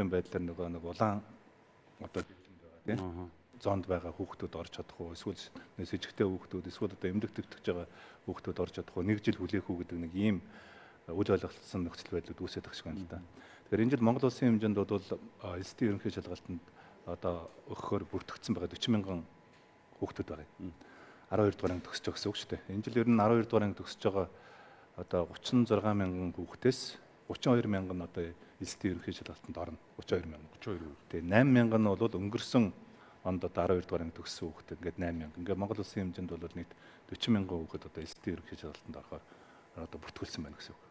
өнөөдрийн байдлаар нэг улаан одоо тийм зонд байгаа хүүхдүүд орж чадах уу, эсвэл с ิจ гтэй хүүхдүүд, эсвэл одоо эмнэлэг төвтөж байгаа хүүхдүүд орж чадах уу, нэг жил хүлээх үү гэдэг нэг ийм үл ойлголцсон нөхцөл байдлууд үүсэж байгаа шиг байна л да. Тэгэхээр энэ жил Монгол улсын хэмжээнд бол эсдийн ерөнхий шалгалтанд одоо өгөхөөр бүртгэгдсэн байгаа 40 мянган хүүхдүүд байгаа. 12 дугаар анги төгсөж байгаа гэсэн үг шүү дээ. Энэ жил ер нь 12 дугаар анги төгсөж байгаа одоо 36 мянган хүүхдээс 32 мянган одоо эсдийн ерөнхий шалгалтанд орно. 32 мянган. Тэгээ 8 мянган нь бол өнгөрсөн онд одоо 12 дугаар анги төгссөн хүүхдүүд ингээд 8 мянган. Ингээд Монгол улсын хэмжээнд бол нийт 40 мянган хүүхэд одоо эсдийн ерөнхий шалгалтанд орохоор одоо бүртгүүлсэн байна гэсэн үг.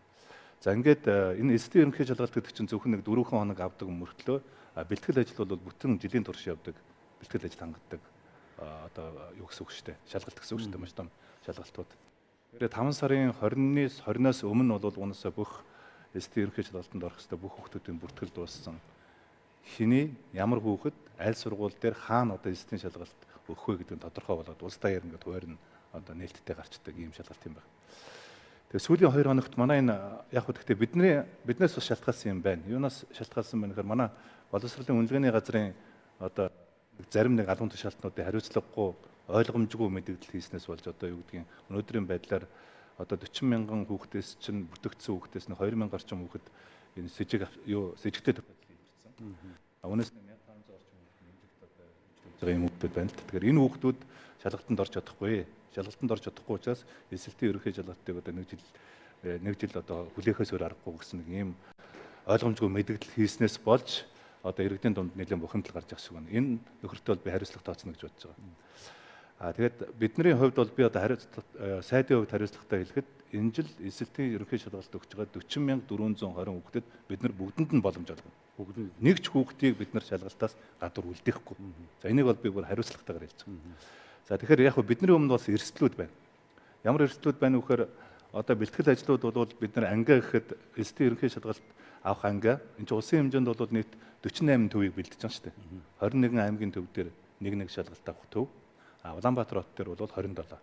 За ингээд энэ эсдийн ерөнхий шалгалт гэдэг чинь зөвхөн нэг 4 хоног авдаг мөртлөө бэлтгэл ажил бол бүтэн жилийн турш явдаг. Бэлтгэл ажил хангадаг одоо юу гэсэн үг шүү дээ. Шалгалт гэсэн үг шүү дээ. Маш том шалгалтууд. Тэгээд 5 сарын 20-20-оос өмнө бол унаасаа бүх эсдийн ерөнхий шалгалтанд орох хэвээр бүх хүүхдүүдийн бүртгэл дууссан. Хиний ямар хүүхэд аль сургууль дээр хаана одоо эсдийн шалгалт өгөх вэ гэдэг нь тодорхой болоод улс даяар ингээд хуваарь нь одоо нээлттэй гарчдаг ийм шалгалт юм байна. Тэгээ сүүлийн 2 хоногт манай энэ яг хөө гэхдээ биднээс бас шалтгаалсан юм байна. Юунаас шалтгаалсан бэ гэхээр манай боловсролын үнэлгээний газрын одоо зарим нэг албан тушаалтнуудын хариуцлагагүй ойлгомжгүй мэдээлэл хийснээс болж одоо юу гэдгийг өнөөдрийн байдлаар одоо 40 мянган хүүхдээс чинь бүртгэгдсэн хүүхдээс нь 2 мянга орчим хүүхэд энэ сэжигтэй төвлөрсөн ирсэн. Үүнээс 1500 орчим хүүхэд нэмжигдэж байгаа юм хүүхдүүд байна. Тэгэхээр энэ хүүхдүүд шалгалтанд орж чадахгүй. Шалгалтанд орж чадахгүй учраас эсэлтийн ерөнхий шалгалтыг одоо нэг жил одоо хүлээхээс өөр аргагүй гэсэн нэг ийм ойлгомжгүй мэдээлэл хийснээс болж одоо иргэдийн дунд нэлээд бухимдал гарч ирэх шиг байна. Энэ нөхөртөө бол би хариуцлага тооцно гэж бодож байгаа. Тэгээд бидний хувьд бол би одоо сайдын хувьд хариуцлагатай хэлэхэд энэ жил эсэлтийн ерөнхий шалгалт өгч байгаа 40,420 хүүхдэд бид нар бүгдэнд нь боломж олгоно. Нэг ч хүүхдийг бид нар шалгалтаас гадуур үлдээхгүй. За энийг бол би бүр хариуцлагатайгаар хэлж байгаа. За тэгэхээр яг бидний өмнө бас эрсдлүүд байна. Ямар эрсдлүүд байна вэ гэхээр одоо бэлтгэл ажлууд бол бид нар ангиа гэхэд эсэлтийн ерөнхий шалгалт авах ангиа энэ чинь улсын хэмжээнд бол нийт 48 төвийг бэлдэж байгаа шүү дээ. 21 аймгийн төв дээр нэг шалгалт авах төв. Улаанбаатар хот дээр бол 27.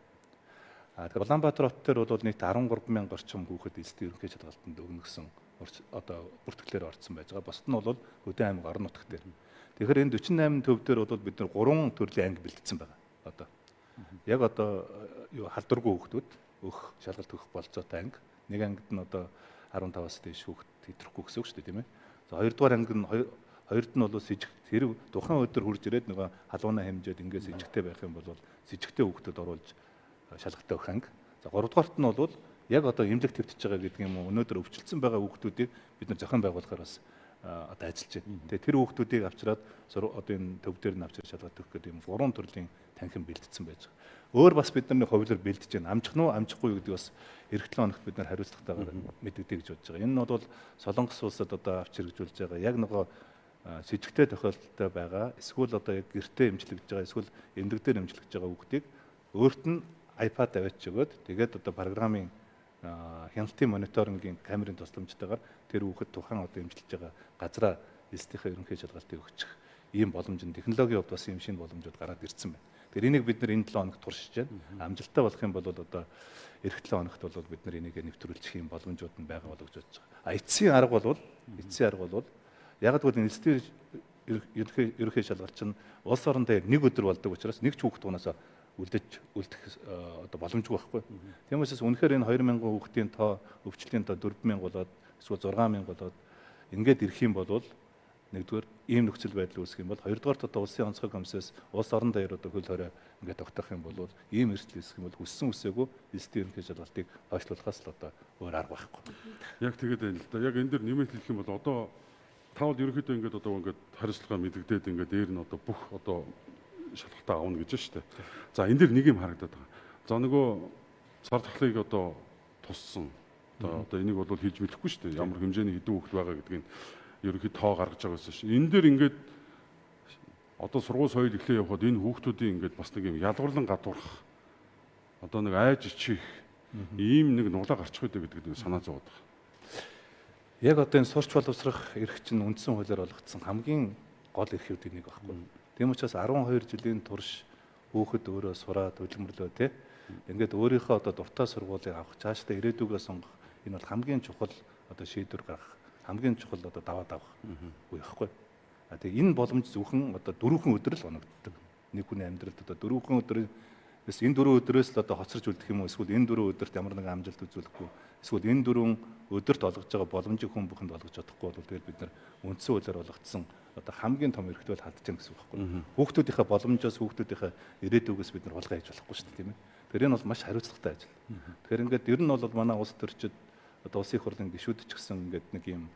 Тэгэхээр Улаанбаатар хот дээр бол нийт 13,000 орчим хүүхэд эсэлтийн ерөнхий шалгалтанд өгнө гэсэн одоо бүртгэлээр орсон байж байгаа. Бусд нь бол Хөдөө аймаг орон нутаг дээр. Тэгэхээр энэ 48 төв дээр бол бид нар 3 төрлийн анги бэлдсэн байгаа. Одоо яг одоо юу халдваргүй хүүхдүүд өөх шалгалт өгөх болцоотой анги. Нэг ангид нь одоо 15-аас дээш хүүхэд хэтрэхгүй гэсэн үг шүү дээ, тийм ээ. За хоёрдугаар анги нь хоёрд нь бол хэрэг тухайн өдөр хурж ирээд нөгөө халуунаа хэмжээд ингээд с ิจ гтэй байх юм бол с ิจ гтэй хүүхдэд оруулж шалгалтаа өгөх анги. За гуравдугаарт нь бол яг одоо эмнэлэг твтэж байгаа гэдэг юм уу өнөөдөр өвчлөлтсөн байгаа хүүхдүүдийг бид нар зохион байгуулахаар бас одоо ажиллаж байна. Тэгээ тэр хүүхдүүдийг авчираад одоо энэ төв дээр нь авчирч шалгалт өгөх гэдэг юм 3 төрлийн танхим бэлдсэн байж байгаа. Өөр бас бид нар нэг хувилбар бэлдэж байна. Амжих нь уу, амжихгүй юу гэдэг бас эх 7 хоногт бид нар хариуцлагатайгаар мэдэгдэй гэж бодож байгаа. Энэ нь бол Солонгос улсад одоо авч хэрэгжүүлж байгаа яг нөгөө с ิจ гтэй тохиолдолтой байгаа. Эсвэл одоо яг гэртээ эмчлэгдэж байгаа, эсвэл эмнэлэг дээр эмчлэгдэж байгаа хүүхдийг өөрт нь iPad аваач өгөөд тэгээд одоо програмын хяналтын мониторингийн камерын тусламжтайгаар тэр хүүхэд тухайн одоо эмчилж байгаа газраа эсдийнхээ ерөнхий шалгалтыг өгчих ийм боломж нь технологийн хувьд бас ийм шинэ боломжууд гараад ирсэн байна. Тэгэхээр энийг бид нар энэ 7 хоногт туршиж байна. Амжилттай болох юм бол одоо эх 7 хоногт бол бид нар энийг нэвтрүүлчих юм боломжууд нь байгаа болов гэж бодож байгаа. Эцсийн арга бол яг л эсдийн ерөнхий шалгалт чинь улс орондоо нэг өдөр болдог учраас нэг ч хүүхэд унаасаа үлдэх одоо боломжгүй байхгүй. Тийм учраас үнэхээр энэ 2,000 хүүхдийн тоо өвчлөлийн тоо 4,000 болоод эсвэл 6,000 болоод ингээд ирэх юм бол нэгдүгээр ийм нөхцөл байдал үүсэх юм бол хоёрдугаар одоо улсын онцгой комиссаас улс орон даяар одоо хөл хорой ингээд тогтоох юм бол ийм эрсдэл үүсэх юм бол хүссэн үсээгүй эсдийн ерөнхий шалгалтыг хойшлуулахаас л одоо өөр арга байхгүй. Яг тэгээд байна л да. Яг энэ дэр нэмэлт хэлэх юм бол одоо таавал ерөнхийдөө ингээд хариуцлага мэдэгдээд ингээд дээр нь одоо бүх одоо шалгалтаа авна гэж байна шүү дээ. За энэ дэр нэг юм харагдаад байгаа. За нөгөө цар тахлыг одоо туссан. Одоо энийг бол хийж мэдэхгүй шүү дээ. Ямар хэмжээний хэдэн хүүхэд байгаа гэдгийг ерөнхий тоо гаргаж байгаа гэсэн шүү. Энэ дэр ингээд одоо сургууль соёл эхлээ явахад энэ хүүхдүүдийн ингээд бас нэг юм ядгуурлан гадуурх одоо нэг айж ичих ийм нэг нуглаа гарчих үү гэдэг санаа зовоод байгаа. Яг одоо энэ сурч боловсрох эрх чинь үндсэн хуулиар олгогдсон хамгийн гол эрхүүдийн нэг байхгүй. Тийм учраас 12 жилийн турш хүүхэд өөрөө сураад хөдөлмөрлөө тий. Ингээд өөрийнхөө одоо дуртай сургуулийг авах, цаашдаа ирээдүгөө сонгох энэ бол хамгийн чухал одоо шийдвэр гаргах хамгийн чухал одоо даваад авах үе байхгүй. Тэгээ энэ боломж зөвхөн одоо 4 өдөр л оногддог. Нэг хүний амьдралд одоо 4 өдөр эс энэ 4 өдрөөс л одоо хоцорч үлдэх юм уу? Эсвэл энэ 4 өдөрт ямар нэгэн амжилт үзүүлэхгүй. Эсвэл энэ 4 өдөрт олгож байгаа боломжийг хүн бүхэнд олгож чадахгүй бол тэгэл бид нар үндсэн хуулиар олгогдсон одоо хамгийн том эрхтэл хадчихна гэсэн үг байхгүй. Хүүхдүүдийнхээ боломжоос хүүхдүүдийнхээ ирээдүгээс бид нар хулгай хийж болохгүй шүү дээ, тийм ээ. Тэгэхээр энэ бол маш хариуцлагатай ажил. Тэгэхээр ингээд ер нь бол манай улс төрчид одоо улсын хурлын гишүүд ч гэсэн ингээд нэг юм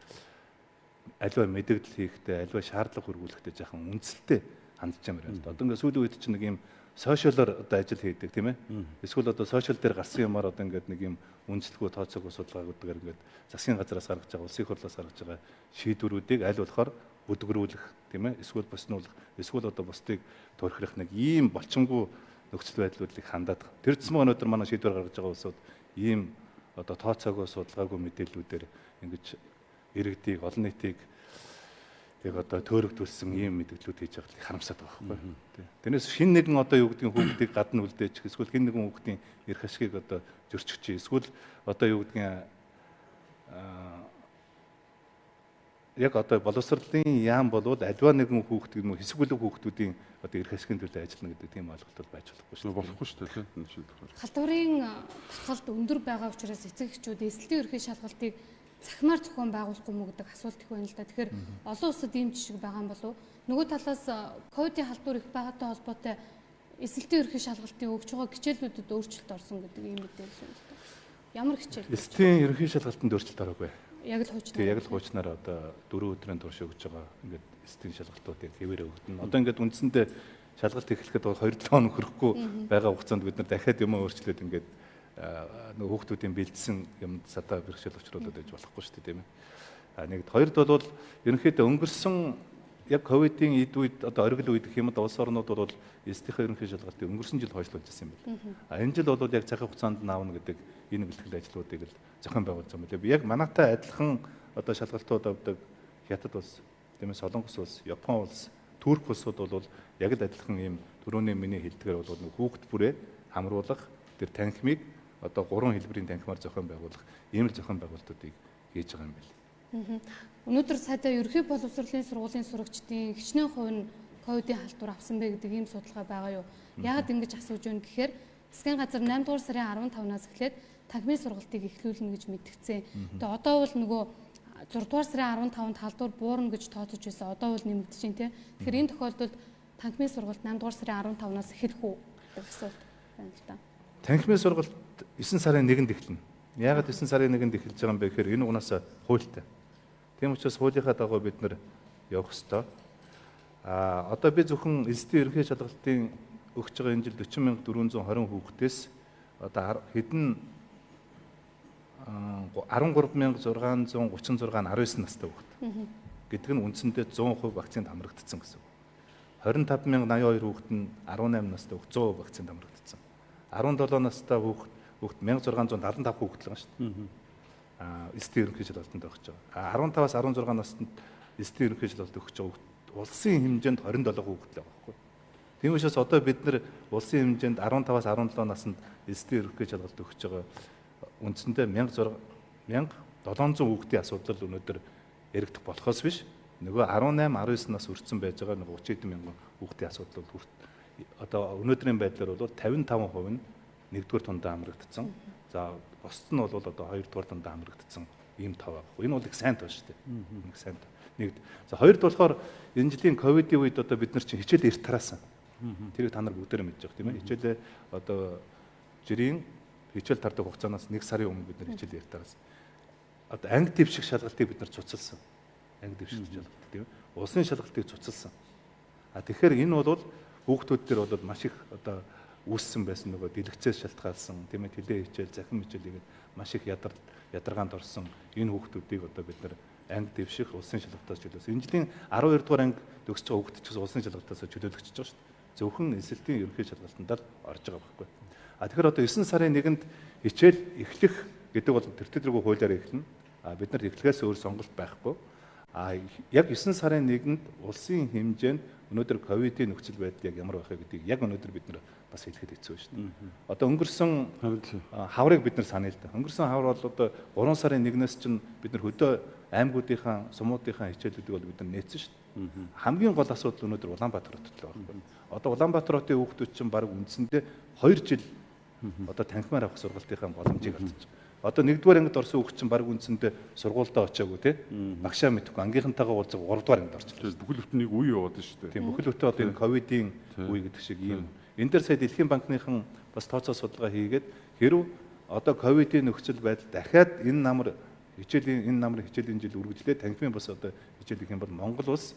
аливаа мэдээлэл хийхдээ, аливаа шаардлага хөрвүүлэхдээ жаахан үнэлэлтэй хандж байгаа юм байна. Одоо ингээд сүүлийн үед чинь нэг юм сошиалор одоо ажил хийдэг тийм ээ. Эсвэл одоо сошиал дээр гарсан юмар одоо ингээд нэг юм үнэлэлгүй тооцоогүй судалгаагуудаар ингээд засгийн газраас гаргаж байгаа, улсын хурлаас гаргаж байгаа шийдвэрүүдийг аль болохоор өдгөрүүлэх тийм ээ. Эсвэл боснуулах, эсвэл одоо бусдыг төрхрөх нэг ийм болчингүй нөхцөл байдлуудыг хандаад. Тэр зэсмээ өнөөдөр манай шийдвэр гаргаж байгаа улсууд ийм одоо тооцоогүй судалгаагүй мэдээллүүдээр ингэж иргэдийг, олон нийтийг яг одоо төөрөгдүүлсэн ийм мэдээллүүд хийж байгаа л харамсаад байгаа байхгүй. Тэрнээс шин нэгэн одоо юу гэдгийг хүүхдийг гадна үлдээчих, эсвэл хин нэгэн хүүхдийн эрх ашигыг одоо зөрчих чи, эсвэл одоо юу гэдгийг яг одоо боловсролын яам болвол альва нэгэн хүүхд юм уу хэсэг бүлэг хүүхдүүдийн одоо эрх ашигын төлөө ажиллана гэдэг тийм ойлголт бол байж болохгүй шүү дээ. Болохгүй шүү дээ тийм. Халдварын татгалт өндөр байгаа учраас эцэг эхчүүд эсэлтийн ерхий шалгалтыг цахимаар зохион байгуулахгүй мүү гэдэг асуулт их байна л да. Тэгэхээр олон улсад ийм жишг байгаа юм болов уу? Нөгөө талаас ковидын халдвар их байгаатай холбоотой эсэлтийн ерхий шалгалтын өгж байгаа хичээлүүдэд өөрчлөлт орсон гэдэг ийм мэдээлэл байна л да. Ямар хичээл? Эсэлтийн ерхий шалгалтанд өөрчлөлт ороогүй. Яг л хуучнаар. Тэгээ яг л хуучнаар одоо 4 өдрийн турш өгж байгаа ингээд эсэлтийн шалгалтуудыг хэвээрээ өгдөн. Одоо ингээд үндсэндээ шалгалт эхлэхэд бол 2-7 хоног хүрэхгүй байгаа хугацаанд бид нар дахиад юм өөрчлөөд ингээд нөгөө хүүхдүүдийн бэлдсэн юм садаа бэрхшээл учруулад байж болохгүй шүү дээ тийм ээ. Нэгд хоёрд бол ерөнхийдөө өнгөрсөн яг ковидын эд үед одоо оргил үед гэх юм да улс орнууд бол эсэлтийн ерөнхий шалгалтыг өнгөрсөн жил хойшлуулж ирсэн юм байна. Энэ жил бол яг цагийн хугацаанд наавна гэдэг энэ бэлтгэл ажлуудыг л зохион байгуулж байгаа юм байна. Би яг манайтай адилхан одоо шалгалтууд авдаг Хятад улс, тийм ээ Солонгос улс, Япон улс, Турк улсууд бол яг л адилхан ийм түрүүний миний хэлдгээр бол нэг хүүхд бүрээ хамруулах тэр танхимыг одоо 3 хэлбэрийн танхимаар зохион байгуулах ийм л зохион байгуулалтуудыг хийж байгаа юм байна. Өнөөдөр сайдаа ерхий боловсролын сургуулийн сурагчдын хичнээн хувь нь ковидын халдвар авсан бэ гэдэг ийм судалгаа байгаа юу? Яагаад ингэж асууж байна гэхээр засгийн газар 8 дугаар сарын 15-наас эхлээд танхимын сургалтыг эхлүүлнэ гэж мэдгцэн. Тэгээ одоо бол нөгөө 6 дугаар сарын 15-нд халдвар буурна гэж тооцож байсан. Одоо бол нэмэгдэж байна те. Тэгэхээр энэ тохиолдолд танхимын сургалт 8 дугаар сарын 15-наас эхэлэх үү гэдэг асуулт байна л да. Танхимын сургалт 9 сарын 1-нд эхэлнэ. Яагаад 9 сарын 1-нд эхэлж байгаа юм бэ гэхээр энэ угнаас хуультай. Тийм учраас хуулийнхаа дагуу бид нар явах ёстой. Одоо би зөвхөн эсэлтийн ерөнхий шалгалтын өгч байгаа энэ жил 40,420 хүүхдээс одоо хэдэн 13,636 19 настай хүүхэд. Гэдэг нь үндсэндээ 100% вакцинд хамрагдсан гэсэн. 25,082 хүүхэд нь 18 настай хүүхэд 100% вакцинд хамрагдсан. 17 настай хүүхэд 1675 хүүхэд л байгаа шүү дээ. Эсэлтийн ерөнхий шалгалтанд өгч байгаа. 15-аас 16 наснд эсэлтийн ерөнхий шалгалт өгч байгаа улсын хэмжээнд 27 хүүхэд л байгаа байхгүй. Тийм учраас одоо бид нар улсын хэмжээнд 15-аас 17 наснд эсэлтийн ерөнхий шалгалт өгч байгаа үндсэндээ 1700 хүүхдийн асуудал өнөөдөр яригдах болохоос биш. Нөгөө 18, 19 нас хүрсэн байж байгаа нөгөө 30 мянган хүүхдийн асуудал бол одоо өнөөдрийн байдлаар бол 55% нь 1-р тундаа хамрагдсан. За бусд нь бол одоо 2-р тундаа хамрагдсан ийм тав байхгүй. Энэ бол их сайн тав шүү дээ. Нэг сайн тав. Нэгд. За хоёрд болохоор энэ жилийн ковидын үед одоо бид нар чинь хичээл эрт тараасан. Тэрийг та нар бүгдээрээ мэдж байгаа тийм ээ. Хичээлээ одоо жирийн хичээл тардаг хугацаанаас 1 сарын өмнө бид нар хичээл эрт тараасан. Одоо анги дэвших шалгалтыг бид нар цуцалсан. Анги дэвших шалгалт тийм ээ. Улсын шалгалтыг цуцалсан. Тэгэхээр энэ бол хүүхдүүд төр бол маш их одоо үүссэн байсан нөгөө дэлгэцээс шалтгаалсан тийм ээ тэлээ хичээл, захин хичээлийг маш их ядаргаанд орсон энэ хүүхдүүдийг одоо бид нар анги дэвших улсын шалгалтаас чөлөөсөн. Энэ жилийн 12 дугаар анги төгсөж байгаа хүүхд ч гэсэн улсын шалгалтаас чөлөөлөгдөж байгаа шүү дээ. Зөвхөн эсэлтийн ерөнхий шалгалтанд орж байгаа байхгүй. Тэгэхээр одоо 9 сарын 1-нд хичээл эхлэх гэдэг бол тэр төрлийн хуулиар эхэлнэ. Бид нар эхлэхээс өөр сонголт байхгүй. Яг 9 сарын 1-нд улсын хэмжээнд өнөөдөр ковидын нөхцөл байдал яг ямар байх вэ гэдгийг яг өнөөдөр бид нар бас хэлэхэд хэцүү шүү дээ. Одоо өнгөрсөн хаврыг бид нар саная л да. Өнгөрсөн хавар бол одоо 3 сарын 1-ээс чинь бид нар хөдөө аймагуудынхаа сумуудынхаа хичээлүүдийг бол бид нар нээсэн шүү дээ. Хамгийн гол асуудал өнөөдөр Улаанбаатар хотод л байгаа байхгүй. Одоо Улаанбаатар хотын хүүхдүүд чинь баг үндсэндээ 2 жил одоо танхимаар авах сургалтынхаа боломжийг алдчих. Одоо 1-р ангид орсон хүүхд чинь баг үндсэндээ сургуультай очиагүй тий. Багшаа мэдхгүй ангийнхантайгаа уулзах 3-р ангид орчихлоо. Тэгэхээр бүхэл бүтэн нэг үе яваад шүү дээ. Тийм бүхэл бүтэн одоо энэ ковидын үе гэдэг шиг ийм. Энэ дээр сая Дэлхийн банкныхан бас тооцоо судалгаа хийгээд хэрв одоо ковидын нөхцөл байдал дахиад энэ намар хичээлийн жил үргэлжлээ танхимын бас одоо хичээл гэх юм бол Монгол улс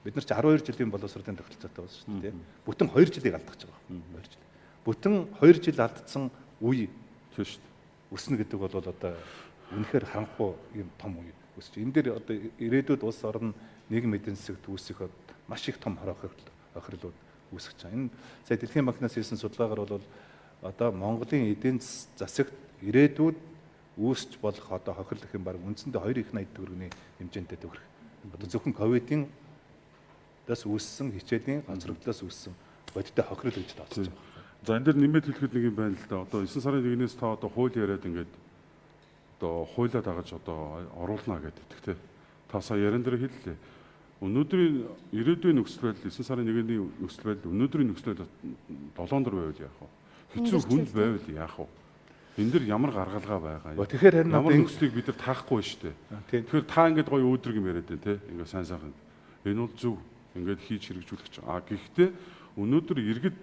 бид нар чи 12 жилийн боловсролын тогтолцоотой болсон шүү дээ. Бүтэн 2 жилийг алдах гэж байгаа. 2 жил. Бүтэн 2 жил алдсан үе Тийм шүү дээ. өснө гэдэг бол одоо үнэхээр харанхуй юм том үе өсч. Энэ дээр одоо ирээдүйд улс орн нийгмийн эдийн засагт үүсэх маш их том хохирлууд үүсэж байгаа. Энэ сая Дэлхийн банкнаас хийсэн судалгаагаар бол одоо Монголын эдийн засагт ирээдүйд үүсч болох одоо хохирол гэх юм баг үндсэндээ 2.80 төгрөгийн хэмжээтэй төгрөх. Одоо зөвхөн ковидын дас үүссэн хичээлийн ганцрогдлоос үүссэн бодиттой хохирол гэж тооцож байгаа. За энэ дээр нэмээд хэлэхэд нэг юм байна л да. Одоо 9 сарын 1-ээс та одоо хууль яриад ингээд одоо хуулиа дагаж одоо оруулна гэдэг те. Та сая яран дээр хэллээ. Өнөөдрийн ирээдүйн нөхцөл байдал 9 сарын 1-ний нөхцөл байдал өнөөдрийн нөхцөл байдал 7 дор байвал яах вэ? Хэцүү хүнд байвал яах вэ? Энэ дэр ямар гаргалгаа байгаа юм? Тэгэхээр харин ямар нөхцөлийг бид нар таахгүй шүү дээ. Тэгэхээр та ингээд гоё өөдрөг юм яриад байна те. Ингээд сайн сайхан. Энэ бол зөв. Ингээд хийж хэрэгжүүлэх чинь. Гэхдээ өнөөдөр иргэд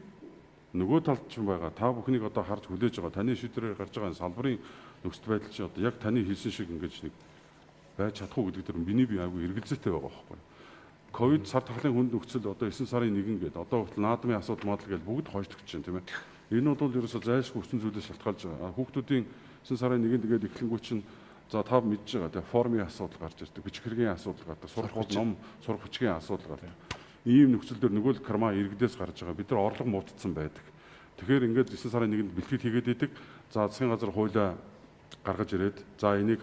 нөгөө талд ч байгаа. Та бүхнийг одоо харж хүлээж байгаа. Таны шийдвэрээр гарч байгаа салбарын нөхцөл байдал чинь одоо яг таны хэлсэн шиг ингэж нэг байж чадахгүй гэдэг дээр миний бие айгүй эргэлзээтэй байгаа байхгүй. Ковид сар тахлын хүнд нөхцөл одоо 9 сарын 1 гээд одоо хүртэл наадмын асуудал модал гэж бүгд хойшлогч чинь тийм ээ. Энэ бол ерөөсөө зайлшгүй хүчин зүйлээс шалтгаалж байгаа. Хүүхдүүдийн 9 сарын 1-нд тэгээд эхлэнгүү чинь за та мэдж байгаа тийм формын асуудал гарч ирдэг. Бичиг хэргийн асуудал гардаг. Сурах ном, сурах бичгийн асуудал гардаг. Ийм нөхцөл дээр нөгөө л карма иргэдээс гарч байгаа. Бид нар орлого муудсан байдаг. Тэгэхээр ингээд 9 сарын 1-нд бэлтгэл хийгээд идэг. За засгийн газар хуулиа гаргаж ирээд за энийг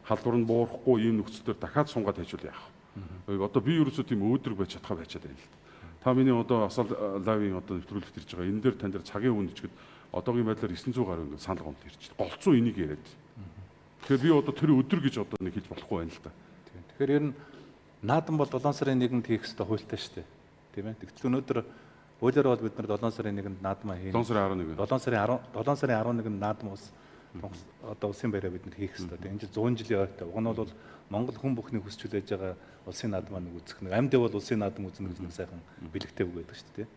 халдвар нь буурахгүй ийм нөхцөл дээр дахиад сунгаад хийжүүл яах вэ? Одоо би ерөөсөө тийм өөдрөг байж чадхаа байчаад байна л да. Та миний одоо асал лавийн одоо нэвтрүүлэгт ирж байгаа. Энэ дээр тань дээр цагийн үн ичгэд одоогийн байдлаар 900 гаруй ингээд санал гомд ирж байна. Голцоо энийг яриад. Тэгэхээр би одоо тэр өдөр гэж одоо нэг хэлж болохгүй байна л да. Тэгэхээр ер нь наадам бол 7 сарын 1-нд хийх хэрэгтэй хуультай шүү дээ. Тийм ээ. Тэгтэл өнөөдөр хуулиар бол бид нар 7 сарын 1-нд наадмаа хийнэ. 7 сарын 11. 11-нд наадам ус одоо улсын баяраа бид нар хийх хэрэгтэй. Энэ жил 100 жилийн ойтой. Уг нь бол Монгол хүн бүхний хүсч хүлээж байгаа улсын наадмаа нэг үзэх нэг амьд бол улсын наадам үзнэ гэж нэг сайхан бэлэгтэй үг байдаг шүү дээ.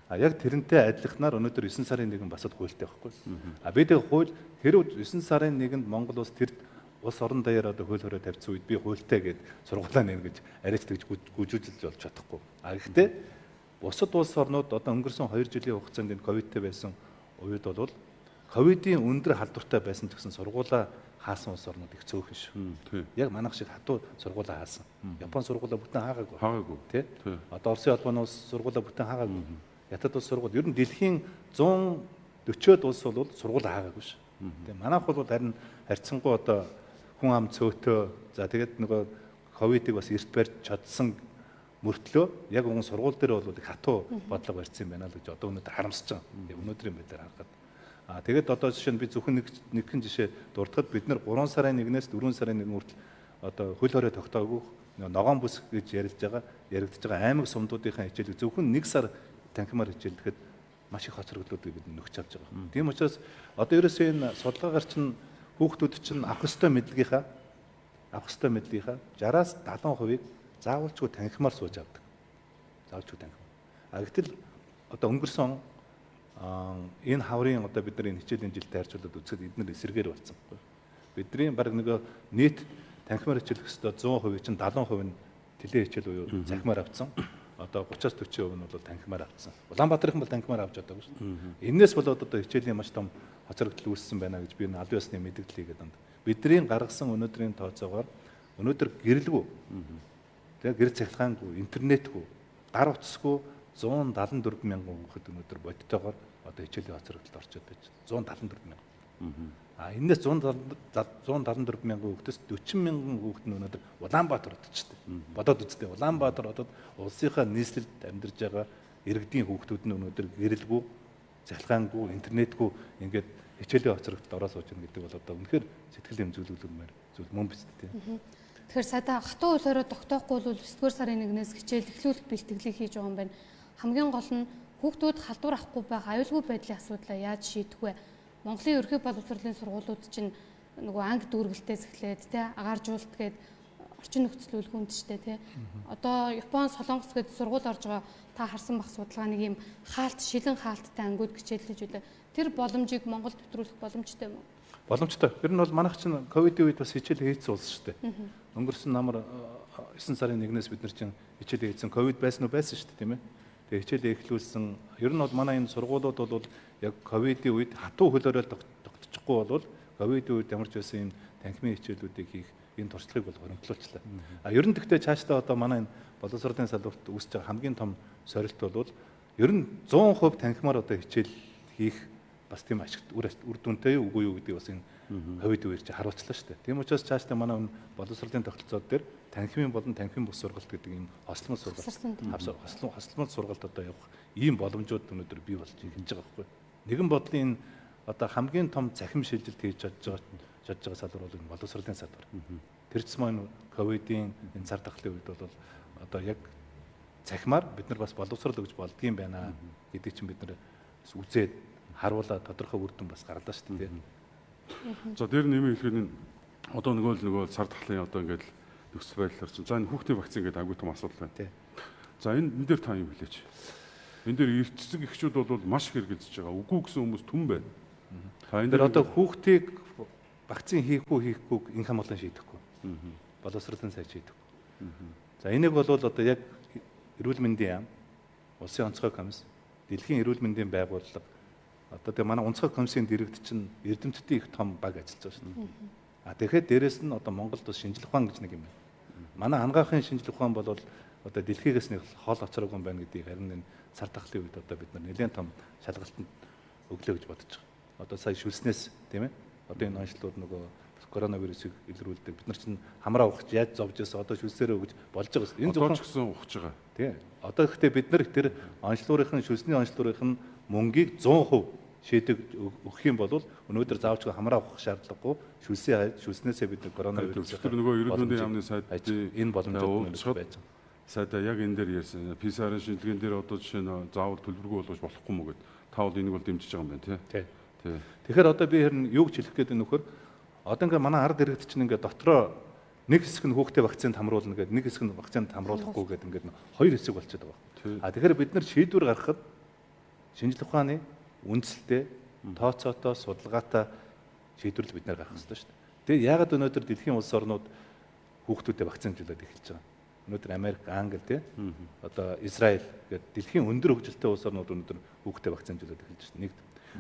А яг тэрнтэй адилхнаар өнөөдөр 9 сарын 1 басад хуультай байхгүй. А бид хууль хэрв 9 сарын 1-нд Монгол улс тэр улс орон даяар одоо хууль хорой тавьсан үед би хуультай гээд сургуулаа нэ гэж арайч тэгж гүжүүлж болж чадахгүй. А гэхдээ бусад улс орнууд одоо өнгөрсөн 2 жилийн хугацаанд энэ ковидтэй байсан үед бол ковидын өндөр халдвартай байсан гэсэн сургуулаа хаасан улс орнууд их цөөхөн шүү. Яг манайх шиг хатуу сургуулаа хаасан. Япон сургуулаа бүтэн хаагаагүй. Хаагаагүй. Тэ? Одоо Оросын холбооны улс сургуулаа бүтэн хаагаагүй. Ятад улс сургууль ер нь дэлхийн 140-од улс бол сургуулаа хаагаагүй шүү. Тэ? Манайх бол харин харьцангуй одоо хүн ам цөөтөө за тэгээд нөгөө ковидыг бас эрт барьж чадсан мөртлөө яг уг сургууль дээр бол их хатуу бодлого барьсан юм байна л гэж одоо өнөөдөр харамсаж байгаа. Өнөөдрийн байдлаар харахад. Тэгээд одоо жишээ нь би зөвхөн нэгэн жишээ дурдахад бид нар 3 сарын 1-ээс 4 сарын 1 хүртэл одоо хөл хорой тогтоогүй ногоон бүс гэж яригдж байгаа аймаг сумдуудынхаа хичээлийг зөвхөн 1 сар танхимаар хичээлдэхэд маш их хоцрогдлуудыг бид нөхч авч байгаа. Тийм учраас одоо ерөөсөө энэ судалгаагаар чинь хүүхдүүд чинь авах ёстой мэдлэгийнхаа 60-аас 70%-ийг заавалчгүй танхимаар сууж авдаг. Заавалчгүй танхим. Гэтэл одоо өнгөрсөн энэ хаврын одоо бид нар энэ хичээлийн жилдээ харьцуулаад үзэхэд эдгээр эсэргээр болсон байхгүй. Бидний баг нэг нийт танхимаар хичээлэх ёстой 100% чинь 70% нь тэлээ хичээл буюу захимаар авсан. Одоо 30-аас 40% нь бол танхимаар авсан. Улаанбаатархан бол танхимаар авч чадаагүй шүү дээ. Энээс болоод одоо хичээлийн маш том хоцрогдол үүссэн байна гэж би энэ аль ёсны мэдээлэл хийгээд байна. Бидний гаргасан өнөөдрийн тооцоогоор өнөөдөр гэрэлгүй. Тэгээ гэр цахилгаангүй, интернетгүй, гар утасгүй 174 мянган хүүхэд өнөөдөр бодиттойгоор одоо хичээлийн хоцрогдолд орчод байж 174 мянга. Энэс 174 мянган хүүхдээс 40 мянган хүүхэд нь өнөөдөр Улаанбаатар хотод. Бодоод үзтээ Улаанбаатар хотод улсынхаа нийслэлд амьдарч байгаа иргэдийн хүүхдүүд нь өнөөдөр гэрэлгүй, цахилгаангүй, интернетгүй ингээд хичээлийн хоцрогдолд ороо сууж байгаа гэдэг бол одоо үнэхээр сэтгэл хөдлөлмөр зүйл мөн биз дээ. Тэгэхээр сая хатуу хуулиараа тогтоохгүй бол 9-р сарын 1-ээс хичээл эхлүүлэх бэлтгэлийг хийж байгаа юм байна. Хамгийн гол нь хүүхдүүд халдвар авахгүй байгаа аюулгүй байдлын асуудлаа яаж шийдэх вэ? Монголын ерөнхий боловсролын сургуулиуд чинь нөгөө анги дүүргэлтээс эхлээд тий агааржуулт гээд орчин нөхцөл үлгүнтчтэй тий. Одоо Япон, Солонгос гээд сургууль орж байгаа та харсан бах судалгаа нэг юм хаалт, шилэн хаалттай ангиуд хичээллэж үлээ. Тэр боломжийг Монголд нэвтрүүлэх боломжтой юм уу? Боломжтой. Ер нь бол манайх чинь ковидын үед бас хичээл хийсэн улс шүү дээ. Өнгөрсөн намар 9 сарын 1-ээс бид нар чинь хичээл хийсэн. Ковид байсан уу? Байсан шүү дээ, тийм ээ. Тэгээ хичээл эхлүүлсэн. Ер нь бол манай энэ сургуулиуд бол яг ковидын үед хатуу хөлөөрөө тогтчихгүй бол ковидын үед ямар ч байсан юм танхимын хичээлүүдийг хийх энэ туршлагыг бол хөрөнгөлүүлчихлээ. Ер нь гэхдээ цаашдаа одоо манай энэ боловсролын салбарт үүсэж байгаа хамгийн том сорилт бол ер нь 100% танхимаар одоо хичээл хийх бас тийм ашигт үр дүнтэй үгүй юу гэдгийг бас энэ ковидын үеэр чи харуулчлаа шүү дээ. Тийм учраас цаашдаа манай энэ боловсролын тогтолцоо дээр танхимын болон танхимын бус сургалт гэдэг ийм хосломол сургалт хосломол сургалт одоо явах ийм боломжууд өнөөдөр бий болж эхэлж байгаа байхгүй. Нэгэн бодлын одоо хамгийн том цахим шилжилт хийж чадж байгаа салбар бол энэ боловсролын салбар. Тэр ч маань ковидын энэ цар тахлын үед бол одоо яг цахимаар бид нар бас боловсрол өгж болдгийм байна гэдэг чинь бид нар үзээд харуулаад тодорхой үр дүн бас гарлаа шүү дээ. За дээр нэмээ хэлэхэд одоо нөгөө цар тахлын одоо ингээд нөхцөл байдлаар чинь за энэ хүүхдийн вакцин гэдэг агуу том асуудал байна. За энэ дээр та юм хэлээч. Энэ дээр эрдэцэг эхчүүд бол маш их хэрэгжилж байгаа. Үгүй гэсэн хүмүүс түн байна. Та энэ дээр одоо хүүхдийг вакцин хийхгүй энэ хамгаалан шийдэхгүй. Боловсролын сайд шийдэхгүй. За энийг бол одоо яг эрүүл мэндийн яам, улсын онцгой комисс, дэлхийн эрүүл мэндийн байгууллага одоо тэгээ манай онцгой комиссийн дэргэд чинь эрдэмтдийн их том баг ажиллаж байгаа шүү дээ. Тэгэхээр дээрэс нь одоо Монголд бас шинжилх ухаан гэж нэг юм байна. Манай ангаахын шинжилх ухаан бол одоо дэлхийгээс нэг хол очроогүй юм байна гэдгийг харин энэ цар тахлын үед одоо бид нар нэлээд том шалгалтанд өглөө гэж бодож байгаа. Одоо сая шүлснээс тийм ээ. Одоо энэ онцлогууд нөгөө коронавирусыг илрүүлдэг. Бид нар чинь хамраа ухаж яаж зовж байсан одоо шүлсээрээ өгж болж байгаа шүү. Энэ зөвхөн ч гэсэн ухаж байгаа. Тийм. Одоо гэхдээ бид нар тэр онцлогын шүлсний онцлогын мөнгийг 100% шийдэг өгөх юм бол өнөөдөр заавч хамраа ухах шаардлагагүй шүлснээсээ бид коронавирус тэр нөгөө ерөнхий мэндийн яамны сайд энэ боломжууд байж байгаа. Сайдаа яг энэ дээр ярьсан. PCR-ын шинжилгээнд дээр одоо жишээ нь заавал төлбөргүй болгож болохгүй мө гэд. Та бол энийг бол дэмжиж байгаа юм байна тий. Тэгэхээр одоо би харин юу гэж хэлэх гээд байна нөхөр одоо ингээ манай ард иргэд чинь ингээ дотроо нэг хэсэг нь хүүхдээ вакцинд хамруулна гэдэг нэг хэсэг нь вакцинд хамруулахгүй гэдэг ингээд хоёр хэсэг болчиход байгаа. Тэгэхээр бид нар шийдвэр гаргахад шинжилх ухааны үндсэлтэй тооцоотой судалгаатай шийдвэрлэл бид нар гаргах хэрэгтэй шүү дээ. Тэгээд яагаад өнөөдөр дэлхийн улс орнууд хүүхдүүдэд вакцинжуулаад эхэлж байгаа. Өнөөдөр Америк, Англи тий одоо Израиль гэдэг дэлхийн өндөр хөгжилтэй улс орнууд өнөөдөр хүүхдэд вакцинжуулаад эхэлж байна. Нэг.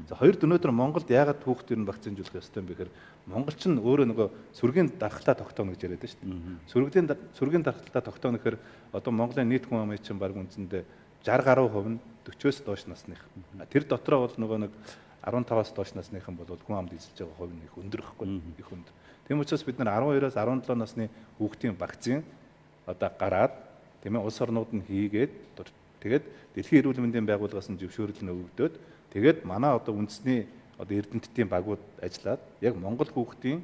За хоёрд өнөөдөр Монголд яагаад хүүхдүүд нь вакцинжуулах ёстой юм бэ гэхээр Монгол ч өөрөө нөгөө сүргийн дархлаа тогтооно гэж яриад байна шүү дээ. Сүргийн дархлаа тогтооно гэхээр одоо Монголын нийт хүн амын чинь баг үндсэндээ 60 гаруй хувь нь 40-оос доош насных. Тэр дотроо бол нөгөө нэг 15-аас доош насныхан бол хүн амд эзэлж байгаа хувь нь их өндөр ихгүй их өндөр. Тийм учраас бид нар 12-оос 17 насны хүүхдийн вакцин одоо гараад тийм ээ улс орнууд нь хийгээд тэгээд дэлхийн эрүүл мэндийн байгууллагаас нь зөвшөөрөл нь өгөгдөөд тэгээд манай одоо үндэсний одоо эрдэмтдийн багууд ажиллаад яг Монгол хүүхдийн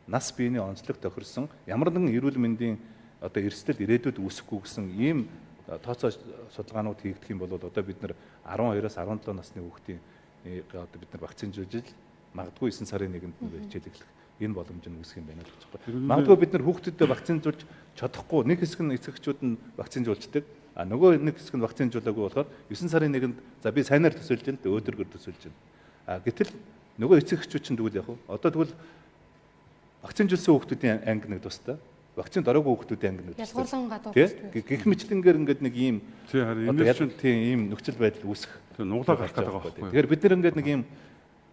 нас биений онцлог тохирсон ямар нэгэн эрүүл мэндийн одоо эрсдэл ирээдүйд үүсэхгүй гэсэн ийм тооцоо судалгаанууд хийгдэх юм бол одоо бид нар 12-оос 17 насны хүүхдийн одоо бид нар вакцинжуулж магадгүй 9 сарын 1-нд хичээл эхлэх энэ боломж нь үүсэх юм байна гэж байна. Магадгүй бид нар хүүхдэд вакцинжуулж чадахгүй нэг хэсэг нь эцэгчүүд нь вакцинжуулждаг. Нөгөө нэг хэсэг нь вакцинжуулаагүй болохоор 9 сарын 1-нд за би сайнаар төсөөлж байна, өөдрөгөр төсөөлж байна. Гэтэл нөгөө эцэгчүүд чинь тэгвэл яг уу одоо тэгвэл вакцинжуулсан хүүхдүүдийн анги нэг тустай. Вакцинд ороогүй хүүхдүүдийн анги нэг тустай. Ялгуурлан гадуур. Гэх мэтлэнгээр ингээд нэг ийм тийм ийм нөхцөл байдал үүсэх. Нуглаа гарах гэдэг байгаа байхгүй. Тэгэхээр бид нар ингээд нэг ийм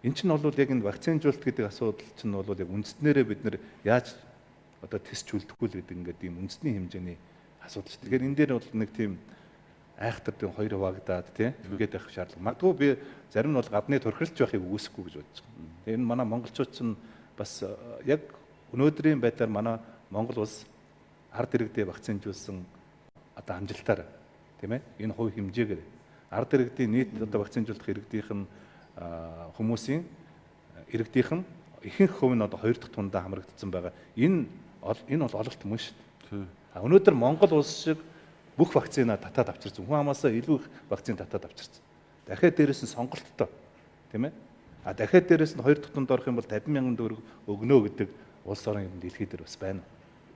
эн чинь бол яг энэ вакцинжуулалт гэдэг асуудал чинь бол яг үндснээрээ бид нар яаж одоо тест чүүлдэхгүй л гэдэг ингээд ийм үндэсний хэмжээний асуудал шүү. Тэгэхээр энэ дээр бол нэг тийм айхтар тийм хоёр хуваагдаад тийм ингээд байх шаардлага. Магадгүй би зарим нь бол гадны турхилж байхыг үүсэхгүй гэж бодож байгаа. Тэгээ энэ манай монголчууд чинь бас яг өнөөдрийн байдлаар манай Монгол улс ард иргэдээ вакцинжуулсан одоо амжилтаар тийм ээ энэ хувь хэмжээгээр ард иргэдийн нийт одоо вакцинжуулах иргэдийнх нь хүмүүсийн иргэдийнх нь ихэнх хувь нь одоо 2 дахь тундаа хамрагдсан байгаа. Энэ Энэ бол ололт мөн шүү Тий. дээ. Өнөөдөр Монгол улс шиг бүх вакцина татаад авчирсан. Хүн амаасаа илүү их вакцин татаад авчирсан. Дахиад дээрэс нь сонголттой. Тийм ээ? Дахиад дээрэс нь 2 тутамд орох юм бол 50,000 төгрөг өгнө гэдэг улс орон юм дэлхий дээр бас байна.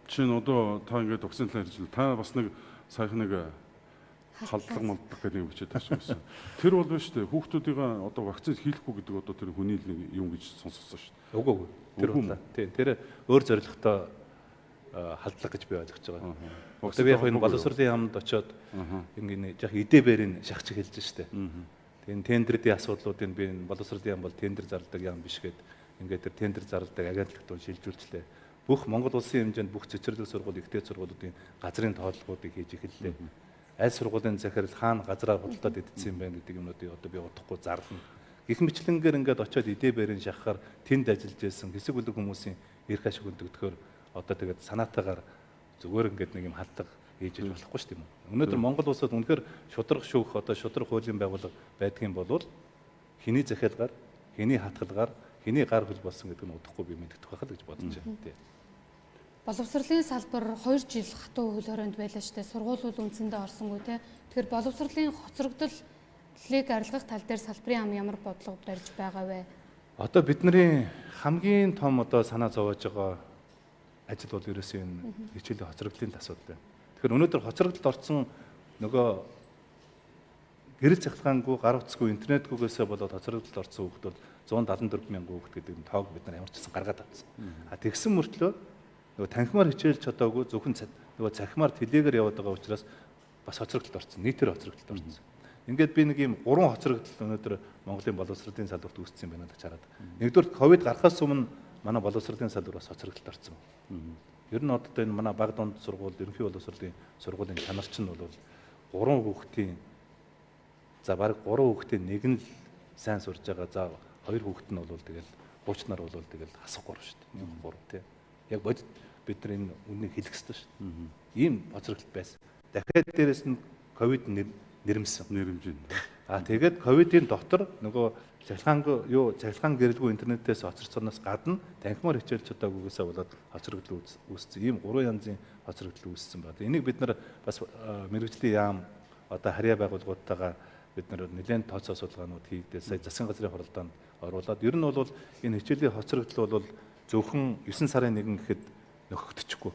Чинь одоо та ингээд вакцины талаар ярьж байна. Та бас нэг саяхан нэг халдлага малдлага гэдэг юм бичээд тавьсан. Тэр бол биш үү? Хүүхдүүдийн одоо вакцин хийхгүй гэдэг одоо тэр хүний л нэг юм гэж сонсгосон шүү дээ. Үгүй. Тэр удаа. Тийм. Тэр өөр зорилготой халдлага гэж би ойлгож байгаа. Одоо би яг энэ боловсролын яамд очиод ингээд яг идэ-бэрийн шахчих хэлж штэ. Тэгээ тендерийн асуудлуудыг би энэ боловсролын яам бол тендер зарладаг яам биш гэд ингээд тэр тендер зарладаг агентлагт шилжүүлчлээ. Бүх Монгол улсын хэмжээнд бүх цэцэрлэг сургууль, ихтэй сургуулиудын газрын тооллогуудыг хийж эхэллээ. Аль сургуулийн захирал хаана газраа худалдаад идсэн юм байна гэдэг юмнуудыг одоо би удахгүй зарлана. Гэх мэтлэнгээр ингээд очиод идэ-бэрийн шахахаар тэнд ажиллаж байсан хэсэг бүлэг хүмүүсийн эрх ашиг өндөгдөхөөр одоо тэгээд санаатаагаар зүгээр ингээд нэг юм халдлага хийж иж болохгүй шүү дээ. Өнөөдөр Монгол улсад үнэхээр шудраг шүүх одоо шудраг хуулийн байгууллага байдгийн болвол хэний захиалгаар, хэний хатгалгаар, хэний гар хөл болсон гэдэг нь удахгүй би мэддэх байхад гэж бодож байна тий. Боловсролын салбар 2 жил хатуу хөл хорионд байлаа шүү дээ. Сургуулиуд үндсэндээ орсонгүй те. Тэгэхээр боловсролын хоцрогдлыг арилгах тал дээр салбарын ам ямар бодлого барьж байгаа вэ? Одоо бидний хамгийн том одоо санаа зовоож байгаа ажил бол ерөөсөө энэ хичээлийн хоцрогдлын асуудал байна. Тэгэхээр өнөөдөр хоцрогдолд орсон нөгөө гэрэл цахилгаангүй, гар утасгүй, интернетгүйгээсээ болоод хоцрогдолд орсон хүүхд бол 174,000 хүүхд гэдэг нь тоог бид нар ямар ч гэсэн гаргаад авсан. Тэгсэн мөртлөө нөгөө танхимаар хичээлж чадаагүй зөвхөн нөгөө цахимаар телегээр яваад байгаа учраас бас хоцрогдолд орсон. Нийтээр хоцрогдолд орсон. Ингээд би нэг юм 3 хоцрогдол өнөөдөр Монголын боловсролын салбарт үүссэн байна гэж хараад. Нэгдүгээр ковид гарахаас өмнө манай боловсролын салбар бас хоцрогдолд орсон. Ер нь одоо энэ манай баг дунд сургууль, ерөнхий боловсролын сургуулийн чанар чинь бол 3 хүүхдийн за баг 3 хүүхдийн нэг нь л сайн сурж байгаа. За 2 хүүхэд нь бол тэгэл хуучнаар бол тэгэл хасахгүй шүү дээ. 3 тий. Яг бодит бид нар энэ үннийг хэлэх хэрэгтэй шүү дээ. Ийм хоцрогдол байсан. Дахиад дээрэс нь ковид нэрмсэн. Нэрмжин. Тэгээд ковидын дотор нөгөө цахилгаан гэрэлгүй интернетээс хоцорсоноос гадна танхимаар хичээлж чадаагүйгээсээ болоод хоцрогдол үүссэн. Ийм 3 янзын хоцрогдол үүссэн байна. Энийг бид нар бас мэргэжлийн яам одоо харьяа байгууллагуудтайгаа бид нар нэлээд тооцоо судалгаанууд хийгдээ сая засгийн газрын хуралдаанд оруулаад ер нь бол энэ хичээлийн хоцрогдол бол зөвхөн 9 сарын 1 гэхэд нөхөгдөхгүй.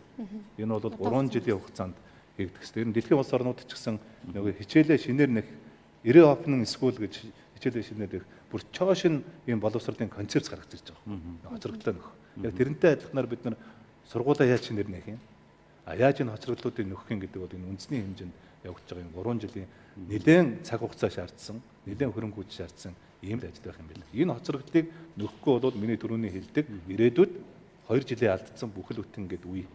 Энэ бол 3 жилийн хугацаанд хийгдэх хэрэгтэй. Ер нь дэлхийн улс орнууд ч гэсэн нөгөө хичээлээ шинээр нэх 90 open school гэж хичээлээ шинээр нэх бүр чоошин ийм боловсролын концепц гаргаж ирж байгаа. Хоцрогдлоо нөх. Яг тэрнтэй адилханаар бид нар сургуулаа яаж шинээр нэх юм? Яаж энэ хоцрогдлуудыг нөхөх юм гэдэг бол энэ үндэсний хэмжээнд явагдаж байгаа юм 3 жилийн нэлээд цаг хугацаа шаардсан, нэлээд хөрөнгө хүч шаардсан ийм л ажил байх юм байна. Энэ хоцрогдлыг нөхөхгүй бол миний түрүүний хэлдэг ирээдүйд 2 жилийн алдсан бүхэл бүтэн гэдэг үе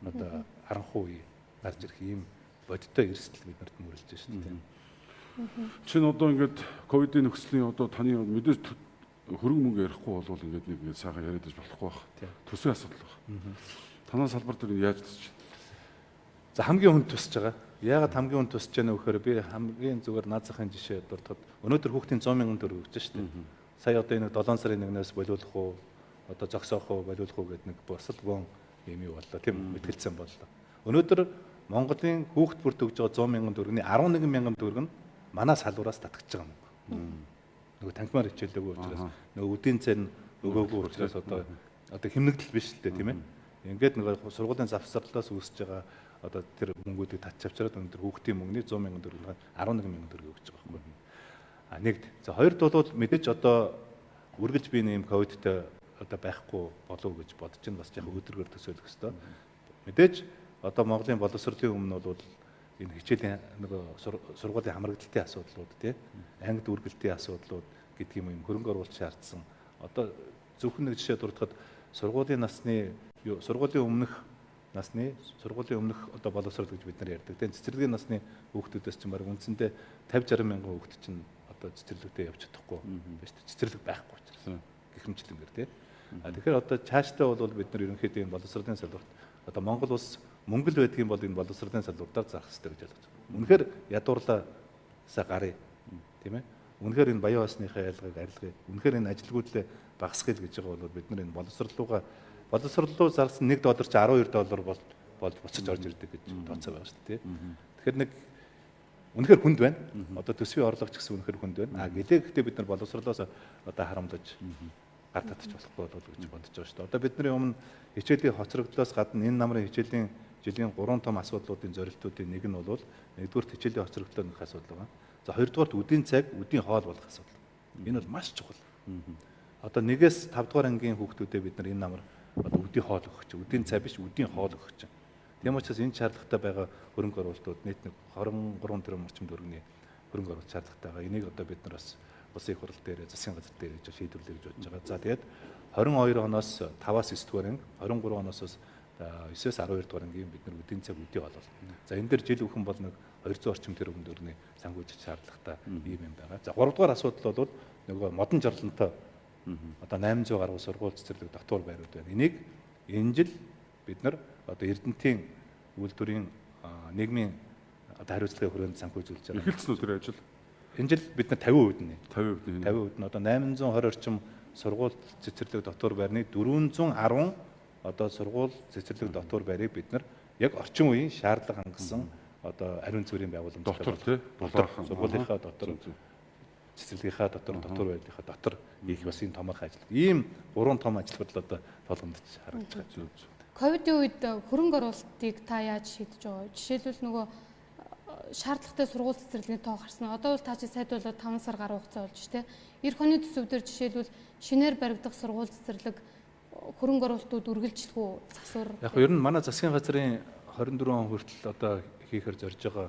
одоо харанхуй үе гарч ирэх ийм бодиттой эрсдэл биднэрт мөрөлж байна шүү дээ. Чин одоо ингээд ковидын нөхцөлийн одоо таны мэдээж хөрөнгө мөнгө ярихгүй бол ингээд нэг сайхан яриад иж болохгүй байх. Төсвийн асуудал байх. Танай салбар дээр яаж тусч байна? За хамгийн хүнд тусч байгаа. Яагаад хамгийн хүнд тусч байна вэ гэхээр би хамгийн зүгээр наад захын жишээ дуртахад өнөөдөр хүүхдийн 100,000 төгрөг өгч шүү дээ. Сая одоо энэ 7 сарын 1-ээс болиулах уу, одоо зогсоох уу, болиулах уу гэдэг нэг босол гон юм юу боллоо тийм мэтгэлцэн боллоо. Өнөөдөр Монголын хүүхд бүрт өгж байгаа 100,000 төгрөгийн 11,000 төгрөг нь манай салбараас татгаж байгаа юм. Нөгөө танхимаар хичээлээгүй учраас нөгөө үдийн цэн өгөөгүй учраас одоо хэмнэгдэл биш л дээ тийм ээ. Ингээд нөгөө сургуулийн завсарлаас үүсэж байгаа одоо тэр мөнгүүдийг татчавчраад өнөөдөр хүүхдийн мөнгөний 100,000 төгрөг 11,000 төгрөг өгч байгаа байхгүй. Нэгд. За хоёрд бол мэдээж одоо үргэлж би нэм ковидтэй одоо байхгүй болов гэж бодож байна. Бас яг өдрөөр төсөөлөх хэрэгтэй. Мэдээж одоо Монголын боловсролын өмнө бол энэ хичээлийн нөгөө сургуулийн хамрагдалтын асуудлууд тий ангид үргэлтийн асуудлууд гэдэг юм хөрөнгө оруулалт шаардсан. Одоо зөвхөн нэг жишээ дурдахад сургуулийн өмнөх одоо боловсрол гэж бид нар ярьдаг. Тэгээд цэцэрлэгийн насны хүүхдүүдээс чинь баг үндсэндээ 50-60 мянган хүүхд чинь одоо цэцэрлэгтээ явж чадахгүй байна шүү дээ. Цэцэрлэг байхгүй учраас гихмчлэнгээр тий. Тэгэхээр одоо цаашдаа бол бид нар ерөнхийдөө энэ боловсролын салбарт одоо Монгол улс мөнгө л байдаг юм бол энэ боловсролын салбартаар зарах хэрэгтэй гэж ойлгож байна. Үнэхээр ядуурлаасаа гарыг тийм ээ. Үнэхээр энэ баян хосныхаа ялгааг арилгая. Үнэхээр энэ ажилгүйдлээ багасгах гэж байгаа бол бид нар энэ боловсролууга боловсрол руу зарсан $1 чи $12 бол буцаж орж ирдэг гэж тооцоо байгаа шүү дээ. Тэгэхээр нэг үнэхээр хүнд байна. Одоо төсвийн орлого ч гэсэн үнэхээр хүнд байна. Гэхдээ бид нар боловсролоос одоо харамлаж гар татчих болохгүй болов гэж бодож байгаа шүү дээ. Одоо бидний өмнө хичээлийн хоцрогдлоос гадна энэ намрын хичээлийн жилийн 3 том асуудлуудын зорилтуудын нэг нь бол нэгдүгээр хичээлийн хоцрогдлоо нөх асуудал байна. За хоёрдугаар үдийн цаг, үдийн хоол болох асуудал. Энэ бол маш чухал. Одоо 1-ээс 5 дугаар ангийн хүүхдүүдэд бид нар энэ намар одоо үдийн хоол өгч, үдийн цай биш үдийн хоол өгч. Тийм учраас энэ шаардлагатай байгаа хөрөнгө оруулалтууд нийт нэг 23 тэрбум орчим төгрөгийн хөрөнгө оруулалт шаардлагатай байгаа. Энийг одоо бид нар бас улсын их хурал дээр, засгийн газар дээр хийж шийдвэрлэе гэж бодож байгаа. За тэгээд 22 оноос 5-аас 9 дугаар анги, 23 оноос 9-ээс 12 дугаар ангийн бид нар үдийн цаг үдийн хоол. За энэ дээр жил бүхэн бол нэг 200 орчим тэрбум төгрөгийн санхүүжилт шаардлагатай юм байгаа. За 3 дугаар асуудал бол нөгөө модон жарлантай одоо 800 гаруй сургууль цэцэрлэг дотор байрууд байна. Энийг энэ жил бид нар одоо Эрдэнэтийн үйлдвэрийн нийгмийн одоо хариуцлагын хүрээнд санхүүжүүлж байгаа. Эхэлсэн үү тэр ажил? Энэ жил бид нар 50% нь 50% нь одоо 820 орчим сургууль цэцэрлэг дотор байрны 410 одоо сургууль цэцэрлэг дотор байрыг бид нар яг орчин үеийн шаардлага хангасан одоо ариун цэврийн байгууламжтай дотор тий сургуулийнхаа дотор цэцэрлэгийнхаа дотор байдлынхаа дотор их бас энэ томоохон ажил. Ийм 3 том ажил бол одоо толгомдож харагдаж байгаа. Ковидын үед хөрөнгө оруулалтыг та яаж шийдэж байгаа? Жишээлбэл нөгөө шаардлагатай сургууль цэцэрлэгийн тоо гарсан. Одоо бол та чи сайдуулаад 5 сар гаруй хугацаа болж штэ. Эх оны төсөвдөр жишээлбэл шинээр баригдах сургууль цэцэрлэг хөрөнгө оруулалтууд үргэлжлэх үү? Засвар. Яг нь ер нь манай засгийн газрын 24 он хүртэл одоо хийхээр зорж байгаа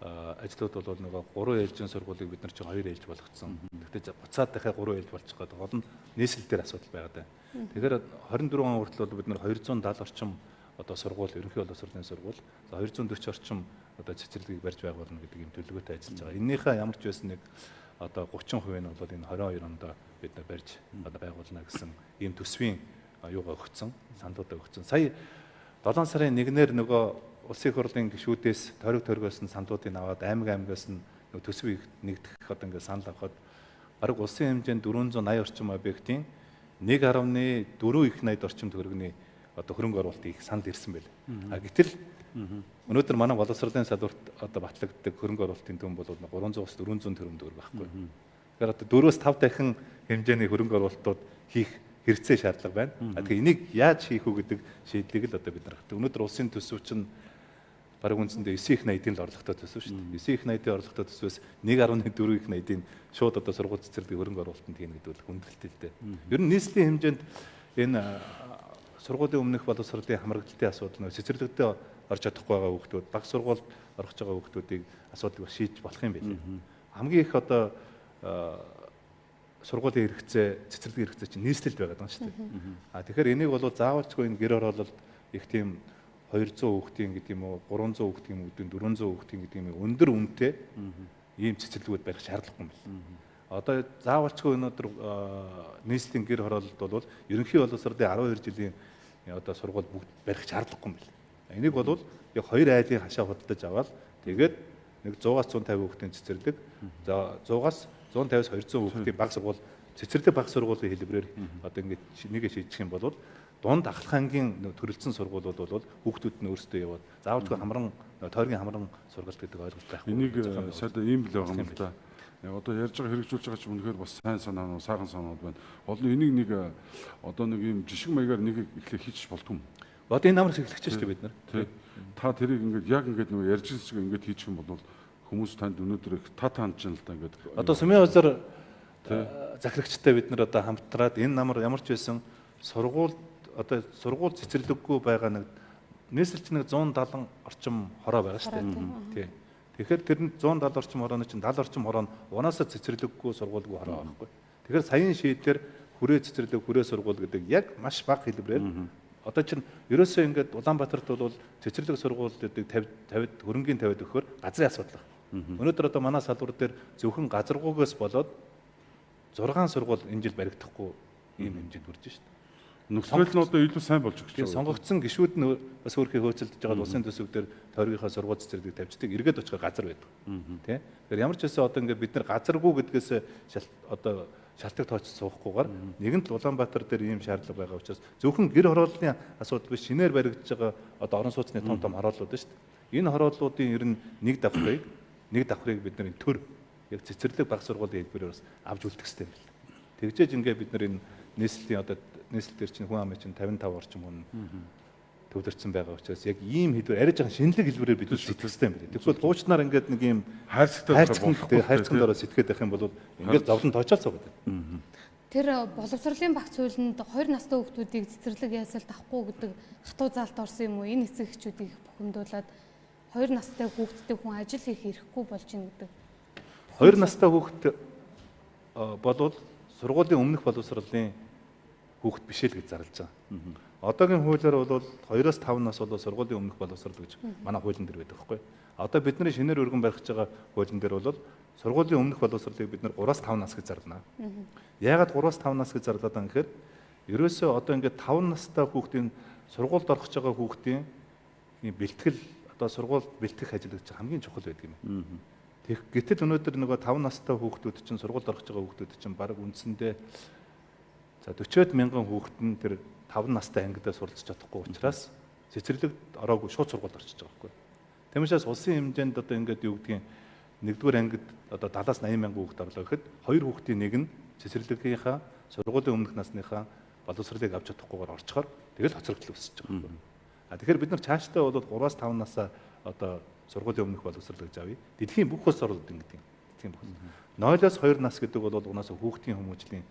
ажлууд бол нөгөө 3 ээлжийн сургуулийг бид нар чинь 2 ээлж болгоцсон. Гэхдээ буцаад дахиад 3 ээлж болчих гээд гол нь нийслэл дээр асуудал байгаа даа. Тэгэхээр 24 он хүртэл бол бид нар 270 орчим одоо сургууль, ерөнхий боловсролын сургууль, 240 орчим одоо цэцэрлэгийг барьж байгуулна гэдэг юм төлөвлөгөөтэй ажиллаж байгаа. Эннийхээ ямар ч байсан нэг одоо 30% нь бол энэ 22 онд бид нар барьж одоо байгуулна гэсэн ийм төсвийн юугаа өгсөн, сандуудаа өгсөн. Сая 7 сарын 1-ээр нөгөө улсын их хурлын гишүүдээс тойрогоос нь сандуудыг аваад аймагаас нь төсвийг нэгдэх одоо ингээд санал авахад бараг улсын хэмжээнд 480 орчим объектын 1.4 их 80 орчим төгрөгийн одоо хөрөнгө оруулалт их санал ирсэн байл. Гэтэл өнөөдөр манай боловсролын салбарт одоо батлагддаг хөрөнгө оруулалтын төв бол 300-аас 400 тэрбум төгрөг байхгүй. Тэгэхээр одоо 4-өөс 5 дахин хэмжээний хөрөнгө оруулалтууд хийх хэрэгцээ шаардлага байна. Тэгэхээр энийг яаж хийх үү гэдэг шийдлийг л одоо бид нар гаргадаг. Өнөөдөр улсын төсөв чинь бараг үндсэндээ 9 их 80-ийн л орлоготой төсөв шүү дээ. 9 их 80-ийн орлоготой төсвөөс 1.4 их 80-ийн шууд одоо сургууль цэцэрлэг хөрөнгө оруулалтанд хийнэ гэдэг бол хүндрэлтэй л дээ. Ер нь нийслэлийн хэмжээнд энэ сургуулийн өмнөх боловсролын хамрагдлын асуудал нөө цэцэрлэгтээ орж чадахгүй байгаа хүүхдүүд, баг сургуульд орох байгаа хүүхдүүдийг асуудлыг бас шийдэж болох юм байна. Хамгийн их одоо сургуулийн хэрэгцээ, цэцэрлэгийн хэрэгцээ чинь нийслэлд байгаа юм шүү дээ. Тэгэхээр энийг бол заавалчгүй энэ гэр оролт их тийм 200 хүүхдийн гэдэг юм уу 300 хүүхдийн үүдэн 400 хүүхдийн гэдэг юм өндөр үнэтэй ийм цэцэрлэгүүд барих шаардлагагүй юм байна. Одоо заавалчгүй өнөөдөр нийслэлийн гэр хороололд бол ерөнхий боловсролын 12 жилийн одоо сургууль бүгд барих шаардлагагүй юм байна. Энийг бол яг хоёр айлын хашаа худалдаж аваад тэгээд нэг 100-аас 150 хүүхдийн цэцэрлэг за 100-аас 150-аас 200 хүүхдийн баг сургууль цэцэрлэг баг сургуулийн хэлбэрээр одоо ингээд нэгэ шийдчих юм бол дунд ахлахангийн төрөлцсөн сургуулиуд бол хүүхдүүд нь өөрсдөө яваад заавалжгүй хамран тойргийн хамран сургалт гэдэг ойлголт байхгүй. Энийг сайд ийм л байгаа юм л да. Одоо ярьж байгаа хэрэгжүүлж байгаа ч үнэхээр бас сайн санаа нь сайхан санаад байна. Гол нь энийг нэг одоо нэг ийм жишг маягаар нэг ихлэ хийчих болтгүй юм. Одоо энэ намар хэвлэгч шүү дээ бид нар. Та тэрийг ингээд яг ингээд нэг ярьж ирсэг ингээд хийчих юм бол хүмүүс танд өнөөдөр их та таанд ч юм л да ингээд. Одоо сумын базар захирагчтай бид нар одоо хамтраад энэ намар ямар ч байсан сургууль одоо сургууль цэцэрлэггүй байгаа нэг нийслэлч нэг 170 орчим хороо байгаа шүү дээ. Тий. Тэгэхээр тэр 170 орчим хорооны чинь 70 орчим хороо нь унаасаа цэцэрлэггүй сургуульгүй хороо байхгүй. Тэгэхээр саяын шийдээр хүрээ цэцэрлэг хүрээ сургууль гэдэг яг маш бага хэлбэрээр одоо чинь ерөөсөө ингээд Улаанбаатарт бол цэцэрлэг сургуулиудыг 50 хөрөнгийн 50-д өгөхөөр газрын асуудал. Өнөөдөр одоо манай салбар дээр зөвхөн газаргуугаас болоод 6 сургууль энэ жил баригдахгүй ийм хэмжээнд хүрж шүү дээ. Нөхцөл нь одоо илүү сайн болж өгч байна. Сонгогдсон гишүүд нь бас өөрхий хөөцөлдөж байгаа улсын төсөв дээр тойргийнхаа сургууль цэцэрлэг тавьчихдаг. Эргээд очихоор газар байдаг. Тэ? Тэгэхээр ямар ч байсан одоо ингээд бид нар газаргүй гэдгээс одоо шалтгаан тооч суухгүйгээр нэгэнт Улаанбаатар дээр ийм шаардлага байгаа учраас зөвхөн гэр хорооллын асуудал биш, шинээр баригдаж байгаа одоо орон сууцны том хорооллууд шүү дээ. Энэ хорооллуудын ер нь нэг давхрыг бид нар төр яг цэцэрлэг баг сургуулийн хэлбэрээр бас авч үлдэх хэрэгтэй юм байна. Тэгжээж ингээд бид нар энэ нийслэлийн одоо нийслэл дээр чинь хүн амын чинь 55 орчим хүн төвлөрсөн байгаа учраас яг ийм хэлбэр арай жоохон шинэлэг хэлбэрээр бид сэтгэх хэрэгтэй юм байна. Тэгвэл хуучнаар ингээд нэг ийм хайрцагт ороо сэтгэхэд байх юм бол ингээд зовлон тоочоол суугаад байна. Тэр боловсролын багц хуулинд 2 настай хүүхдүүдийг цэцэрлэг ясалт авахгүй гэдэг хатуу заалт орсон юм уу? Энэ эцэг эхчүүдийг бухимдуулаад 2 настай хүүхдтэй хүн ажил хийх эрхгүй болж ийн гэдэг. 2 настай хүүхэд болвол сургуулийн өмнөх боловсролын хүүхэд биш л гэж зарлаж байгаа. Одоогийн хуулиар бол 2-5 нас бол сургуулийн өмнөх боловсрол гэж манай хуулийн дээр байдаг байхгүй. Одоо бидний шинээр өргөн барьж байгаа хуулийн дээр бол сургуулийн өмнөх боловсролыг бид нэр 3-5 нас гэж зарлана. Яагаад 3-5 нас гэж зарлаад байгаа юм гэхээр ерөөсөө одоо ингээд 5 настай хүүхдийн сургуульд орох гэж байгаа хүүхдийн бэлтгэл одоо сургууль бэлтгэх ажил гэж хамгийн чухал байдаг юм. Гэтэл өнөөдөр нөгөө 5 настай хүүхдүүд чинь сургуульд орох гэж байгаа хүүхдүүд чинь баг үндсэндээ за 40-од мянган хүүхэд нь тэр 5 настай ангидаа суралцж чадахгүй учраас цэцэрлэгт ороогүй шууд сургуульд орчиж байгаа байхгүй. Тийм учраас улсын хэмжээнд одоо ингээд юу гэдгийг нэгдүгээр ангид одоо 70-аас 80 мянган хүүхэд орлоо гэхэд 2 хүүхдийн нэг нь цэцэрлэгийнхаа сургуулийн өмнөх насныхаа боловсролыг авч чадахгүйгээр орчхоор тэгэл хоцрогдол үүсэж байгаа байхгүй. Тэгэхээр бид нар цаашдаа бол 3-аас 5 насаа одоо сургуулийн өмнөх боловсрол гэж авъя. Дэлхийн бүх улс орнууд ингэдэг. Дэлхийн бүх. 0-оос 2 нас гэдэг бол унаасаа хүүхдийн хүмүүжлийн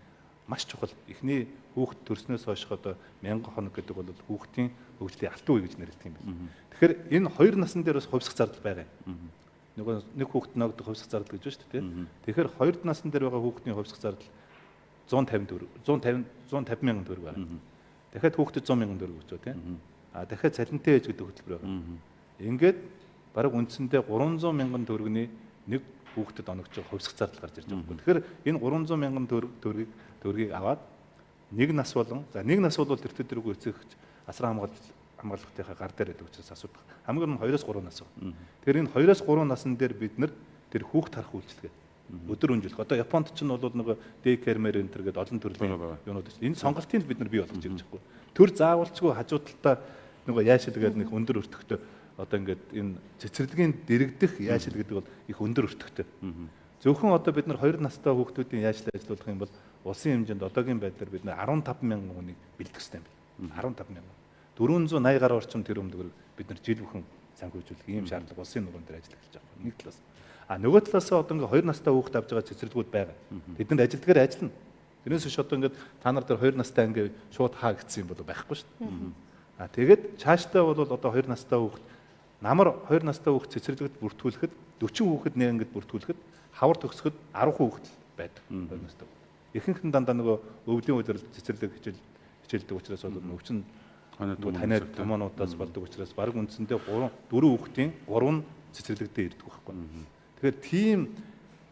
маш чухал. Эхний хүүхд төрснөөс хойш одоо 1000 хоног гэдэг бол хүүхдийн хөгжлийн алтан үе гэж нэрлэдэг юм байна. Тэгэхээр энэ 2 насн дээр бас хувьсах зардал байгаа юм. Нөгөө нэг хүүхд ногдох хувьсах зардал гэж байна шүү дээ. Тэгэхээр 2 насн дээр байгаа хүүхдийн хувьсах зардал 150 мянган төгрөг байна. Дахиад хүүхдэд 100 мянган төгрөг өгч байгаа тийм. Дахиад цалинтай ээж гэдэг хөтөлбөр байгаа. Ингээд бараг үндсэндээ 300 мянган төгрөгийн нэг хүүхдэд оногч хувьсах зардал гарч ирж байгаа юм. Тэгэхээр энэ 300 мянган төгрөгийг аваад нэг нас болон за нэг нас бол тэр төрөг эцэгч асран хамгаалалтынхаа гар дээр байдаг учраас асуудаг. Хамгийн нь 2-оос 3 нас байна. Тэгэхээр энэ 2-оос 3 насн дээр бид нар тэр хүүхд харах үйлчилгээ өдөр өнжүүлэх. Одоо Японд ч нь бол нөгөө daycare center гэдэг олон төрлийн юмнууд байна. Энэ сонголтыг бид нар бий болгож ирж байгаа. Төр заавалчгүй хажуу талдаа нөгөө яашил гэдэг нэг өндөр өртөгтэй одоо ингээд энэ цэцэрлэгийн дэрэгдэх яашил гэдэг бол их өндөр өртөгтэй. Зөвхөн одоо бид нар 2 настай хүүхдүүдийн яашил ажиллуулах юм бол улсын хэмжээнд одоогийн байдлаар бид нар 15 мянган хүнийг бэлдэх хэрэгтэй юм байна. 15 мянган. 480 гаруй орчим тэр өмдөөр бид нар жил бүхэн санхүүжүүлэх ийм шаардлага улсын нуруунд дээр ажиллаж байгаа юм. Нэг талаас. Нөгөө талаас одоо ингээд 2 настай хүүхд авч байгаа цэцэрлэгүүд байгаа. Тэдэнд ажилтгаар ажиллана. Тэрнээс биш одоо ингээд та нар дээр 2 настай ингээд шууд хаа гэсэн юм бол байхгүй шүү дээ. Тэгээд цаашдаа бол одоо 2 настай хүүхд намар 2 настай хүүхд цэцэрлэгт бүртгүүлэхэд 40 хүүхэд нэг ангид бүртгүүлэхэд хавар төгсөхөд 10 хүүхэд байдаг 2 настай. Ихэнх нь дандаа нөгөө өвлийн үйлрэл цэцэрлэг хичээлдэг учраас бол өвчин таниад томоонуудаас болдог учраас баг үндсэндээ 4 хүүхдийн 3 нь цэцэрлэгдээ ирдэг байхгүй. Тэгэхээр тийм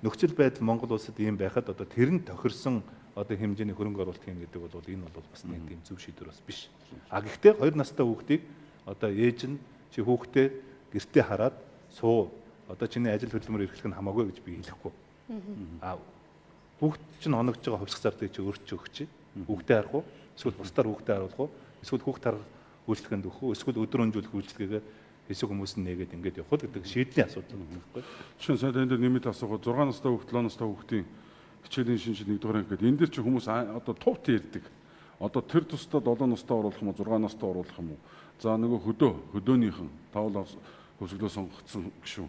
нөхцөл байдал Монгол улсад ийм байхад одоо тэрэнд тохирсон одоо хэмжээний хөрөнгө оруулалт хийн гэдэг бол энэ бол бас нэг тийм зөв шийдвэр бас биш. Гэхдээ 2 настай хүүхдийг одоо ээж нь чи хүүхдээ гэртээ хараад суу одоо чиний ажил хөдөлмөр эрхлэх нь хамаагүй гэж би хэлэхгүй. Хүүхд чинь оногж байгаа хувьсах зардыг чи өөрчилж өгч чи хүүхдээ харах уу? Эсвэл бусдаар хүүхдээ харуулах уу? Эсвэл хүүхд харах үйлчлэгэнд өгөх үү? Эсвэл өдөр өнжүүлэх үйлчлэгээ хэсэг хүмүүс нь нээгээд ингэж явах гэдэг шийдлийн асуудал байхгүй. Жишээ нь сайн энэ дээр нэмэлт асуугаад 6 настай хүүхд 7 настай хүүхдийн хичээлийн шинжил 1-р анги гэдэг энэ дээр чи хүмүүс одоо тувт ярьдаг. Одоо тэр тусдаа 7 настай оруулах юм уу 6 настай оруулах юм уу? За нөгөө хөдөөнийхэн тавлаа хөсөглөө сонгогдсон гişүү.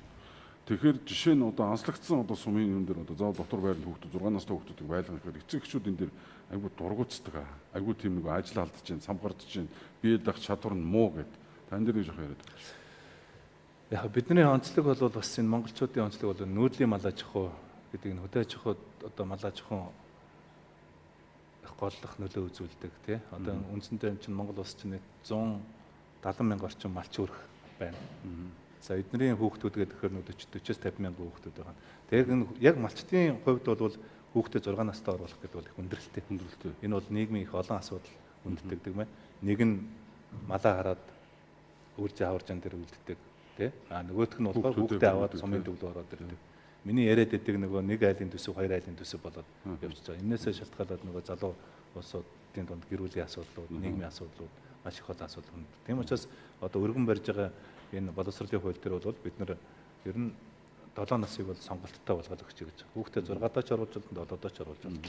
Тэгэхээр жишээ нь одоо анслагдсан одоо сумын юм дээр одоо заавал дотор байрны хүүхдүүд 6 настай хүүхдүүдийг байлгах гэхээр эцэг эхчүүд энэ дээр айгүй дургуцдаг. Айгүй тийм нөгөө ажил алдаж чинь, самгарч чинь, бие дах чадвар нь муу гэд. Тань дээр жоох яриад. Яг бидний онцлог бол бас энэ монголчуудын онцлог бол нүүдлийн малаж ах гэдэг нь хөдөөж ах одоо малаж ах голлох нөлөө үзүүлдэг тий. Одоо үндсэндээ чинь Монгол улс чинь 170 мянга орчим малч өрх байна. За эдний хүүхдүүд гэхээр 40-50 мянган хүүхдүүд байгаа. Тэгээд яг малчтын хувьд бол хүүхдэд 6 настай оруулах гэдэг бол их хүндрэлтэй. Энэ бол нийгмийн их олон асуудал хүнддэг байна. Нэг нь малаа хараад үйлжээ хаваржан дээр үлддэг. тий. Нөгөөх нь болохоор Хүүхдүүдээ хүүхдээ аваад бүгд сумын тий. төвлөөр ороод ирдэг. Миний яриад идэг нөгөө нэг айлын төсөв, хоёр айлын төсөв болоод явж байгаа. Энээсээ шалтгаалаад нөгөө залуу улсуудын дунд гэр бүлийн асуудлууд, нийгмийн асуудлууд маш их олон асуудал байна. Тийм учраас одоо өргөн барьж байгаа энэ боловсролын хууль дээр бол бид нэр ер нь 7 насыг бол сонголттой болгоод өгч гэж. Хүүхдээ 6-даач оруулж болно, 7-даач оруулж болно.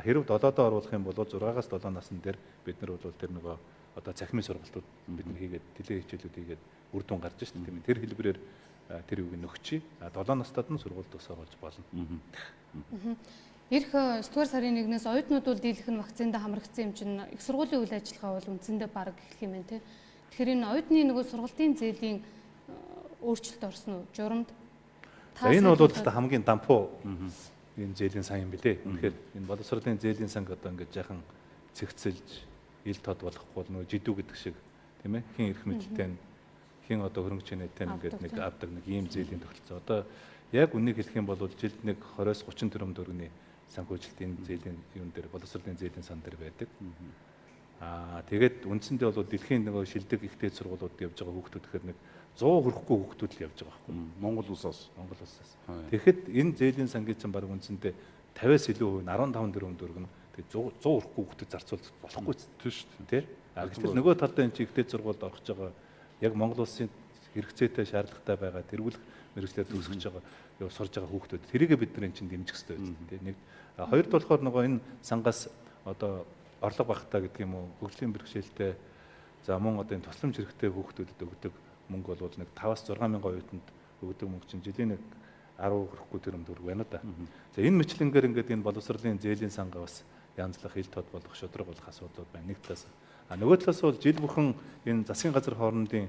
Хэрв 7-доо оруулах юм бол 6-аас 7 насны дээр бид нар бол тэр нөгөө одоо цахимын сургалтууд бид нар хийгээд теле хичээлүүд хийгээд үр дүн гарч шүү дээ. Тэр хэлбэрээр тэр юуг нөхчий. 7 настайд нь сургуульд ус оруулж болно. Ирэх 9 дугаар сарын 1-ээс оюутнууд дийлэх нь вакциндаа хамрагдсан юм чинь их сургуулийн үйл ажиллагаа бол үндсэндээ баг эхлэх юм байна тий. Тэгэхээр энэ оюутны нөгөө сургалтын зээлийн өөрчлөлт орсон уу? Журамд Энэ бол хамгийн дампуу энэ зээлийн сан юм билээ. Тэгэхээр энэ боловсролын зээлийн санг одоо ингээд яхан цэгцэлж ил тод болохгүй нөгөө жидүү гэдэг шиг тийм ээ. Хин эрх мэдэлтэй нь хин одоо хөрөнгө чанартай ингээд нэг авдаг нэг ийм зээлийн тогтолцоо. Одоо яг үнийг хэлэх юм бол жилд нэг 20-30 тэрбум төгрөгийн санхүүжилтийн зээлийн юун дээр боловсролын зээлийн сан дээр байдаг. Тэгээд үндсэндээ бол дэлхийн нөгөө шилдэг ихтэй сургуулиуд явж байгаа хүүхдүүд гэхээр нэг 100 хүрэхгүй хүүхдүүд л явж байгаа байхгүй. Монгол улсаас. Тэгэхэд энэ зээлийн сангийн чинь баг үндсэндээ 50-аас илүү хувь нь 15 тэрбум төгрөг нь тэг 100 хүрэхгүй хүүхдэд зарцуулж болохгүй Тийм шүү дээ. тий. Гэтэл нөгөө талдаа энэ ихтэй сургуульд орох гэж байгаа яг Монгол улсын хэрэгцээтэй шаардлагатай байгаа тэргүүлэх мэргэжлээр төгсөж байгаа сурж байгаа хүүхдүүд тэрийгэ бид нар энэ чинь дэмжих хэрэгтэй байна тий. Нэг хоёрд болохоор нөгөө энэ сангаас одоо орлого багтаа гэдэг юм уу хөгжлийн бэрхшээлтэй за мөн одоо энэ тусламж хэрэгтэй хүүхдүүдэд өгдөг мөнгө бол нэг 5-аас 6 мянган оюутанд өгдөг мөнгө чинь жилийн нэг 10 хүрэхгүй тэрбум төгрөг байна да. За энэ мэтлэнгээр ингээд энэ боловсролын зээлийн сангаа бас янзлах ил тод болох шудраг болох асуудлууд байна нэг талаас. Нөгөө талаас бол жил бүхэн энэ засгийн газар хоорондын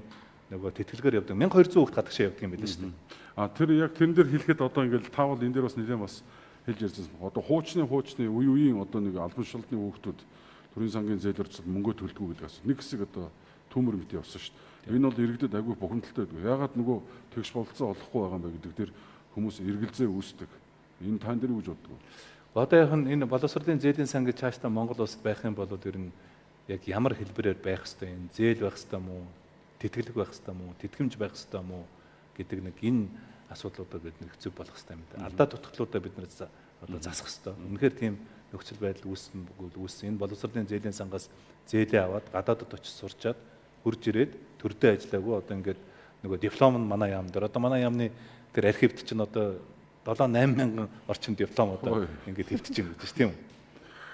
нөгөө тэтгэлгээр явдаг 1200 хүүхд гадагшаа явдаг юм байна шүү дээ. Тэр яг тэрэн дээр хэлэхэд одоо ингээд таавал энэ дээр бас нэлээд бас хэлж ярьсан. Одоо хуучны үеийн одоо нэг албан шилдны хүүхдүүд төрийн сангийн зээлэрчл мөнгө төлдгүү гэдэг асуу. Нэг хэсэг одоо төмөр мэт явсан шүү дээ. Энэ бол иргэдэд агүй бухимдалтай байдаг. Ягаад нөгөө тэгш болцоо олохгүй байгаа юм бэ гэдэг дээр хүмүүс эргэлзээ үүсдэг. Энэ тань дээр үж боддог. Одоо яг энэ боловсролын зээлийн сан гэж цаашдаа Монгол улсад байх юм бол ер нь яг ямар хэлбэрээр байх хэвээр энэ зээл байх хэвээр мүү, тэтгэлэг байх хэвээр мүү, тэтгэмж байх хэвээр мүү гэдэг нэг энэ асуудлуудад бид нэг хэцүү болох хэвээр юм да. Алдаа дутагдлуудаа бид нэр одоо засах хэвээр. Үнэхээр тийм нөхцөл байдал үүссэн. Энэ боловсролын зээлийн сангаас зээлээ аваад гадаадд очиж сурчаад хурж ирээд төрдөө ажиллаагүй одоо ингээд нөгөө диплом нь манай яам дээр одоо манай яамны тэр архивд чинь одоо 7-8 мянган орчим диплом одоо ингээд хэвтэж юм гэж тийм үү.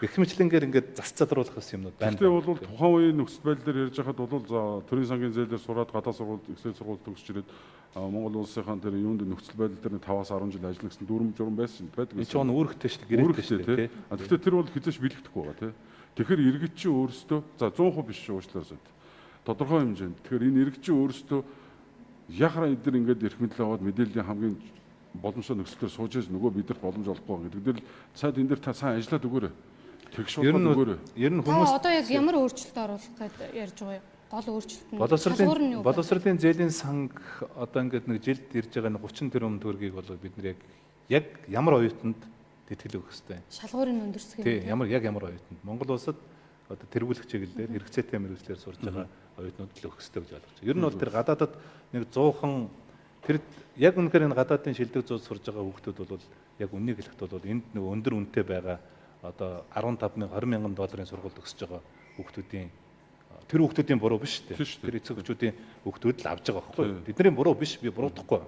Гэх мэтлэнгээр ингээд зас задруулах юмнууд байна. Тэгтээ бол тухайн үеийн нөхцөл байдал дээр ярьж хахад бол за төрийн сангийн зээлээр сураад гадаа сургууль, ихтэй сургууль төгсөж ирээд Монгол улсынхаа тэр юунд нөхцөл байдал дээр 5-аас 10 жил ажиллана гэсэн дүрм журм байсан байдаг. Энэ ч он үүрэгтэй шүү дээ, гэрээтэй шүү дээ. Тэгтээ тэр бол хизээш бэлэгдэхгүй байгаа тий. Тэгэхээр иргэд чинь өөрсдөө за 100% биш шүү уучлаарай. Тодорхой хэмжээнд. Тэгэхээр энэ иргэд чинь өөрсдөө яхара эдгээр ингээд эрх мэдэл аваад мэдээллийн хамгийн боломжтой нөхцөлөөр сууж ийж нөгөө бидэрт боломж олохгүй байгаа гэдэг дээр цаад энэ дээр та сайн ажиллаад өгөөрэй. Тэгш болоод өгөөрэй. Ер нь хүмүүс одоо яг ямар өөрчлөлт оруулах гэж ярьж байгаа юм? Гол өөрчлөлт нь боловсролын зээлийн санг одоо ингээд нэг жилд ирж байгаа 30 тэрбум төгрөгийг бол бид нар яг ямар оюутанд тэтгэл өгөх хэрэгтэй. Шалгуурын өндөрсгөх юм. Тийм ямар оюутанд Монгол улсад одоо тэргүүлэх чиглэлээр хэрэгцээтэй мэргэжлэр сурж байгаа оюутнууд л өгөх хэрэгтэй гэж ойлгож байна. Ер нь бол тэр гадаадад нэг 100хан тэр яг үнэхээр энэ гадаадын шилдэг зууд сурж байгаа хүүхдүүд бол яг үннийг хэлэхэд бол энд нэг өндөр үнэтэй байгаа одоо 15 мянга 20 мянган долларын сургуульд өсөж байгаа хүүхдүүдийн тэр хүүхдүүдийн буруу биш үү? Тэр эцэг эхчүүдийн хүүхдүүд л авж байгаа байхгүй юу? Бидний буруу биш, би буруутгахгүй.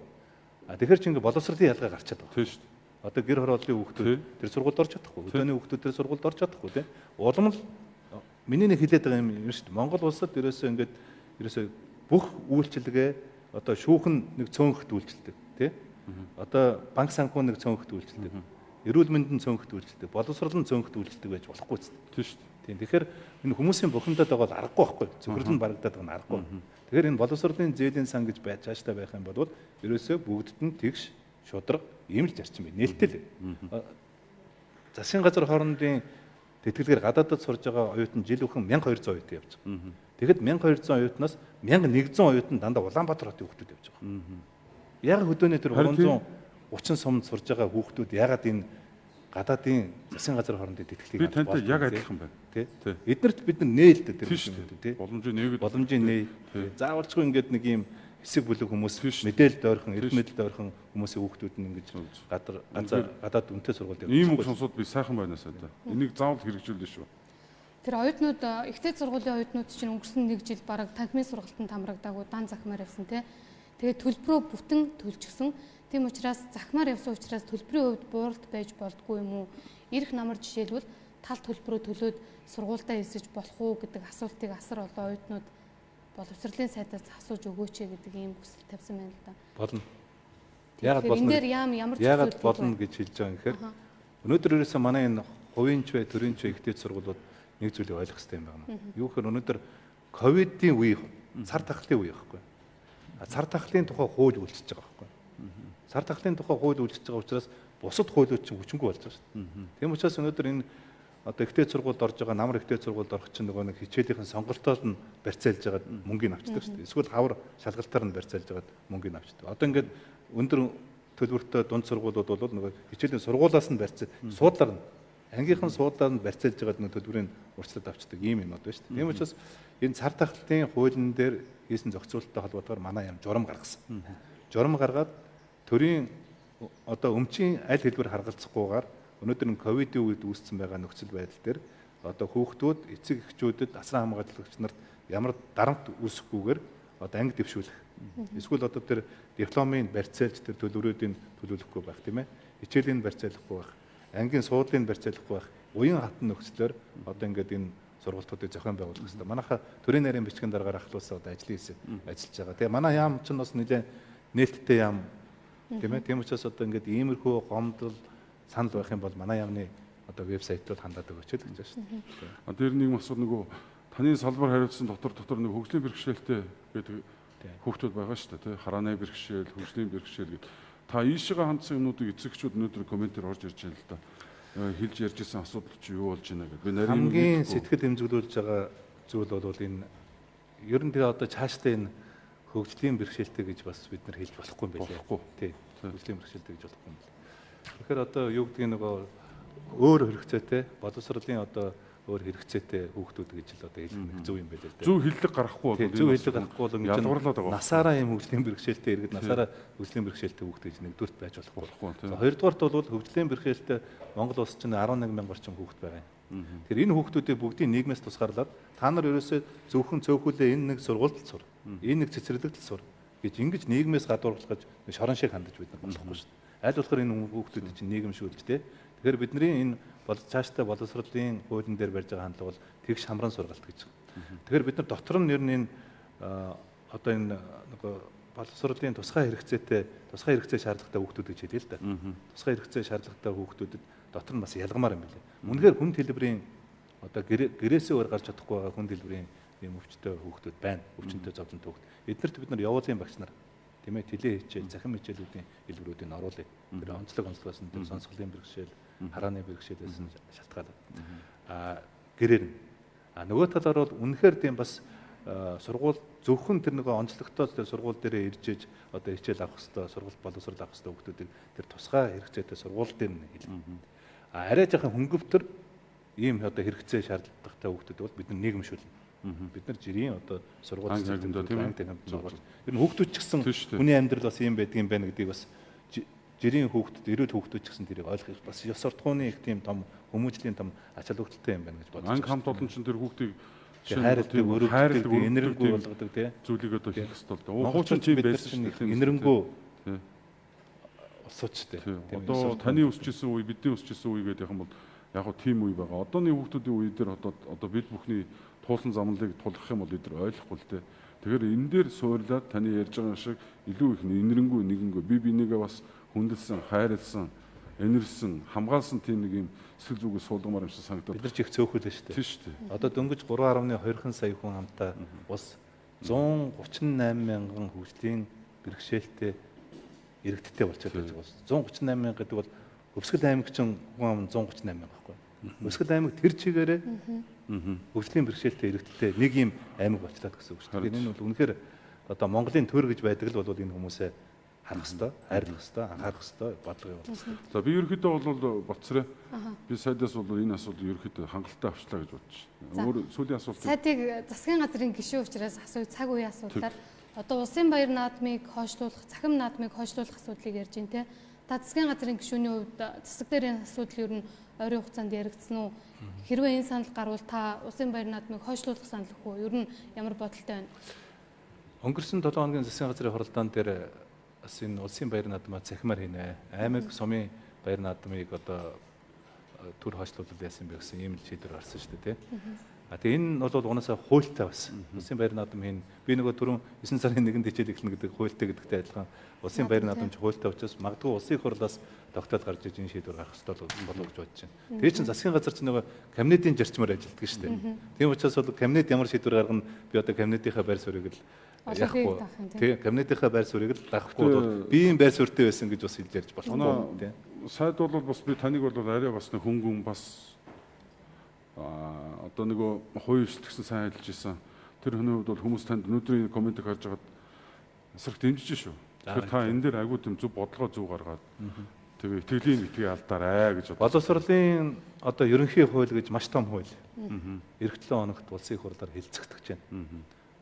Тэгэхээр чи ингээ боловсролын ялгаа гарчаад байгаа. Тийм шүү дээ. Одоо гэр хорооллын хүүхдүүд тэр сургуульд орж чадахгүй. Өдөөний хүүхдүүд тэр сургуульд орж чадахгүй тийм. Улам л миний нэг хэлээд байгаа юм шүү дээ. Монгол улсад ерөөсөө бүх үйлчилгээ одоо шүүхэн нэг цөөнхөд үйлчилдэг тийм. Одоо банк санхүү нэг цөөнхөд үйлчилдэг. Эрүүл мэндийн цөөнхөд үйлчилдэг. Боловсролын цөөнхөд үйлчилдэг байж болохгүй ч тийм шүү дээ. Тийм. Тэгэхээр энэ хүмүүсийн бухимдаад байгаа бол аргагүй байхгүй. Зөвхөн нь барагдаад байгаа нь аргагүй. Тэгэхээр энэ боловсролын зээлийн сан гэж байж цаашдаа байх юм бол ерөөсөө бүгдд нь тэгш шудраг ийм л зарчим байна. Нээлттэй л. Засгийн газар хоорондын тэтгэлгээр гадаадд сурж байгаа оюутан жил бүхэн 1200 оюутан явж байгаа. Тэгэхэд 1200 оюутнаас 1100 оюутан дандаа Улаанбаатар хотын хүүхдүүд явж байгаа. Яг хөдөөний тэр 330 сумд сурж байгаа хүүхдүүд ягаад энэ гадаадын засгийн газар хоорондын тэтгэлийг би тантай яг адилхан байна. Тий. Эднэрт бид нар нээлттэй тэр тийм шүү дээ. Тий. Боломжийн нээгээд Заавалчгүй ингээд нэг юм хэсэг бүлэг хүмүүс Тийш. мэдээлэлд ойрхон, эрх Тийш. мэдэлд ойрхон хүмүүсийн хүүхдүүд нь ингэж Зөв. гадаад үнэтэй сургууль Ийм үг сонсоод би сайхан байнасаа да. Энийг заавал хэрэгжүүлнэ шүү. Тэр оюутнууд ихтэй сургуулийн оюутнууд чинь өнгөрсөн 1 жил бараг танхимын сургалтанд хамрагдаагүй дан захмаар явсан тий. Тэгээд төлбөрөө бүтэн төлчихсөн. Тийм учраас захмаар явсан учраас төлбөрийн хувьд бууралт байж болдгүй юм уу? Ирэх намар жишээлбэл тал төлбөрөө төлөөд сургуультаа эсэж болох уу гэдэг асуултыг асар олон оюутнууд боловсролын сайтаас асууж өгөөч гэдэг ийм хүсэл тавьсан байна л да. болно. Яагаад Тэгэхээр энэ дээр болно? ямар Яагаад болно гэж хэлж байгаа юм гэхээр өнөөдөр ерөөсөө манай энэ хувийн ч бай, төрийн ч бай ихтэй сургуулиуд нэг зүйлийг ойлгох хэрэгтэй юм байна. Юу гэхээр өнөөдөр ковидын үе, цар тахлын үе байхгүй. Цар тахлын тухай хууль үйлчилж байгаа байхгүй. Цар тахлын тухай хууль үйлчилж байгаа учраас бусад хуулиуд чинь хүчингүй болж байгаа шүү дээ. Тийм учраас өнөөдөр энэ одоо ихтэй сургуульд орж байгаа намар ихтэй сургуульд орох чинь нөгөө нэг хичээлийн сонголтоор нь барьцаалж байгаа мөнгөний авчдаг шүү дээ. Эсвэл хавар шалгалтаар нь барьцаалж байгаа мөнгөний авчдаг. Одоо ингээд өндөр төлбөртэй дунд сургуулиуд бол нөгөө хичээлийн сургуулаас нь барьцаа суудлаар нь ангийнхан суудлаар нь барьцаалж байгаа нэг төлбөрийн урьдчилан авчдаг ийм юмнууд байна шүү дээ. Тийм учраас энэ цар тахлын хуулийн дээр хийсэн зохицуулалттай холбоотойгоор манай яам журам гаргасан. Журам гаргаад төрийн одоо өмчийн аль хэлбэр харгалзахгүйгээр өнөөдөр энэ ковидын үед үүссэн байгаа нөхцөл байдал дээр одоо хүүхдүүд эцэг эхчүүдэд асран хамгаалагч нарт ямар дарамт үүсэхгүйгээр одоо анги дэвшүүлэх. Эсвэл одоо тэр дипломын барьцаалж тэр төлбөрүүдийн төлөвлөхгүй байх тийм ээ. Хичээлийн барьцаалахгүй байх. Ангийн суудлын барьцаалахгүй байх. Уян хатан нөхцлөөр одоо ингээд энэ сургалтуудыг зохион байгуулах хэрэгтэй. Манайха төрийн нарийн бичгийн дараагаар ахлуулсаа одоо ажлын хэсэг ажиллаж байгаа. Тэгээ манай яам ч бас нэлээд нээлттэй яам тийм ээ. Тийм учраас одоо ингээд иймэрхүү гомдол санал байх юм бол манай яамны одоо вебсайтууд хандаад өгөөч л гэж байна шүү дээ. Одоо ер нь нэг асуу нөгөө таны салбар хариуцсан дотор нэг хөгжлийн бэрхшээлтэй гэдэг хүүхдүүд байгаа шүү дээ тий. Харааны бэрхшээл, хөгжлийн бэрхшээл гэдэг. Та ийшээгээ хандсан юмнуудыг эцэгчүүд өнөөдөр комментээр орж ирж байна л да. Хэлж ярьж исэн асуудал чи юу болж байна гэдэг. Би нарийн хамгийн сэтгэл хэмжүүлүүлж байгаа зүйл бол энэ ер нь тэгээ одоо цаашдаа энэ хөгжлийн бэрхшээлтэй гэж бас бид нар хэлж болохгүй юм байна. Болохгүй. Тий. Хөгжлийн бэрхшээлтэй гэж болохгүй юм байна. Тэгэхээр одоо юу гэдгийг нөгөө өөр хэрэгцээтэй боловсролын одоо өөр хэрэгцээтэй хүүхдүүд гэж л одоо хэлэх нэг зөв юм байл л дээ. зөв хиллэг гарахгүй бол зөв хэллэг гарахгүй бол ингэж ялгарлаад байгаа. насаараа юм хөгжлийн бэрхшээлтэй иргэд насаараа хөгжлийн бэрхшээлтэй хүүхд гэж нэгдүгürt байж болохгүй. Хоёрдугаарт бол хөгжлийн бэрхшээлтэй Монгол улс чинь 11,000 орчим хүүхд байгаа юм. Тэгэхээр энэ хүүхдүүдийг бүгдийг нийгмээс тусгаарлаад та нар ерөөсөө зөвхөн цөөхүүлээ энэ нэг сургуульд сур. Энэ нэг цэцэрлэгт сур гэж ингэж нийгмээс гадуурлах гэж шорон шиг хандаж бид нар болохгүй шүү дээ. Аль болохоор энэ хүүхдүүд чинь нийгэмшүүлж тэ. Тэгэхээр бидний энэ цаашдаа боловсролын хуулийн дээр барьж байгаа хандлага бол тэгш хамран сургалт гэж. Тэгэхээр бид нар дотор нь ер нь энэ одоо энэ нөгөө боловсролын тусгай хэрэгцээ шаардлагатай хүүхдүүд гэж хэлээ л да. Тусгай хэрэгцээ шаардлагатай хүүхдүүдэд дотор нь бас ялгамаар юм билээ. Үнэхээр хүн хэлбэрийн одоо гэрээсээ өөр гарч чадахгүй байгаа хүн хэлбэрийн ийм өвчтөй хүүхдүүд байна. Өвчнөд зовлонтой хүүхд. Эднэрт бид нар явуулын багш нар тийм ээ теле хичээл, захин хичээлүүдийн хэлбэрүүдийг оруулъя. Тэр онцлогоос нь тэр сонсголын бэрхшээл, харааны бэрхшээлээс нь шалтгаалаад гэрээр нь нөгөө талаар бол үнэхээр тийм бас сургууль зөвхөн тэр нөгөө онцлогтой тэр сургууль дээрээ ирж иж одоо хичээл авах хэвээр сургууль боловсрол авах хэвээр хүүхдүүдийг тэр тусгай хэрэгцээтэй сургууль дээр нь хэлнэ. Арай жоохон хөнгөвтөр ийм одоо хэрэгцээ шаардлагатай хүүхдүүд бол бид нар нийгэмшүүлнэ. Бид нар жирийн одоо сургууль системд тийм сургууль. Ер нь хүүхдүүд ч гэсэн хүний амьдрал бас ийм байдаг юм байна гэдгийг бас жирийн хүүхдүүд, эрүүл хүүхдүүд ч гэсэн тэрийг ойлгох бас ёс суртахууны их тийм том хүмүүжлийн том ач холбогдолтой юм байна гэж бодож байна. Анги хамт олон чинь тэр хүүхдийг хайрладаг, өрөвддөг, инэрэнгуй болгодог тийм зүйлийг одоо хийх хэрэгтэй л да. Хуучин тийм байсан шүү дээ. Инэрэнгуй усуучтэй. Одоо таны өсчихсэн үе, бидний өсчихсэн үе гэдэг юм бол яг хөө тийм үе байгаа. Одооны хүүхдүүдийн үе дээр одоо бид бүхний туулсан замналыг тулгах юм бол бид нар ойлгохгүй л дээ. Тэгэхээр энэ дээр суурлаад таны ярьж байгаа шиг илүү их инэрэнгуй нэгэнгүй би бинийгээ бас хүндэлсэн, хайрлсан, энэрсэн, хамгаалсан тийм нэг юм сэтгэл зүгээс суулгамаар юм шиг санагдаад. Бид нар ч их цөөхөлөө шүү дээ. Тийм шүү дээ. Одоо дөнгөж 3.2 сая хүн хамтаа ус 138 мянган хөгжлийн бэрхшээлтэй иргэдтэй болчиход байж байгаа. 138 мянга гэдэг бол Өвсгөл аймагчин хүн ам 138 мянга байхгүй. Өвсгөл аймаг тэр чигээрээ хөгжлийн бэрхшээлтэй иргэдтэй нэг юм аймаг болчихлоо гэсэн үг шүү дээ. Энэ бол үнэхээр одоо Монголын төр гэж байдаг л бол энэ хүмүүсээ харах хэрэгтэй, хайрлах хэрэгтэй, анхаарах хэрэгтэй, бодлого явуулах хэрэгтэй. За би ерөөхдөө бол Батцраа би сайдаас бол энэ асуудал ерөөхдөө хангалттай авчлаа гэж бодож байна. Өөр сүүлийн асуулт. Сайтыг засгийн газрын гишүүн учраас асууя цаг үеийн асуудлаар одоо улсын баяр наадмыг хойшлуулах, цахим наадмыг хойшлуулах асуудлыг ярьж байна те. Та засгийн газрын гишүүний хувьд засаг дээрийн асуудал ер нь ойрын хугацаанд яригдсан уу? Хэрвээ энэ санал гарвал та улсын баяр наадмыг хойшлуулах санал өгөх үү? Ер нь ямар бодолтой байна? Өнгөрсөн 7 хоногийн засгийн газрын хуралдаан дээр бас энэ улсын баяр наадмаа цахимаар хийнэ. Аймаг сумын баяр наадмыг одоо төр хойшлуулалт яасан бэ гэсэн ийм шийдвэр гарсан шүү дээ, тийм. Тэгээ энэ бол угаасаа хуультай бас. Улсын баяр наадам хийн. Би нөгөө түрүүн 9 сарын 1-нд хичээл эхлэнэ гэдэг хуультай гэдэгтэй адилхан. Улсын баяр наадам ч хуультай учраас магадгүй улсын хурлаас тогтоол гарч иж энэ шийдвэр гарах ёстой болов гэж бодож байна. Тэгээ чинь засгийн газар чинь нөгөө кабинетийн зарчмаар ажилладаг шүү дээ. Тийм учраас бол кабинет ямар шийдвэр гаргана би одоо кабинетийнхаа байр суурийг л яахгүй. Тийм кабинетийнхаа байр суурийг л дагахгүй бол би ийм байр суурьтай байсан гэж бас хэлж ярьж болохгүй тийм. Сайд бол бас би таныг бол арай бас нэг хөнгөн бас одоо нөгөө хувийн эвсэлтгсэн сайн хэлж ирсэн. Тэр хүний хувьд бол хүмүүс танд өнөөдрийн комментиг харж байгаад эсрэг дэмжиж шүү. Тэгэхээр та энэ дээр агуу тийм зөв бодлого зөв гаргаад тэгээ итгэлийн итгээ алдаарай гэж бодлоо. Боловсролын одоо ерөнхий хууль гэж маш том хууль. Эх 7 хоногт улсын хурлаар хэлцэгдэж байна.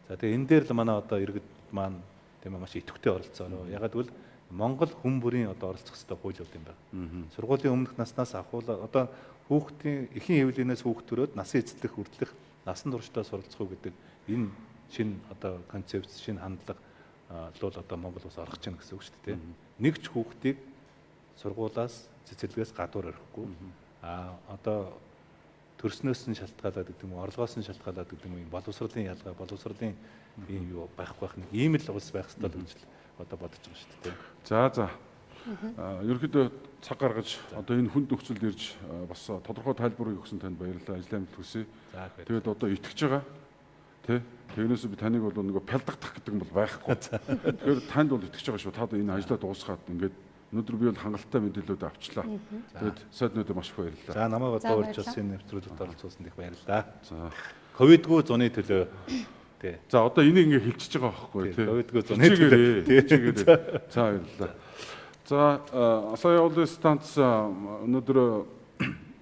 За тэгээ энэ дээр л манай одоо иргэд маань тийм маш идэвхтэй оролцоороо. Ягаад гэвэл Монгол хүн бүрийн одоо оролцох ёстой хууль юм байна. Сургуулийн өмнөх наснаас ахуулаад одоо хүүхдийн эхийн хэвлэлээс хүүхдөрөөд насын эцэслэх хүртэлх насан туршдаа суралцах гэдэг энэ шинэ одоо концепц, шинэ хандлага бол одоо Монгол улс орох чинь гэсэн үг шүү дээ. Нэг ч хүүхдийг сургуулаас цэцэрлэгээс гадуур орохгүй. Одоо төрснөөс нь шалтгаалаад гэдэг юм уу, орлогоос нь шалтгаалаад гэдэг юм уу, боловсролын ялгаа, боловсролын ийм юу байх нэг ийм л улс байх ёстой гэж одоо бодож байгаа шүү дээ. За. Ерөнхийдөө цаг гаргаж одоо энэ хүнд нөхцөлд ирж бас тодорхой тайлбарыг өгсөн танд баярлалаа. Ажил амжилт хүсье. Тэгээд одоо итгэж байгаа. Тэ? Тэрнээс би таныг бол нөгөө пялдагдах гэдэг юм бол байхгүй. Тэгэхээр танд бол итгэж байгаа шүү. Та энэ ажлаа дуусгаад ингээд өнөөдөр би бол хангалттай мэдээлэлүүд авчлаа. Тэгээд сайд өнөөдөр маш их баярлалаа. За намайг одоо урьж бас энэ нэвтрүүлэгт оролцуулсанд их баярлалаа. За. Ковидгүй зуны төлөө тий. За одоо энийг ингээ хэлчихэж байгаа байхгүй тий. Ковидгүй зуны төлөө тий. За баярлалаа. За сая явуулын станц өнөөдөр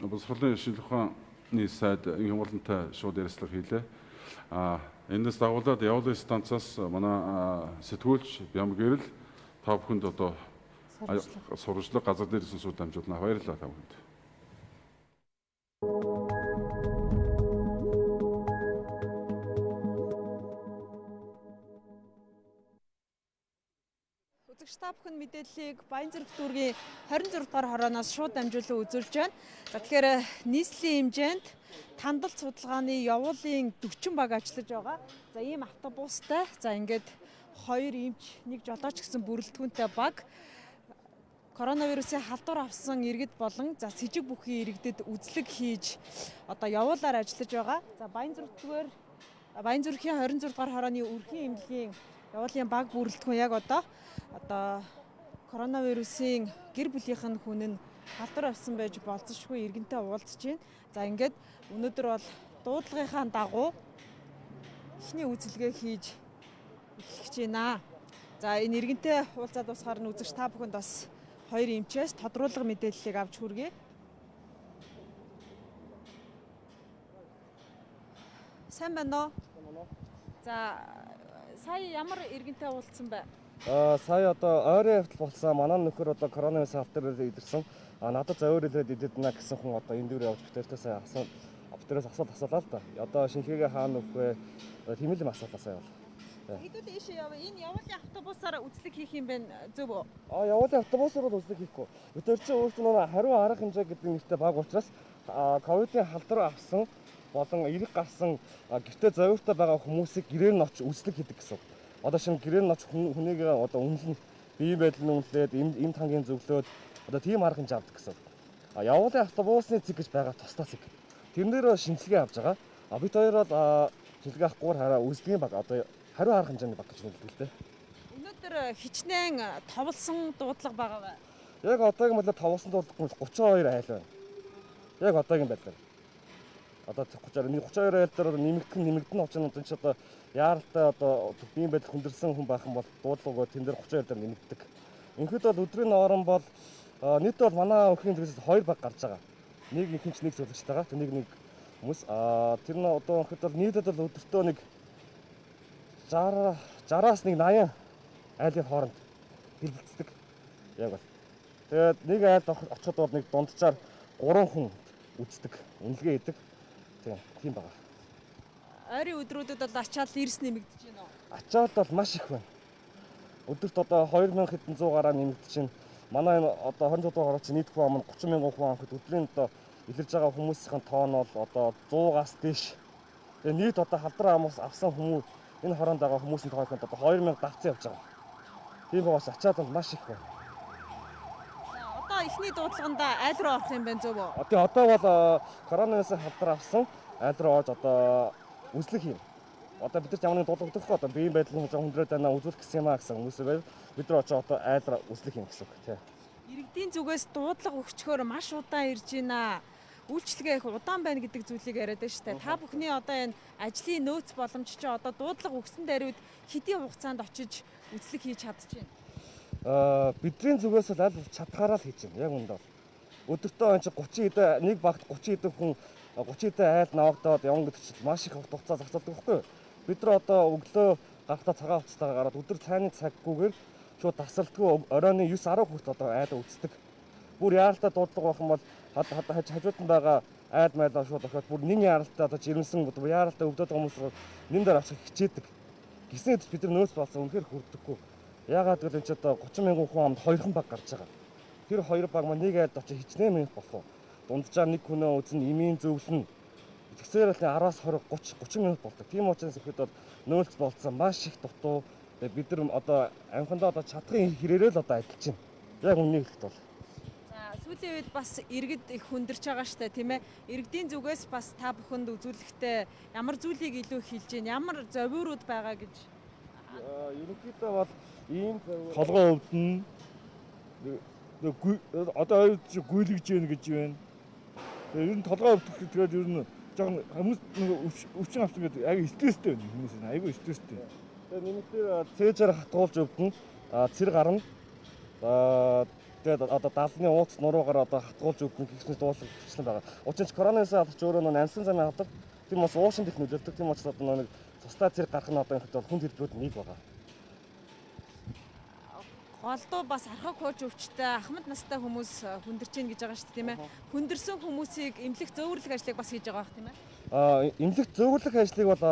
боловсролын шинжилгээ ухааны сайд хямралтай шууд ярилцлага хийлээ. Энэс дагуулад явуулын станцаас манай сэтгүүлч Бям гэрэл та бүхэнд одоо сурвалжлага газар дээр сүнсүүд дамжуулна. Баярлалаа та бүхэнд. Та бүхэн мэдээллийг Баянзүрх дүүргийн 26 дугаар хорооноос шууд дамжуулан үзүүлж байна. За тэгэхээр нийслэлийн хэмжээнд тандалт судалгааны явуулын 40 баг ажиллаж байгаа. За ийм автобустай. За ингээд 2 эмч, 1 жолооч гэсэн бүрэлдэхүүнтэй баг коронавирусын халдвар авсан иргэд болон за с 'жиг бүхий иргэдэд үзлэг хийж одоо явуулаар ажиллаж байгаа. За Баянзүрхийн 26 дугаар хорооны өрхийн эмнэлгийн явуулын баг бүрэлдэхүүн яг одоо коронавирусын гэр бүлийнх нь хүн нь халдвар авсан байж болцсошгүй иргэнтэй уулзж байна. За ингээд өнөөдөр бол дуудлагынхаа дагуу эхний үйлчилгээ хийж эхлэж байна. За энэ иргэнтэй уулзаад дуусгаар нь үзэгч та бүхэнд бас 2 эмчээс тодруулга мэдээллийг авч хүргэе. Сайн байна уу? За сая ямар иргэнтэй уулзсан бэ? Сая одоо ойрын явдал болсон манай нөхөр одоо коронавирус автор идэрсэн. Надад зөөр илрээд идэгдэнэ гэсэн хүн одоо энэ дөр явж битэртэй сая автороос асуулаа л да. Одоо шинхээгээ хаана нөхөх вэ? Тийм л юм асуулаа сая бол. Хэдүүл ийшээ яваа. Энэ явуулын автобусаар үзлэг хийх юм байна зөв үү? Явуулын автобусаар бол үзлэг хийхгүй. Бид чи өөрсдөө нөгөө хариу арга хэмжээ гэдэг нэртэй баг учраас ковидын халдвар авсан болон эрэг гарсан гэртээ зовёртой байгаа хүмүүсийг гэрээр нь очиж үзлэг хийдэг гэсэн. Одоо шинэ гэрээр нь очиж хүнийг одоо үнэлнэ, биеийн байдлыг үнэлээд эм тангийн зөвлөөд одоо тийм арга хэмжээ авдаг гэсэн. Явуулын автобусны цэг гэж байгаа тусдаа цэг. Тэрнээр шинжилгээ авч байгаа. Бид хоёр бол шинжилгээ авахгүй хараа үзлэгийн баг одоо хариу арга хэмжээний баг гэж нэрлэдэг л дээ. Өнөөдөр хичнээн товлсон дуудлага байгаа бай. Яг одоогийн бодлоо товлсон дуудлага 32 айл байна. Яг одоогийн байдлаар. Одоо 32 айл дээр нэмэгдэн очно энэ ч одоо яаралтай одоо биеийн байдал хүндэрсэн хүн байх юм бол дуудлагаа тэн дээр 32 дээр нэмэгддэг. Инхэд бол өдрийн орон бол нийт бол манай өрхийн зүйлээс 2 баг гарч байгаа. Нэг ихэнч нэг зөвлөгч байгаа. Тэнийг нэг хүмүүс тэр нь одоо инхэд бол нийтэд бол өдөртөө нэг 60 60-аас нэг 80 айлын хооронд хэлэлцдэг. Яг бол. Тэгээд нэг айлд очиход бол нэг дунджаар 3 хүн үздэг, үнэлгээ хийдэг. Тийм байгаа. Ойрын өдрүүдэд бол ачаал эрс нэмэгдэж байна уу? Ачаалт бол маш их байна. Өдөрт одоо 2000 хэдэн 100 гараа нэмэгдэж байна. Манай энэ одоо 26 дугаар гараа чи нийт хүн ам нь 30 мянган хүн амхэд өдрийн одоо илэрж байгаа хүмүүсийн тоон бол одоо 100-аас дээш. Тэгээ нийт одоо халдраа амаас авсан хүмүүс энэ хороонд байгаа хүмүүсийн тоон одоо 2000 давцсан явж байгаа. Тийм байгаас ачаалт бол маш их байна. Одоо эхний дуудлаганд айл руу орох юм байна зөв үү? Одоо бол коронавирус халдраа авсан айл руу орж одоо үзлэг хийн. Одоо бид нар ямар нэгэн дуудлага өгөхгүй одоо биеийн байдлын хүндрээд байна үзүүлэх гэсэн юм аа гэсэн хүмүүсээ байв. Бид нар очиж одоо айл руу үзлэг хийн гэсэн үг тий. Иргэдийн зүгээс дуудлага өгчхөөр маш удаан ирж байна. Үйлчлэгээ их удаан байна гэдэг зүйлийг яриад байна шүү дээ. Та бүхний одоо энэ ажлын нөөц боломж чи одоо дуудлага өгсөн даруйд хэдийн хугацаанд очиж үзлэг хийж чадчихэв. Бидний зүгээс л аль чадхаараа л хийж байна. Яг үндэ бол. Өдөртөө энэ 30 эдэ нэг багт 30 эдэ хүн 30 эдэ айл навагдаад явна гэдэг чинь маш их хугацаа зарцуулдаг байхгүй юу? Бид нар одоо өглөө гартаа цагаан хувцастайгаа гараад өдөр цайны цаггүйгээр шууд тасралтгүй оройн 9-10 хүрт одоо айл үздэг. Бүр яаралтай дуудлага байх юм бол хажууд нь байгаа айл майлаа шууд ороход бүр нэг яаралтай одоо жирэмсэн яаралтай өвдөд байгаа хүмүүс нэн дээр авчих хичээдэг. Гисэн хэд бид нар нөөц болсон үнэхээр хүрдэггүй. Яагаад гэвэл энэ ч одоо 30 мянган хүн амд 2хан баг гарч байгаа. Тэр 2 баг маань нэг айлд очиж хичнээн минут болох уу? Дунджаар нэг хүнөө үзэн имийн зөвлөн. Тэгсээр л 10-аас 20 30 минут болдог. Тийм учраас ихэд бол нөөц болцсон маш их дутуу. Тэгээ бид нар одоо амхандаа одоо чадхын хэрээрээ л одоо ажиллаж байна. Яг үннийг хэлэхэд бол. За сүүлийн үед бас иргэд их хүндэрч байгаа штэ тийм ээ. Иргэдийн зүгээс бас та бүхэнд үзүүлэхдээ ямар зүйлийг илүү хийж гин, ямар зовиурууд байгаа гэж. Ерөнхийдөө бол ийм толгой өвдөн одоо гүйлгэж гин гэж байна. Тэгээ ер нь толгой өвдөх тэгээд ер нь жоохон хүмүүс өвчин авсан гэдэг аяг стресстэй байна хүмүүс нь аягүй стресстэй. Тэгээ нэмэлтээр цээжээр хатгуулж өвдөн цэр гарна. Тэгээд одоо даалны ууц нуруугаар одоо хатгуулж өвдөн гэсэн дуулах хэвчлэн байгаа. Учир нь коронавирус авч өөрөө нөө амьсан замын авдаг. Тийм бас уушинд их нөлөөлдөг. Тийм учраас одоо нэг цустай цэр гарах нь одоо ихэд бол хүнд хэлбэрүүд нэг байгаа. Голдуу бас архаг хууч өвчтэй ахмад настай хүмүүс хүндэрч гин гэж байгаа шүү дээ тийм ээ. Хүндэрсэн хүмүүсийг эмнэлэх зөөвөрлөх ажлыг бас хийж байгаа бах тийм ээ. Эмнэлэх зөөвөрлөх ажлыг бол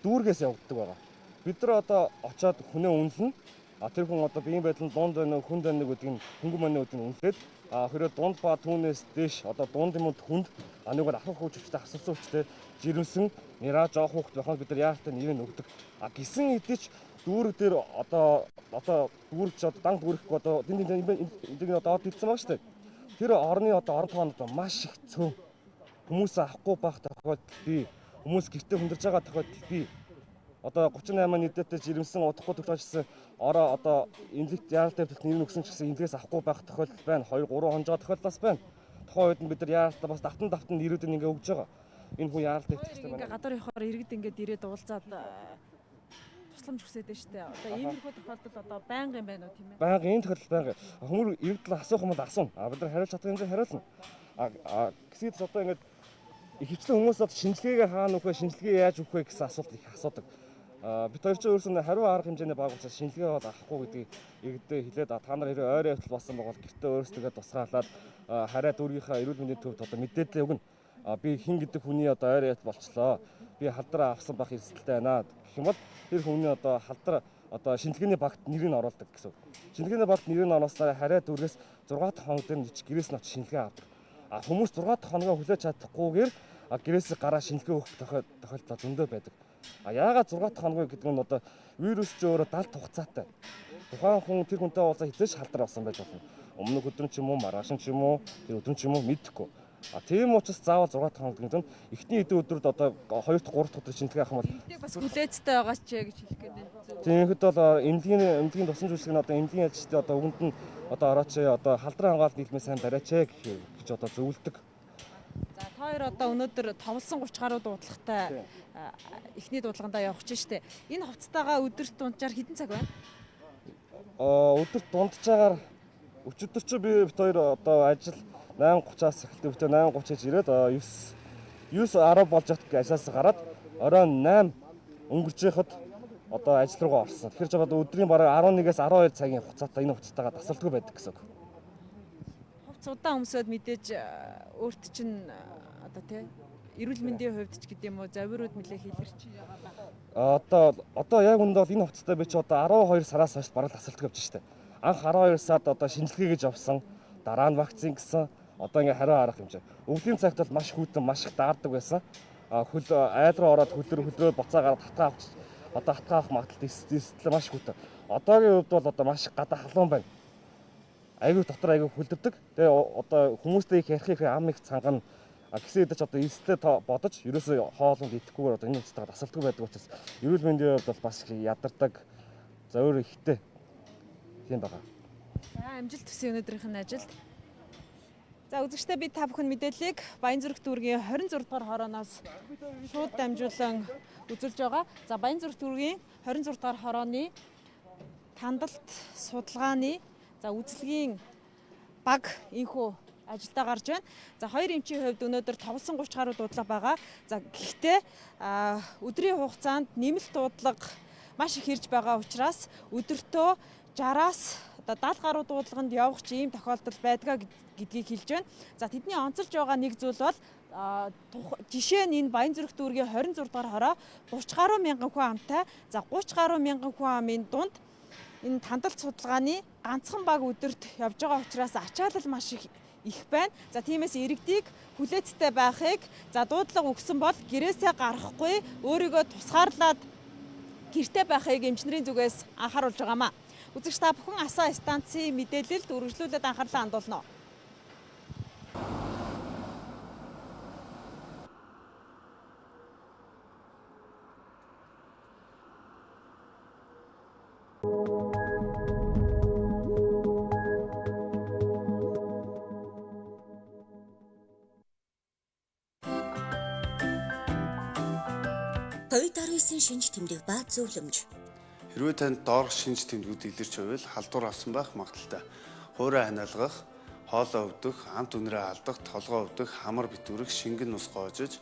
дүүргээс явагддаг байгаа. Бид нар одоо очиод хүнээ үнэлнэ. Тэр хүн одоо биеийн байдал нь дунд байна уу, хүнд байна уу гэдгийг хөнгөн мань үүдийг үнэлээд хэрэг дунд ба түүнээс дээш одоо дунд юм уу хүнд нэг бол ахмад хууч өвчтэй хасалсан өвчтэй жирэмсэн нэраа жоох хүүхд байхад бид нар яаралтай нэрийг өгдөг. Гисэн идэж дүүрэг дээр одоо дүүрэгч одоо дан дүүрэхгүй одоо энийг одоо дийдсэн баг шүү дээ. Тэр орны одоо орон тоонд маш их цөм хүмүүс авахгүй байх тохиолдол бий. Хүмүүс гэртээ хүндэрж байгаа тохиолдол бий. Одоо 38 нийтэд жирэмсэн удахгүй төгтөөжсэн ороо одоо эмнэлэгт яаралтай хэвлэлт нэр өгсөн ч гэсэн эндээс авахгүй байх тохиолдол байна. 2-3 хонжоо тохиолдол байна. Тухайн үед нь бид нар яаралтай бас давтан нэрүүд ингээ өгж байгаа. Энэ хүн яаралтай хэвлэлтэй байна. Ингээ гадар явахаар иргэд ингээд ирээд уулзаад тусламж хүсээд байна шүү дээ. Одоо иймэрхүү тохиолдол одоо байнга юм байна уу тийм ээ? Байнга энэ тохиолдол байнга. Хүмүүс иргэдэл асуух юм бол асууна. Бид нар хариулж чадах хэмжээ хариулна. Гэсэд одоо ингээд ихэвчлэн хүмүүс одоо шинжилгээгээ хаана өгөх вэ, шинжилгээ яаж өгөх вэ гэсэн асуулт их асуудаг. Бид хоёр ч өөрсдөө хариу арга хэмжээний баг учраас шинжилгээ бол авахгүй гэдгийг иргэдээ хэлээд та нар хэрэг ойрын хөвтөл болсон бол гэртээ өөрсдөө тусгаалаад хараа дүүргийнхаа эрүүл мэндийн төвд одоо мэдээлэл өгнө. Би хин гэдэг хүний одоо ойрын хөвтөл болчлоо. Би халдраа авсан байх эрсдэлтэй байна гэх юм бол тэр хүний одоо халдраа одоо шинжилгээний багт нэрийг оруулдаг гэсэн. Шинжилгээний багт нэрийг оруулснаар хараа дүүргээс 6 дахь хоног дээр нь гэрээс нь очиж шинжилгээ авдаг. Хүмүүс 6 дахь хоногоо хүлээж чадахгүйгээр гэрээс гараа шинжилгээ өгөх тохиолдол зөндөө байдаг. Яагаад 6 дахь хоног гэдэг нь одоо вирус ч өөрөө 70 хугацаатай. Тухайн хүн тэр хүнтэй уулзаа хизээш халдар авсан байж болно. Өмнөх өдөр ч юм уу, маргааш ч юм уу, тэр өдөр ч юм уу мэдэхгүй. Тийм учраас заавал 6 дахь хоног гэдэг нь эхний эдэн өдрөд одоо 2 дахь 3 дахь өдөр шинжилгээ авах юм бол Эндээ бас хүлээцтэй байгаа ч гэж хэлэх гээд байна. тиймхэд бол эмнэлгийн тусан зүйлсийг нь одоо эмнэлгийн ажилчдад одоо өгөнд нь одоо орооч одоо халдрын хамгаалалт нийгмээ сайн бариач гэж одоо зөвлөдөг. За та хоёр одоо өнөөдөр товлсон 30 гаруй дуудлагатай эхний дуудлагандаа явах чинь штэ. Энэ хувцастайгаа өдөрт дунджаар хэдэн цаг байна? Өдөрт дунджаагаар өчигдөр чи би бит хоёр одоо ажил 8:30-аас эхэлдэг бит 8:30-аж ирээд 9:10 болж явах ажлаас гараад оройн 8 өнгөрч яхад одоо ажил руугаа орсон. Тэгэхээр жоод өдрийн бараг 11-ээс 12 цагийн хугацаатай энэ хувцастайгаа тасалдгүй байдаг гэсэн үг. Хувц удаан өмсөд мэдээж өөрт чинь одоо тий эрүүл мэндийн хувьд ч гэдэм үү завирууд нэлээ хийлэрч байгаа. Одоо яг үндэ бол энэ хувцастай би чи одоо 12 сараас хойш бараг тасалддаг явж штэ. Анх 12 сард одоо шинжилгээ гэж авсан, дараа нь вакцин гэсэн, одоо ингээ хариу арга хэмжээ. Өвлийн цагт бол маш хүйтэн, маш их даардаг байсан. Хөл айл руу ороод хөлрөө буцаа гараад хатгаа авч одоо хатгаа авах магадлал эстэл маш хүйтэн. Одоогийн хувьд бол одоо маш гадаа халуун байна. Айгүй дотор айгүй хөлдөрдөг. Тэгээ одоо хүмүүстэй их ярих ам их цангана. Гэсэн хэдий ч одоо эстэй бодож ерөөсөө хоолнд идэхгүйгээр одоо энэ хувцастайгаа тасалдгүй байдаг учраас эрүүл мэндийн хувьд бол бас их ядардаг, зовир ихтэй тийм байгаа. За амжилт хүсье өнөөдрийнх нь ажилд. За үзэгчдээ би та бүхэн мэдээллийг Баянзүрх дүүргийн 26 дугаар хорооноос шууд дамжуулан үзүүлж байгаа. За Баянзүрх дүүргийн 26 дугаар хорооны тандалт судалгааны за үзлэгийн баг инхүү ажилдаа гарч байна. За хоёр эмчийн хувьд өнөөдөр тоглосон 30 гаруй дуудлага байгаа. За гэхдээ өдрийн хугацаанд нэмэлт дуудлага маш их ирж байгаа учраас өдөртөө 60-аас одоо 70 гаруй дуудлаганд явах ч ийм тохиолдол байдгаа гэдгийг хэлж байна. За тэдний онцолж байгаа нэг зүйл бол жишээ нь энэ Баянзүрх дүүргийн 26 дугаар хороо 30 гаруй мянган хүн амтай. За 30 гаруй мянган хүн амын дунд энэ тандалт судалгааны ганцхан баг өдөрт явж байгаа учраас ачаалал маш их байна. За тиймээс иргэдийг хүлээцтэй байхыг за дуудлага өгсөн бол гэрээсээ гарахгүй өөрийгөө тусгаарлаад гэртээ байхыг эмчнэрийн зүгээс анхааруулж байгаамаа. Үзэгч та бүхэн асаа станцын мэдээлэлд үргэлжлүүлээд анхаарлаа хандуулна. COVID-19 шинж тэмдэг ба зөвлөмж. Хэрвээ танд доорх шинж тэмдгүүд илэрч байвал халдвар авсан байх магадaltaй. Хуурай ханиалгах, хоолоо өвдөх, амт үнрээ алдах, толгоо өвдөх, хамар битүүрэх, шингэн нус гоожиж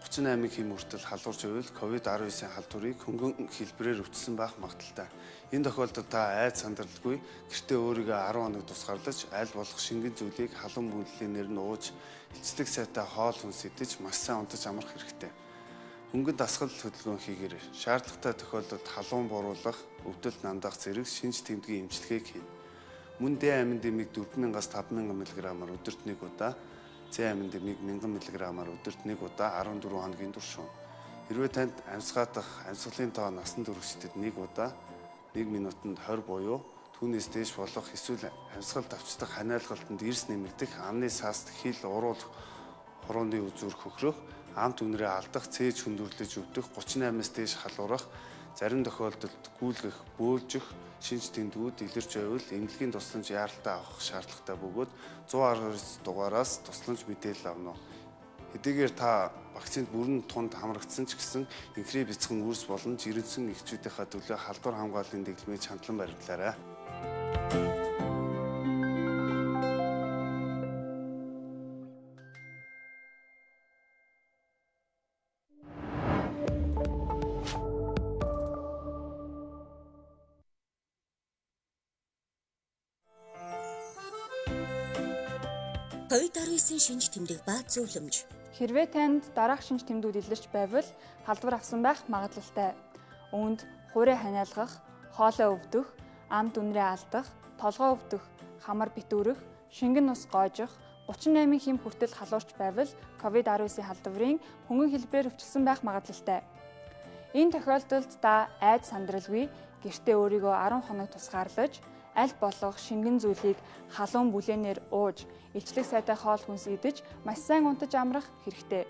38 хэм хүртэл халдварч байвал COVID-19 халдварыг хөнгөн хэлбэрээр өвчсөн байх магадaltaй. Энэ тохиолдолд та айц сандралгүй гэртээ өөрийгөө 10 хоног тусгаарлаж аль болох шингэн зүйлийг халуун бүлэглэнээр нь ууж эцэстэг сайтай хоол хүнс идэж маш сайн унтаж амрах хэрэгтэй. Хөнгөн дасгал хөдөлгөөн хийгээрэй. Шаардлагатай тохиолдолд халуун бууруулах, өвдөлт нандах зэрэг шинж тэмдгийн эмчилгээг хийнэ. Мөн Д амин дэмийг 4000-аас 5000 мг-аар өдөрт 1 удаа, З амин дэмийг 1000 мг-аар өдөрт 1 удаа 14 хоногийн турш шуун. Хэрвээ танд амьсгаадах амьсгалын тоо насан туршидад 1 удаа 1 минутанд 20 буюу түүнээс дээш болох эсвэл амьсгал давчдах ханиалгалтанд эрс нэмэгдэх, амны сааст хил уруул хорооны үзүүр хөхрөх, амт үнрээ алдах, цээж хүндрэлж өвдөх, 38-аас дээш халуурах, зарим тохиолдолд гүйлгэх, бөөлжих шинж тэмдгүүд илэрч байвал эмнэлгийн тусламж яаралтай авах шаардлагатай бөгөөд 112 дугаараас тусламж мэдээлэл авна. Хэдийгээр та вакцинд бүрэн тунд хамрагдсан ч гэсэн инхри бяцхан үүрс болон жирэмсэн эхчүүдийнхээ төлөө халдвар хамгааллын дэглэмийг хандлан баримтлаарай. COVID-19 шинж тэмдэг ба зөвлөмж. Хэрвээ танд дараах шинж тэмдгүүд илэрч байвал халдвар авсан байх магадлалтай. Үүнд хуурай ханиалгах, хоолоо өвдөх, амт үнрээ алдах, толгоо өвдөх, хамар битүүрэх, шингэн нус гоожих, 38 хэм хүртэл халуурч байвал COVID-19 халдварын хөнгөн хэлбэрээр өвчлсөн байх магадлалтай. Энэ тохиолдолд та айд сандралгүй гэртээ өөрийгөө 10 хоног тусгаарлаж, аль болох шингэн зүйлийг халуун бүлээнээр ууж, илчлэг сайтай хоол хүнс идэж, маш сайн унтаж амрах хэрэгтэй.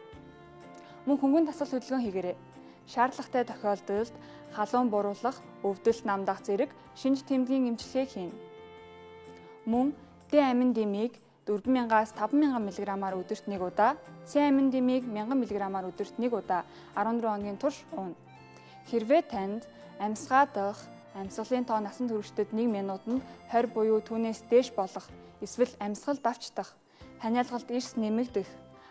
Мөн хөнгөн дасгал хөдөлгөөн хийгээрэй. Шаардлагатай тохиолдолд халуун бууруулах, өвдөлт намдах зэрэг шинж тэмдгийн эмчилгээг хийнэ. Мөн Д амин дэмийг 4000-аас 5000 мг-аар өдөрт 1 удаа, С амин дэмийг 1000 мг-аар өдөрт 1 удаа 14 хоногийн турш ууна. Хэрвээ танд амьсгаадах, амьсгалын тоо насан туршидад 1 минутанд 20 буюу түүнээс дээш болох эсвэл амьсгал давчдах, ханиалгалд эрс нэмэгдэх,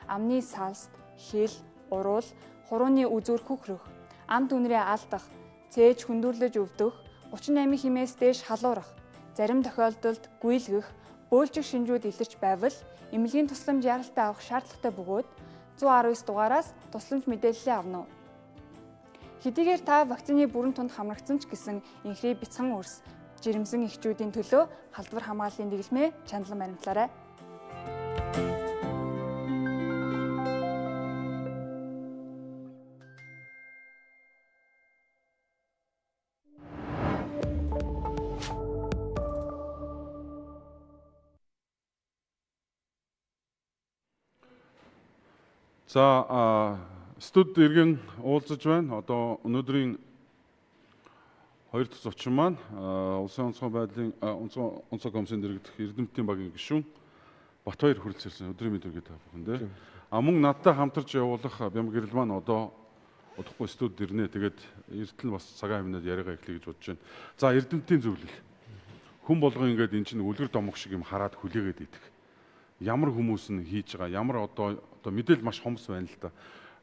амны салст, хил, уруул, хурууны үзүүр хөхрөх, амт үнрээ алдах, цээж хүндүрлэж өвдөх, 38 хэмээс дээш халуурах, зарим тохиолдолд гүйлгэх, бөөлжих шинжүүд илэрч байвал эмнэлгийн тусламж яралтай авах шаардлагатай бөгөөд 119 дугаараас тусламж мэдээллээ авна уу? Хэдийгээр та вакцины бүрэн тунд хамрагдсан ч гэсэн инхри бяцхан өрс, жирэмсэн эхчүүдийн төлөө халдвар хамгааллын дэглэмээ чандлан баримтлаарай. За студ иргэн уулзаж байна. Одоо өнөөдрийн 2 дахь зочин маань улсын онцгой байдлын онцгой комиссэнд иргэдэх Эрдэмтдийн багийн гишүүн Батбаяр хүрэлцээрсэн. Өдрийн мэдрэг та бүхэндээ. Мөн надтай хамтарч явуулах Бямб гэрэл маань одоо удахгүй студ ирнэ. Тэгээд эртэл бас цагаан хэмнээд яриагаа эхлэе гэж бодож байна. За Эрдэмтдийн зөвлөл. Хүн болгоо ингээд эн чинь үлгэр домог шиг юм хараад хүлээгээд идэх. Ямар хүмүүс нь хийж байгаа, ямар одоо мэдээлэл маш хомс байна л да.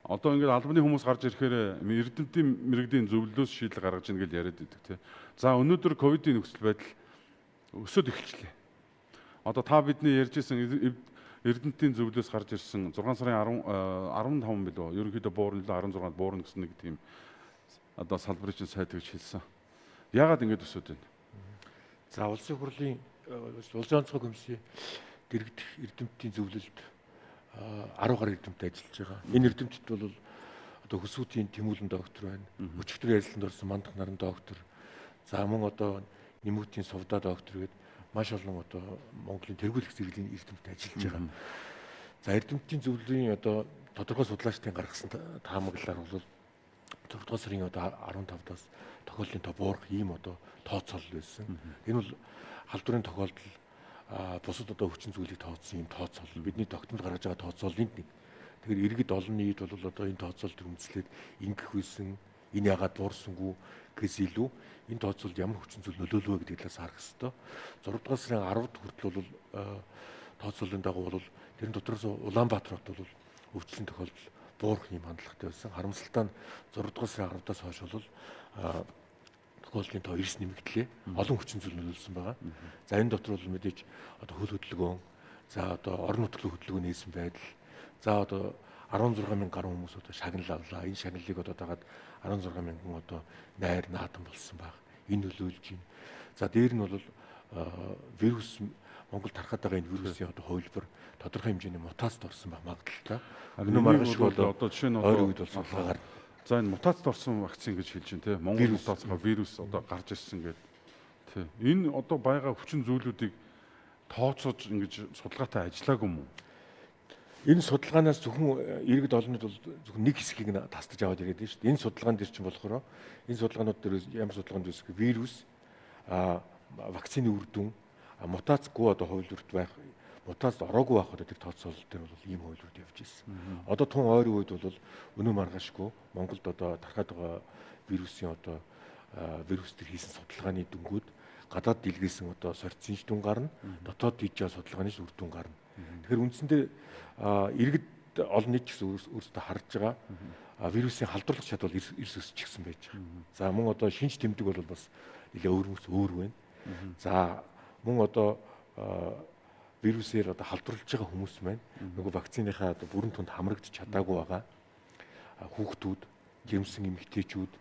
Одоо ингээд албаны хүмүүс гарч ирэхээр Эрдэмтдийн мэрэгдийн зөвлөлөөс шийдэл гаргаж ийн гэж яриад идэг тий. За өнөөдөр ковидын нөхцөл байдал өсөд эхэлчихлээ. Одоо та бидний ярьжсэн Эрдэмтдийн зөвлөлөөс гарч ирсэн 6 сарын 15 билүү ерөнхийдөө буурна л 16-нд буурна гэсэн нэг тийм одоо салбарын чинь сайд гэж хэлсэн. Яагаад ингэж өсөд байна? За улсын хурлын улсын онцгой комиссийн дэргэдэх эрдэмтдийн зөвлөлд 10 гаруй эрдэмт ажиллаж байгаа. Энэ эрдэмтэд бол одоо хөсвүүдийн Тэмүүлэн доктор байна. Өчигдөр ярилцлаганд орсон Мандах наран доктор. За мөн одоо Нэмүтийн Сувда доктор гээд маш олон одоо Монголын тэргуулах зэрэглэлийн эрдэмт ажиллаж байгаа. За эрдэмтдийн зөвлөлийн одоо тодорхой судлаачдын гаргасан таамаглалаар бол 6 дугаар сарын одоо 15-аас тохиолдлын тоо буурах ийм одоо тооцоол байсан. Энэ бол халдварын тохиолдол бусад одоо хүчин зүйлийг тооцсон юм тооцоол. Бидний тогтмол гаргаж байгаа тооцоолын нэг. Тэгэхээр иргэд олон нийт бол одоо энэ тооцоолд үндэслээд ингэх үйсэн, энэ яагаад дуурсангүй гэхээс илүү энэ тооцоолд ямар хүчин зүйл нөлөөлвэ гэдэг талаас харах хэрэгтэй. 6 дугаар сарын 10-д хүртэл бол тооцоолын дагуу бол тэрэн дотроос Улаанбаатар хот бол өвчлөлийн тохиолдол буурах юм хандлагатай байсан. Харамсалтай нь 6 дугаар сарын 10-аас хойш бол тохиолдлын тоо эрс нэмэгдлээ. Олон хүчин зүйл нөлөөлсөн байгаа. За энэ дотор бол мэдээж одоо хөл хөдөлгөөн, за одоо орон нутгийн хөдөлгөөн нээсэн байдал, за одоо 16,000 гаруй хүмүүс одоо шагнал авлаа. Энэ шагналыг одоо дагаад 16,000 хүн одоо найр наадан болсон баг. Энэ нөлөөлж байна. За дээр нь бол вирус Монгол тархаад байгаа энэ вирусын одоо хувилбар тодорхой хэмжээний мутацид орсон баг магадaltaй. Өнөө маргааш бол одоо жишээ нь ойрын үед бол судалгаагаар за энэ мутацид орсон вакцин гэж хэлж байна тий. Монгол мутацгаа вирус одоо гарч ирсэн гэдэг. Тий. Энэ одоо байгаа хүчин зүйлүүдийг тооцоож ингэж судалгаатай ажиллаагүй юм уу? Энэ судалгаанаас зөвхөн иргэд олоннууд бол зөвхөн нэг хэсгийг нь тасдаж аваад ирээд байна шүү дээ. Энэ судалгаан дээр чинь болохоор энэ судалгаанууд дээр ямар судалгаанд үүсгэх вирус вакцины үр дүн мутацгүй одоо хувилбарт байх мутацид ороогүй байх одоо тэр тооцоол дээр бол ийм хувилбарт явж ирсэн. Одоо тун ойрын үед бол өнөө маргаашгүй Монголд одоо тархаад байгаа вирусын одоо вирус төр хийсэн судалгааны дүнгууд гадаад дэлгэрсэн одоо сорьцын дүн гарна, дотоод хийж байгаа судалгааны үр дүн гарна. Тэгэхээр үндсэндээ иргэд олон нийт гэсэн өөрсдөө харж байгаа вирусын халдварлах чадвар эрс өсчихсэн байж байгаа. За мөн одоо шинж тэмдэг бол бас нэлээ өөр байна. За мөн одоо вирусээр одоо халдварлаж байгаа хүмүүс маань нөгөө вакциныхаа одоо бүрэн тунд хамрагдаж чадаагүй байгаа хүүхдүүд, жирэмсэн эмэгтэйчүүд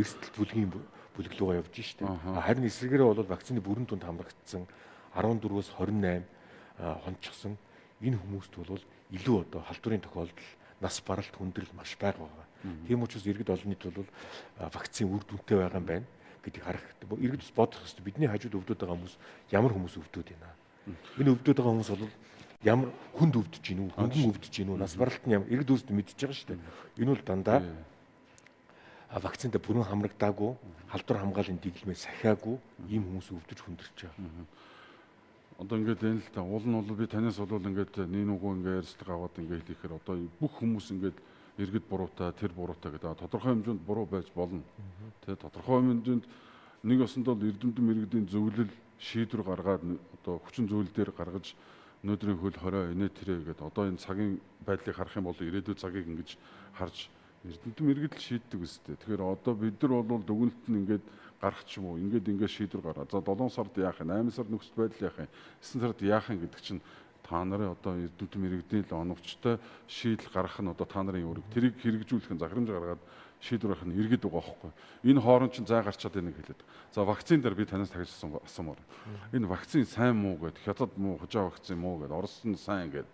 эрсдэл бүлгийн бүлэглүүгээ явж штэ. Харин эсвэргээрээ бол вакцины бүрэн тунд хамрагдсан 14-өөс 28 хончсон энэ хүмүүст бол илүү одоо халдварын тохиолдол нас баралт хүндрэл маш бага байгаа. Тийм учраас иргэд олон нийт бол вакцины үр дүнтэй байгаа юм байна гэдгийг харах хэрэгтэй. Иргэд бас бодох хэрэгтэй. Бидний хажууд өвдөд байгаа хүмүүс ямар хүмүүс өвдөд байна. Энэ өвдөд байгаа хүмүүс бол ямар хүнд өвдөж гин үү, хөнгөн өвдөж гин үү, нас баралт нь ямар иргэд өөрсдөө мэдчихэж байгаа шүү дээ. Энэ бол дандаа вакцинд бүрэн хамрагдаагүй, халдвар хамгааллын дэглэмээ сахиагүй ийм хүмүүс өвдөж хүндэрч байгаа. Одоо ингээд энэ л та уул нь бол би танаас бол ингээд нэг нүгөө ингээд ярьцлага аваад ингээд хэлэхээр одоо бүх хүмүүс ингээд иргэд буруутай, тэр буруутай гэдэг тодорхой хэмжээнд буруу байж болно. Тэ тодорхой хэмжээнд нэг ёсонд бол эрдэмтэн мэрэгдийн зөвлөл шийдвэр гаргаад одоо хүчин зүйл дээр гаргаж өнөөдрийн хөл хорой инээ тэрэ гэдэг одоо энэ цагийн байдлыг харах юм бол ирээдүйн цагийг ингэж харж Эрдэмтэн мэрэгдэл шийддэг үстэй. Тэгэхээр одоо бид нар бол дүгнэлт нь ингээд гарах ч юм уу, ингээд шийдвэр гаргаа. За 7 сард яах юм, 8 сард нөхцөл байдал яах юм, 9 сард яах юм гэдэг чинь та нарын одоо эрдэмтэн мэрэгдлийн оновчтой шийдэл гаргах нь одоо та нарын үүрэг. Тэрийг хэрэгжүүлэх нь захирамж гаргаад шийдвэр гаргах нь иргэд байгаа байхгүй. Энэ хооронд чинь зай гарчаад байгааг хэлээд. За вакцин дээр би танаас дахиж асуумаар. Энэ вакцин сайн муу гэд, хятад муу, хожоо вакцин муу гэд, Орос нь сайн гэд,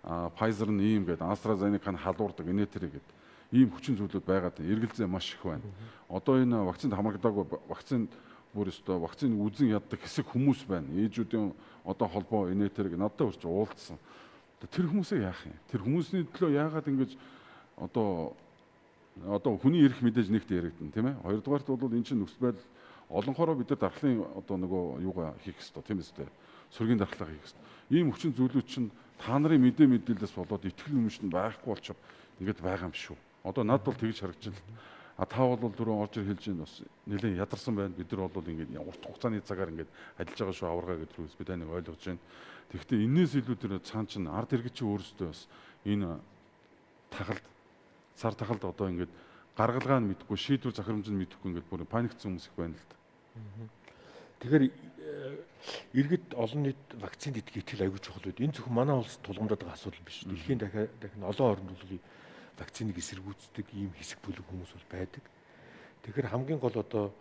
Pfizer нь ийм гэд, AstraZeneca нь халуурдаг, инээтрэ гэд. Ийм хүчин зүйлүүд байгаад эргэлзээ маш их байна. Одоо энэ вакцинд хамрагдаагүй вакцинд бүр өстой вакцины үзэн яддаг хэсэг хүмүүс байна. Ээжүүдийн одоо холбоо инээтрэг надад урьж уулзсан. Тэр хүмүүсээ яах юм? Тэр хүмүүсийн төлөө яагаад ингэж одоо хүний эрх мэдээж нэгт яригдана, тийм ээ. Хоёрдугаарт бол энэ чинь нөхцөл байдал олонхороо бид нар дархлын одоо нөгөө юугаа хийх хэрэгтэй, тийм ээ. Сүргийн дархлаа хийх хэрэгтэй. Ийм хүчин зүйлүүд чинь та нарын мэдээлэлээс болоод итгэл үнэмшил байхгүй болчих ингээд байгаа юм шүү. Одоо над бол тэгж харагдаж байна. Та бол дөрөв орж ир хэлж байна бас нэлээд ядарсан байна. Бид нар бол ингээд урт хугацааны цагаар ингээд ажиллаж байгаа шүү аваргаа гэдэг рүү би таныг ойлгож байна. Тэгэхдээ энэс илүү тэр цаан чинь ард иргэд чи өөрсдөө бас энэ сар тахалд одоо ингээд гаргалгаа нь мэдгүй, шийдвэр захирамж нь мэдгүй ингээд бүр паникцсан хүмүүс их байна л да. Тэгэхээр иргэд олон нийт вакцинд итгэл аягүй чухал үед. Энэ зөвхөн манай улс тулгамдаад байгаа асуудал биш. Дэлхийн дахин олон орнд бол вакциныг эсэргүүцдэг ийм хэсэг бүлэг хүмүүс бол байдаг. Тэгэхээр хамгийн гол одоо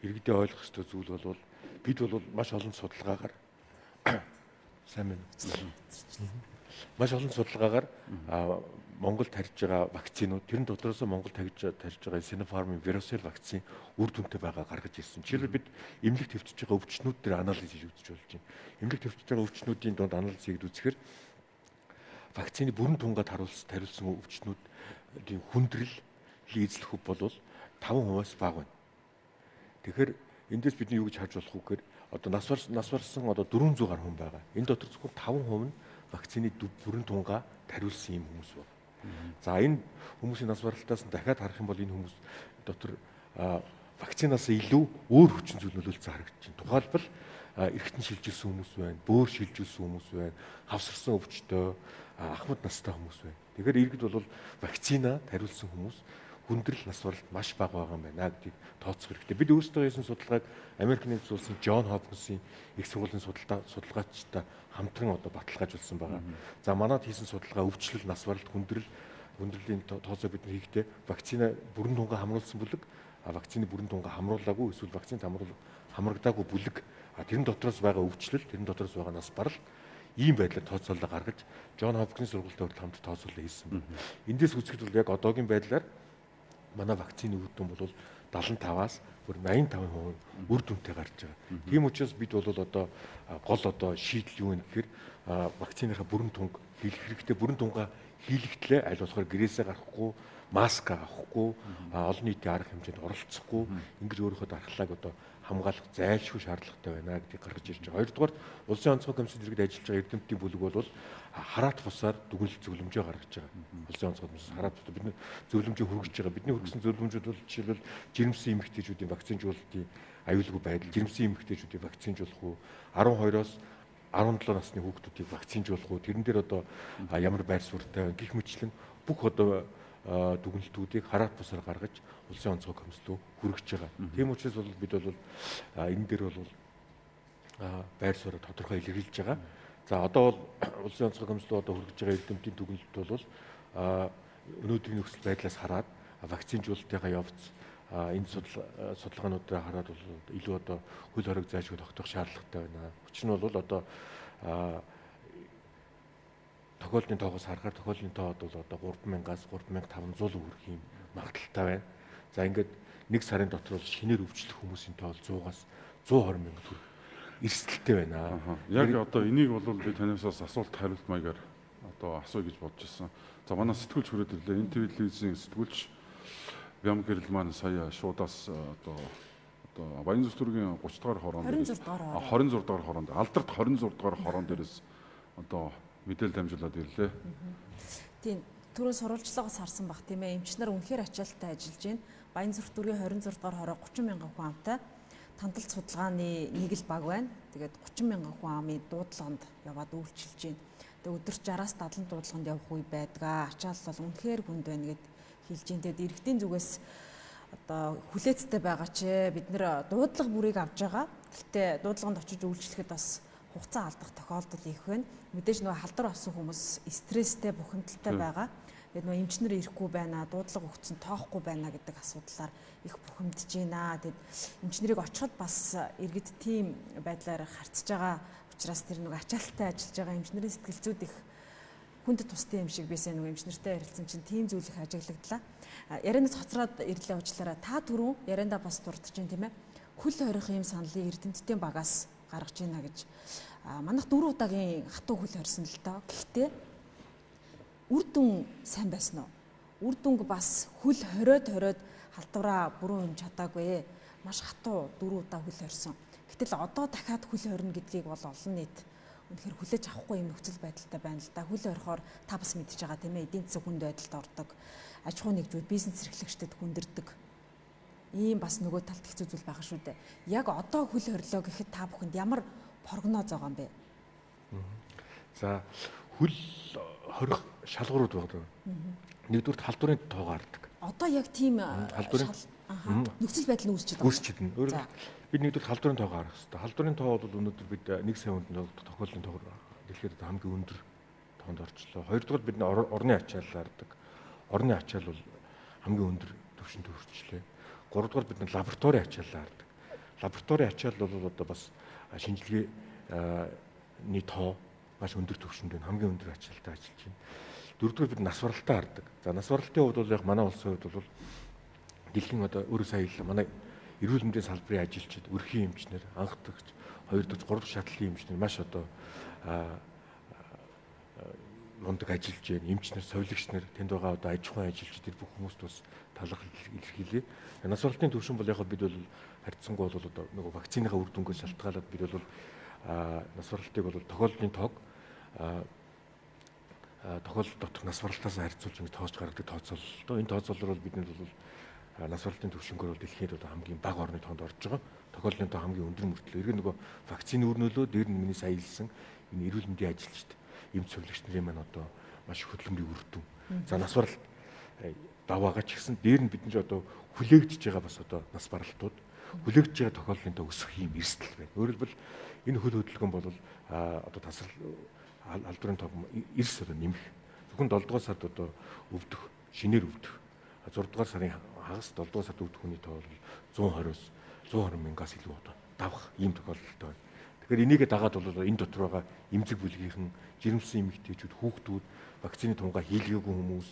иргэдийн ойлгох ёстой зүйл бол бид бол маш олон судалгаагаар сайн байна. Маш олон судалгаагаар Монголд тарьж байгаа вакцинууд тэрэн дотроос Монголд тарьж байгаа Sinopharm-ын Verocell вакцин үр дүнтэй байгаа гаргаж ирсэн. Жишээлбэл бид эмнэлэг төвчж байгаа өвчнүүд дээр анализ хийж үзэж болж байна. Эмнэлэг төвчж байгаа өвчнүүдийн дунд анализ хийгээд үзэхээр вакцины бүрэн тунгаад тариулсан өвчнүүдийн хүндрэл эзлэх хөв бол 5%-аас бага байна. Тэгэхээр эндээс бидний юу гэж харж болох вэ гэхээр одоо нас барсан одоо 400 гаруй хүн байгаа. Энэ дотор зөвхөн 5% нь вакцины бүрэн тунгаа тариулсан юм хүмүүс байна. За энэ хүмүүсийн нас баралтаас дахиад харах юм бол энэ хүмүүс дотор вакцинаас илүү өөр хүчин зүйл нөлөөлсөн харагдаж байна. Тухайлбал эргэтэн шилжилсэн хүмүүс байна, бөөр шилжилсэн хүмүүс байна, хавсарсан өвчтөй, ахмад настай хүмүүс байна. Тэгэхээр иргэд бол вакцина тариулсан хүмүүс хүндрэл нас баралт маш бага байгаа юм байна гэдгийг тооцох хэрэгтэй. Бид өөрсдөө хийсэн судалгааг Америк нэгдсэн улсын Джон Хопкинсийн их сургуулийн судалгаачтай хамтран одоо баталгаажуулсан байгаа. За манайд хийсэн судалгаа өвчлөл, нас баралт, хүндрэлийн тооцоо бид нар хийхдээ вакцина бүрэн тунгаа хамруулсан бүлэг, вакцины бүрэн тунгаа хамруулаагүй эсвэл вакцинд хамрагдаагүй бүлэг, тэрэн дотроос байгаа өвчлөл, тэрэн дотроос байгаа нас баралт ийм байдлаар тооцоолол гаргаж Джон Хопкинс сургуультай хамт тооцоолол хийсэн байна. Эндээс үзэхэд бол яг одоогийн байдлаар манай вакцины үр дүн бол 75-аас бүр 85% үр дүнтэй гарч байгаа. Тийм учраас бид бол одоо гол одоо шийдэл юу вэ гэхээр вакциныхаа бүрэн тунг хийх хэрэгтэй. Бүрэн тунгаа хийлэгдлээ аль болохоор гэрээсээ гарахгүй, маск авахгүй, олон нийтийн арга хэмжээнд оролцохгүй ингэж өөрийнхөө дархлааг одоо хамгаалах зайлшгүй шаардлагатай байна гэдгийг гаргаж ирж байгаа. Хоёрдугаар улсын онцгой комиссэд иргэд ажиллаж байгаа эрдэмтдийн бүлэг бол хараат бусаар дүгнэлт зөвлөмжөө гаргаж байгаа. Улсын онцгой комисс хараат бусаар бидний зөвлөмжөө хүргэж байгаа. Бидний хүргэсэн зөвлөмжүүд бол жишээлбэл жирэмсэн эмэгтэйчүүдийн вакцинжуулалтын аюулгүй байдал, жирэмсэн эмэгтэйчүүдийн вакцинжуулах уу, 12-оос 17 насны хүүхдүүдийг вакцинжуулах уу, тэрэн дээр одоо ямар байр суурьтай гэх мэтлэн бүх одоо дүгнэлтүүдийг хараат бусаар гаргаж улсын онцгой комисс руу хүргэж байгаа. Тийм учраас бол бид бол энэ дээр бол байр суурь тодорхой илэрхийлж байгаа. За одоо бол улсын онцгой комисс руу одоо хүргэж байгаа эрдэмтдийн дүгнэлт бол өнөөдрийн нөхцөл байдлаас хараад вакцинжуулалтынхаа явц энэ судалгаануудаа хараад бол илүү одоо хөл хориг зайлшгүй тогтоох шаардлагатай байна. Учир нь бол одоо тохиолдлын тоогоос харахаар тохиолдлын тоо бол одоо 3000-аас 3500 хүрэх юм магадaltaй байна. За ингээд нэг сарын дотор бол шинээр өвчлөх хүмүүсийн тоо 100-аас 120 мянга төгрөг эрсдэлтэй байна. Яг одоо энийг бол би танаас асуулт хариулт маягаар одоо асууя гэж бодож байсан. За манай сэтгүүлч хүрээд ирлээ. Энэ телевизийн сэтгүүлч Бям гэрэл маань сая шуудаас одоо Баянзүрх төргийн 30 дугаар хороонд 26 дугаар хороонд алдарт 26 дугаар хороон дээрээс одоо мэдээлэл дамжуулаад ирлээ. Тийм түрүү сурвалжлагаас харсан баг тийм ээ. Эмчнэр үнэхээр ачаалттай ажиллаж байна. Баянзүрх төргийн 26 дугаар хороо 30 мянган хүн амтай. Тандалт судалгааны нэг л баг байна. Тэгээд 30 мянган хүн амын дуудлаганд яваад үйлчилж байна. Тэгээд өдөрт 60-аас 70 дуудлаганд явах үе байдаг. Ачаалт бол үнэхээр хүнд байна гэд хэлж ин тэгэд иргэдийн зүгээс одоо хүлээцтэй байгаа ч бид нэр дуудлага бүрийг авж байгаа. Гэхдээ дуудлаганд очиж үйлчлэхэд бас хугацаа алдах тохиолдол их байна. Мэдээж нөгөө халдвар авсан хүмүүс стресстэй, бухимдалтай байгаа. Тэгээд нөгөө эмчнэр ирэхгүй байна, дуудлага өгсөн тоохгүй байна гэдэг асуудлаар их бухимдж байна. Тэгээд эмчнэрийг очиход бас иргэд тийм байдлаар харцж байгаа учраас тэр нөгөө ачаалттай ажиллаж байгаа эмчнэрийн сэтгэлзүүд их хүнд тусдсан юм шиг бисээ нөгөө эмчнэртэй ярилцсан чинь тийм зүйл их ажиглагдлаа. Ярианаас хоцроод ирлээ уучлаарай. Та түрүү яриандаа бас дурдж байна тийм ээ. Хөл хорих юм саналыг Эрдэмтдийн багаас гаргаж байна гэж. Манайх 4 удаагийн хатуу хөл хорьсон л доо. Гэхдээ үр дүн сайн байсан уу? Үр дүнг бас хөл хориод халдвараа бүрэн юм чадаагүй. Маш хатуу 4 удаа хөл хорьсон. Гэтэл одоо дахиад хөл хорино гэдгийг бол олон нийт үнэхээр хүлээж авахгүй юм нөхцөл байдалтай байна л да. Хөл хорихоор та бас мэдж байгаа тийм ээ. Эдийн засгийн хүнд байдалд ордог. Аж ахуй нэгжүүд, бизнес эрхлэгчдэд хүндэрдэг. Ийм бас нөгөө талд хэцүү зүйл байгаа шүү дээ. Яг одоо хөл хорилоо гэхэд та бүхэнд ямар прогноз байгаа юм бэ? За хөл хорих шалгуурууд байгаа. Нэгдүгээр халдварын тоо гардаг. Одоо яг тийм халдварын нөхцөл байдал нь үүсчихэд байна. Өөрөөр бид нэгдүгээр халдварын тоо гаргах хэрэгтэй. Халдварын тоо бол өнөөдөр бид 1 сая хүнд тохиолдлын тоогоор дэлхийд хамгийн өндөр тоонд орчлоо. Хоёрдугаар бид орны ачаал гардаг. Орны ачаал бол хамгийн өндөр түвшинд хүрчлээ. Гуравдугаар бид лабораторийн ачаал гардаг. Лабораторийн ачаал бол одоо бас шинжилгээний тоо маш өндөр түвшинд байна. Хамгийн өндөр ачаалтай ажиллаж байна. Дөрөвдүгээр бид нас баралтаа хардаг. За нас баралтын хувьд бол яг манай улсын хувьд бол дэлхийн одоо өөрөө сая хэллээ. Манай эрүүл мэндийн салбарын ажилчид, өрхийн эмчнэр, анх дагч, хоёр дахь, гурав дахь шатлалын эмчнэр маш одоо мундаг ажиллаж байна. Эмчнэр, совилогчнэр, тэнд байгаа одоо аж ахуйн ажилчид бүх хүмүүст бас талархал илэрхийлье. Нас баралтын түвшин бол яг бид бол харьцангуй бол одоо нөгөө вакциныхаа үр дүнгээс шалтгаалаад бид бол нас баралтыг бол тохиолдлын тоог тохиолдол дотор нас баралтаас харьцуулж ингэ тоож гаргадаг тооцоололтой. Энэ тооцоолол бол бидний бол нас баралтын түвшингээр бол дэлхийд одоо хамгийн бага орны тоонд орж байгаа. Тохиолдлын тоо хамгийн өндөр мөртлөө. Эргээд нөгөө вакцины өрнөлөө дээр нь миний сая хэлсэн энэ эрүүл мэндийн ажилчид, эмч совилогч нарын маань одоо маш хөдөлмөрийн үр дүн. За нас баралт даваагаа ч гэсэн дээр нь бидний одоо хүлээгдэж байгаа бас одоо нас баралтууд хүлээгдэж байгаа тохиолдлын тоо өсөх юм эрсдэл байна. Өөрөөр хэлбэл энэ хөл хөдөлгөөн бол одоо тасрал халдварын тоо эрс одоо нэмэх. Зөвхөн 7 дугаар сард одоо өвдөх, шинээр өвдөх. 6 дугаар сарын хагас 7 дугаар сард өвдөх хүний тоо бол 120-оос 120 мянгаас илүү одоо давах ийм тохиолдолтой байна. Тэгэхээр энийг дагаад бол энэ дотор байгаа эмзэг бүлгийнхэн, жирэмсэн эмэгтэйчүүд, хүүхдүүд, вакцины тунгаа хийлгээгүй хүмүүс,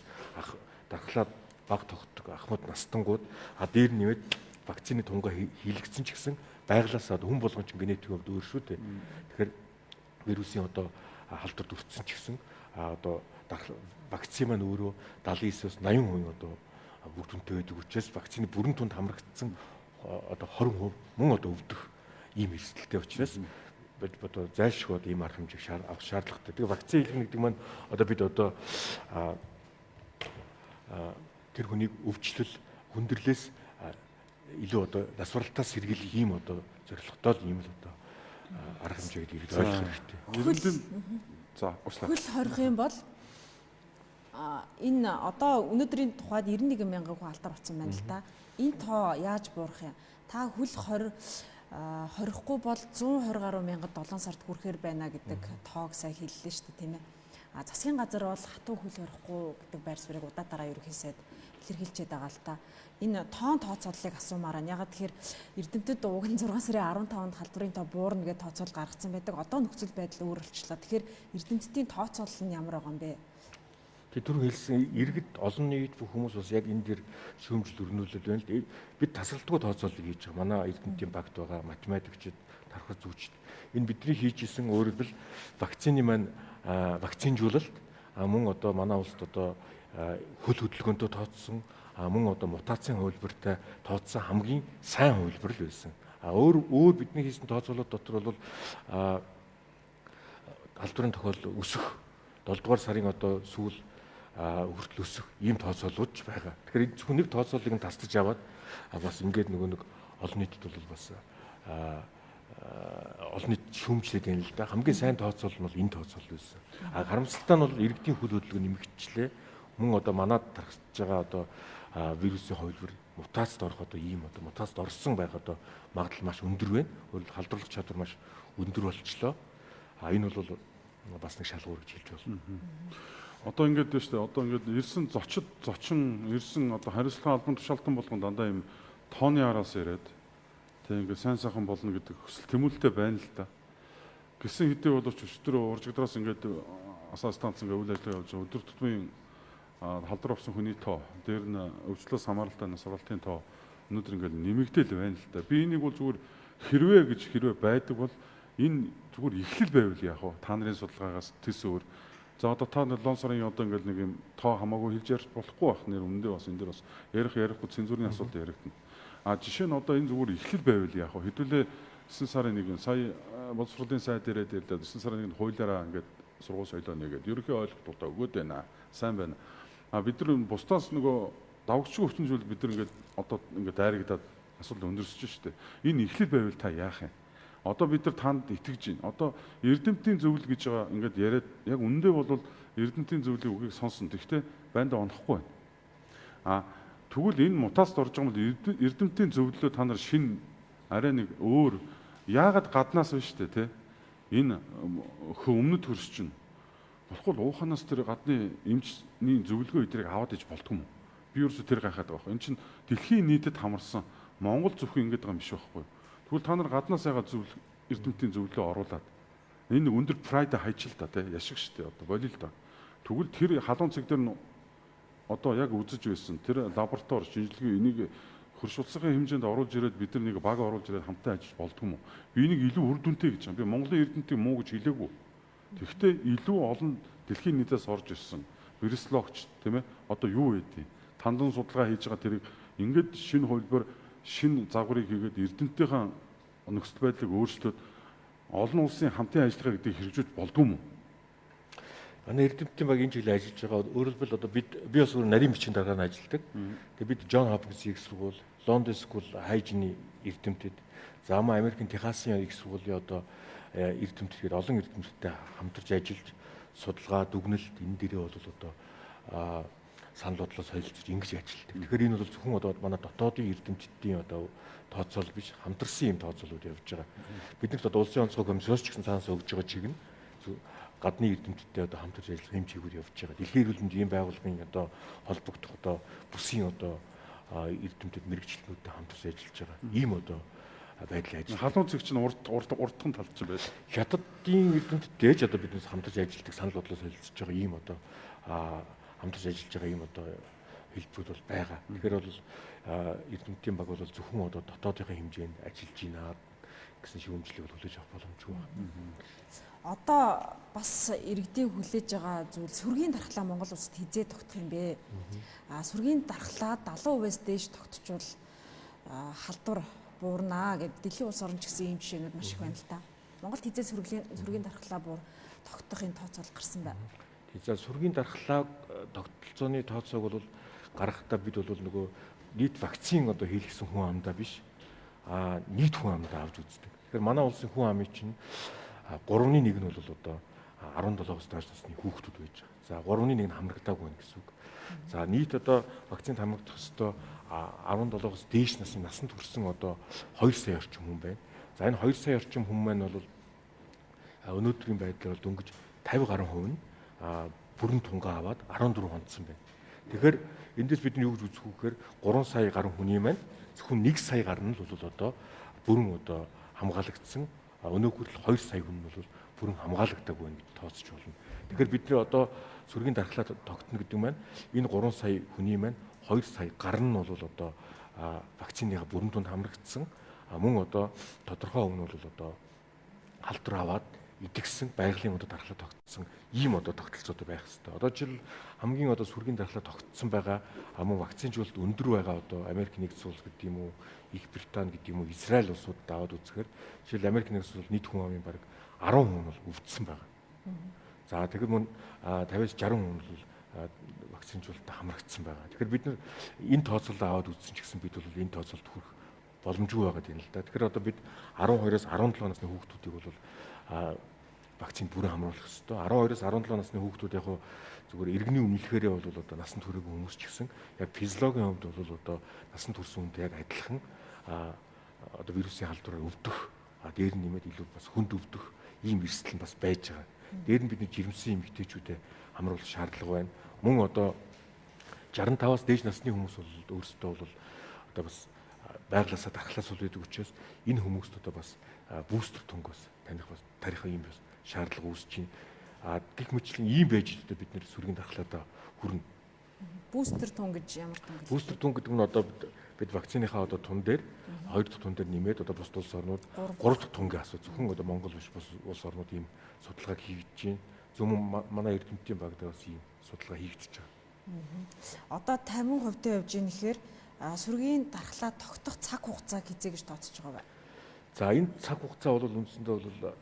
дархлаад баг тогтдог ахмад настангууд дээр нэмээд вакцины тунгаа хийлгсэн ч гэсэн байглаасаа хүн болгон ч генетик хувьд өөр шүү дээ. Тэгэхээр вирусын одоо халдварт өвдсөн ч гэсэн одоо вакцины маань өөрөө 79-оос 80% одоо үр дүнтэй байдаг учраас вакцины бүрэн түнд хамрагдсан одоо 20% мөн одоо өвдөх ийм эрсдэлтэй учраас бид одоо зайлшгүй одоо ийм арга хэмжээг авах шаардлагатай. Тэгээ вакцины хийлгэх гэдэг маань одоо бид одоо тэр хүнийг өвчлөл хүндрэлээс илүү одоо нас баралтаас сэргийлэх ийм одоо зорилготой ийм л одоо арга хэмжээгээд ирээд ойлгох хэрэгтэй. За уучлаарай. Хөл хорих юм бол энэ одоо өнөөдрийн тухайд 91 мянган хүн алдар болсон байна л да. Энэ тоо яаж буурах юм? Та хөл хорихгүй бол 120 гаруй мянгад 7 сард хүрэхээр байна гэдэг тоог сая хэллээ шүү дээ, тийм ээ. Засгийн газар бол хатуу хөл хорихгүй гэдэг байр суурийг удаа дараа ерөнхий сайд илэрхийлчихэд байгаа л та. Энэ тоон тооцооллыг асуумаар байна. Ягаад тэгэхээр Эрдэмтэд уг нь 6 сарын 15-нд халдварын тоо буурна гэж тооцоол гаргацсан байдаг. Одоо нөхцөл байдал өөр болчихлоо. Тэгэхээр Эрдэмтдийн тооцоолол нь ямар байгаа юм бэ? Тэр түр хэлсэн иргэд олон нийт бүх хүмүүс бас яг энэ дэр шүүмжил өрнүүлээд байна л. Бид тасралтгүй тооцооллыг хийж байгаа. Манай Эрдэмтдийн багт байгаа математикчид, тархар зүйчид энэ бидний хийж исэн өөрөөр хэл вакцины маань вакцинжуулалт мөн одоо манай улсад одоо хөл хөдөлгөөнтэй тооцсон мөн одоо мутацийн хувилбартай тооцсон хамгийн сайн хувилбар л байсан. Өөр бидний хийсэн тооцоолол дотор бол халдварын тохиолдол өсөх 7 дугаар сарын одоо сүүл хүртэл өсөх ийм тооцоолууд ч байгаа. Тэгэхээр зөвхөн нэг тооцоолыг нь тасдаж аваад бас ингээд нөгөө нэг олон нийтэд бол бас олон нийт шүүмжлээд байна л да. Хамгийн сайн тооцоол нь бол энэ тооцоол байсан. Харамсалтай нь бол иргэдийн хөл хөдөлгөөн нэмэгдчихлээ. мөн одоо манад тархаж байгаа одоо вирусын хувилбар мутацид орох одоо ийм одоо мутацид орсон байх одоо магадлал маш өндөр байна. Өөрөлд халдварлах чадвар маш өндөр болчлоо. Энэ бол бас нэг шалгуур гэж хэлж болно. Одоо ингээд дээ шүү дээ. Одоо ингээд ирсэн зочин ирсэн одоо хариуцлагын албан тушаалтан болгон дандаа юм тооны араас яриад тэг ингээд сайн сайхан болно гэдэг хүсэл тэмүүлэлтэй байна л да. Гэсэн хэдий боловч өчтөр уржигдраас ингээд асаа станц ингээд үйл ажиллагаа явуулж өдөр тутмын халдвар авсан хүний тоо дээр нь өвчлөөс хамааралтай нас сургалтын тоо өнөөдөр ингээд нэмэгдээл байна л да. Би энийг бол зүгээр хэрвээ байдаг бол энэ зүгээр эхлэл байвал яах вэ? Та нарын судалгаагаас төс өөр. За одоо та лон сарын одоо ингээд нэг юм тоо хамаагүй хэлж ярьж болохгүй байх нэр өмнөдөө бас энэ дээр бас ярихгүй цензурын асуудал яригдана. Жишээ нь одоо энэ зүгээр эхлэл байвал яах вэ? Хэдүүлээ 9 сарын 1 сая боловсролын сайд дээрээ дээр 9 сарын 1 хуулиараа ингээд сургууль соёлоо нэгээд ерөнхий ойлголтуудаа өгөөд байна. Сайн байна. Бид нар бусдаас нөгөө давгчгүй өвчин зүйл бид нар ингээд одоо ингээд дайрагдаад асуудал өндөрсөж штэ. Энэ эхлэл байвал та яах юм? Одоо бид нар танд итгэж байна. Одоо эрдэмтдийн зөвлөл гэж байгаа ингээд яриад яг үнэндээ бол эрдэмтдийн зөвлөлийн үгийг сонсон. Тэгвэл байнда онохгүй байна. Тэгвэл энэ мутацид орж байгаа бол эрдэмтдийн зөвлөлөө та нар шинэ арай нэг өөр яагаад гаднаас биш үү те? Энэ өмнөд хөрс чинь болохгүй ууханаас тэр гадны эмчний зөвлөгөө эдрийг аваад иж болдгоо юм. Би ерөөсө тэр гайхаад байгаа юм. Энд чинь дэлхийн нийтэд хамарсан Монгол зөвхөн ингэж байгаа юм биш байхгүй. Тэгвэл та нар гаднаас байгаа эрдэмтдийн зөвлөлөө оруулаад энэ өндөр прайд хайчил та тий яшиг штэ одоо болио л да. Тэгвэл тэр халуун цэг дээр одоо яг үзэж байсан тэр лаборатори шинжилгээ энийг хөрш улсынхаа хэмжээнд оруулж ирээд бид нар нэг баг оруулж ирээд хамтаа ажиллаж болдгоо юм уу? Би энийг илүү үр дүнтэй гэж байна. Би Монголын эрдэмтдийг муу гэж хэлээгүй. Тэгэхдээ илүү олон дэлхийн нийтээс орж ирсэн вирусологч тийм ээ одоо юу байдгийг тандан судалгаа хийж байгаа тэрийг ингээд шинэ хувилбар шинэ загварыг хийгээд эрдэмтдийнхээ нөхцөл байдлыг өөрчлөөд олон улсын хамтын ажиллагаа гэдгийг хэрэгжүүлж болдгоо юм уу? Манай эрдэмтдийн баг энэ чиглэлээр ажиллаж байгаа. Өөрөлдвөл одоо би бас өөр нарийн бичгийн даргаар нь ажилладаг. Тэгээ бид Джон Хопкинс их сургууль, Лондон School хайжны эрдэмтэд, заамаа Америкийн Техасын их сургуулийн одоо эрдэмтэд олон эрдэмтдтэй хамтарч ажиллаж судалгаа, дүгнэлт энэ дээрээ бол одоо санал бодлоо солилцож ингэж ажилладаг. Тэгэхээр энэ бол зөвхөн одоо манай дотоодын эрдэмтдийн одоо тооцоол биш, хамтарсан юм тооцоолууд явж байгаа. Биднэрт одоо улсын онцгой комиссоос ч гэсэн цаанаас өгж байгаа чиг нь гадны эрдэмтдтэй одоо хамтарч ажиллах юм чигүүд явж байгаа. Дэлхийн эрүүл мэндийн байгууллагын одоо холбогдох одоо бүсийн одоо эрдэмтэд мэрэгчлэнүүдтэй хамтарч ажиллаж байгаа. Ийм одоо байдал ажил. Халуун цэг чинь урдхан талч юм байна. Хятадын эрдэмтдтэй ч одоо биднээс хамтарч ажилладаг санал бодлоо солилцож байгаа ийм одоо хамтарч ажиллаж байгаа ийм одоо хэлбэрүүд бол байгаа. Тэгэхээр бол эрдэмтдийн баг бол зөвхөн одоо дотоодынхаа хэмжээнд ажиллаж байна гэсэн шүүмжлэг бол хүлээж авах боломжгүй байна. Одоо бас иргэдийн хүлээж байгаа зүйл сүргийн дархлаа Монгол улсад хизээ тогтох юм бэ? Сүргийн дархлаа 70% дээш тогтчвол халдвар буурнаа гэдэг дэлхийн улс орн ч гэсэн ийм жишээнүүд маш их байна л та. Монголд хизээ сүргийн дархлаа тогтохын тооцоол гарсан байна. За сүргийн дархлаа тогтолцооны тооцоог бол гаргахдаа бид бол нөгөө нийт вакцин одоо хийлгэсэн хүн амдаа биш нийт хүн амдаа авч үздэг. Тэгэхээр манай улсын хүн амын чинь 3-ны 1 нь бол одоо 17-оос доош насны хүүхдүүд байж байгаа. За 3-ны 1 нь хамрагдаагүй байх гэсэн үг. За нийт одоо вакцинд хамрагдах ёстой 17-оос дээш насны насанд хүрсэн одоо 2 сая орчим хүн байна. За энэ 2 сая орчим хүн маань бол өнөөдрийн байдлаар дөнгөж 50 гаруй хувь нь бүрэн тунгаа аваад 14 хондсон байна. Тэгэхээр эндээс бид юу гэж үзэх вэ гэхээр 3 сая гаруй хүний маань зөвхөн 1 сая гаруй нь бол одоо бүрэн одоо хамгаалагдсан. Өнөөгөр л 2 сая хүн бол бүрэн хамгаалагдаагүй байна гэж тооцож болно. Тэгэхээр бид нэр одоо сүргийн дархлаа тогтно гэдэг маань энэ 3 сая хүний маань 2 сая гарна нь бол одоо вакциныхаа бүрэн тунд хамрагдсан. Мөн одоо тодорхой өмнө бол одоо халдвар аваад идэгсэн байгалийн одоо дархлаа тогтсон ийм одоо тогтолцоотой байх хэрэгтэй. Одоо жишээл хамгийн одоо сүргийн дархлаа тогтсон байгаа мөн вакцинжуулалт өндөр байгаа одоо Америк нэгдсэн улс гэдэг юм уу, Их Британи гэдэг юм уу, Израиль улсуудад аваад үзэхээр жишээл Америк нэгдсэн улс нийт хүн амын бараг 10 хүн бол өвдсөн байгаа. За тэгэхээр мөн 50-60 хүн бол вакцинжуулалтад хамрагдсан байгаа. Тэгэхээр бид нар энэ тооцоолоо аваад үзсэн ч гэсэн бид бол энэ тооцоолд хүрэх боломжгүй байгаа юм л да. Тэгэхээр одоо бид 12-оос 17 насны хүүхдүүдийг бол вакцинд бүрэн хамруулах ёстой. 12-оос 17 насны хүүхдүүд яг зүгээр иргэний үнэлэхээрээ бол одоо насанд хүрээгүй хүмүүс ч гэсэн яг физиологийн хувьд бол одоо насанд хүрсэн хүнтэй яг адилхан одоо вирусын халдвараар өвдөх, дээр нь нэмээд илүү бас хүнд өвдөх ийм эрсдэл нь бас байж байгаа. Дээр нь бидний жирэмсэн эмэгтэйчүүдэд хамруулах шаардлага байна. Мөн одоо 65-аас дээш насны хүмүүс бол өөрсдөө бол одоо бас байглаасаа дархлаас бол байдаг учраас энэ хүмүүст одоо бас бустер түнгээс таних бас тарихын юм бас шаардлага үүсэж байна. Гэх мэтлэн ийм байж одоо бид нэр сүргийн дархлаадаа хүрнэ. Бустер тун гэж ямар тун вэ? Бустер тун гэдэг нь одоо бид вакциныхаа одоо тун дээр 2 дахь тун дээр нэмээд одоо бус улс орнууд 3 дахь тунгийн асуу зөвхөн одоо Монгол биш бус улс орнууд ийм судалгааг хийж байна. Зөвхөн манай эрдэмтдийн багт бас ийм судалгаа хийгдэж байгаа. Одоо 50% явж ийн гэхээр сүргийн дархлаа тогтох цаг хугацааг хизээ гэж тооцож байгаа бай. За энэ цаг хугацаа бол үндсэндээ бол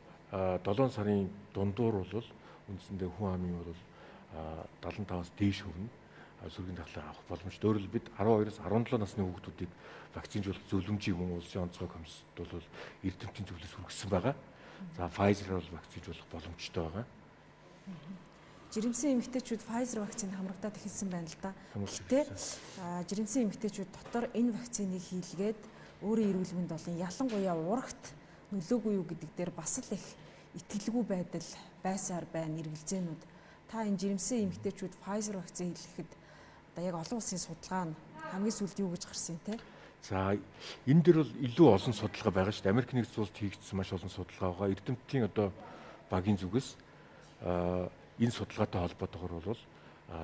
7 сарын дундуур бол үндсэндээ хүн амын бол 75-аас дээш хүрнэ. Сүргийн дархлаа авах боломжтой. Өөрөөр бид 12-оос 17 насны хүүхдүүдийг вакцинжуулах зөвлөмжийг мөн улсын онцгой комиссд бол эрдэмтдийн зөвлөлөөс хүргэсэн байгаа. За Pfizer-аар бол вакцинжуулах боломжтой байгаа. Жирэмсэн эмэгтэйчүүд Pfizer вакцины хамрагдаад эхэлсэн байна л да. Гэхдээ жирэмсэн эмэгтэйчүүд дотор энэ вакциныг хийлгээд өөрийн эрүүл мэнд болон ялангуяа урагт нөлөөгүй юу гэдэг дээр бас л их итгэлгүй байдал байсаар байна эргэлзээнүүд. Та энэ жирэмсэн эмэгтэйчүүд Pfizer вакцины хийлгэхэд одоо яг олон улсын судалгаа нь хамгийн сүүлд юу гэж гарсан юм те? За энэ дээр бол илүү олон судалгаа байгаа шүү дээ. Америк нэгдсэн улсад хийгдсэн маш олон судалгаа байгаа. Эрдэмтдийн одоо багийн зүгээс энэ судалгаатай холбоотойгоор бол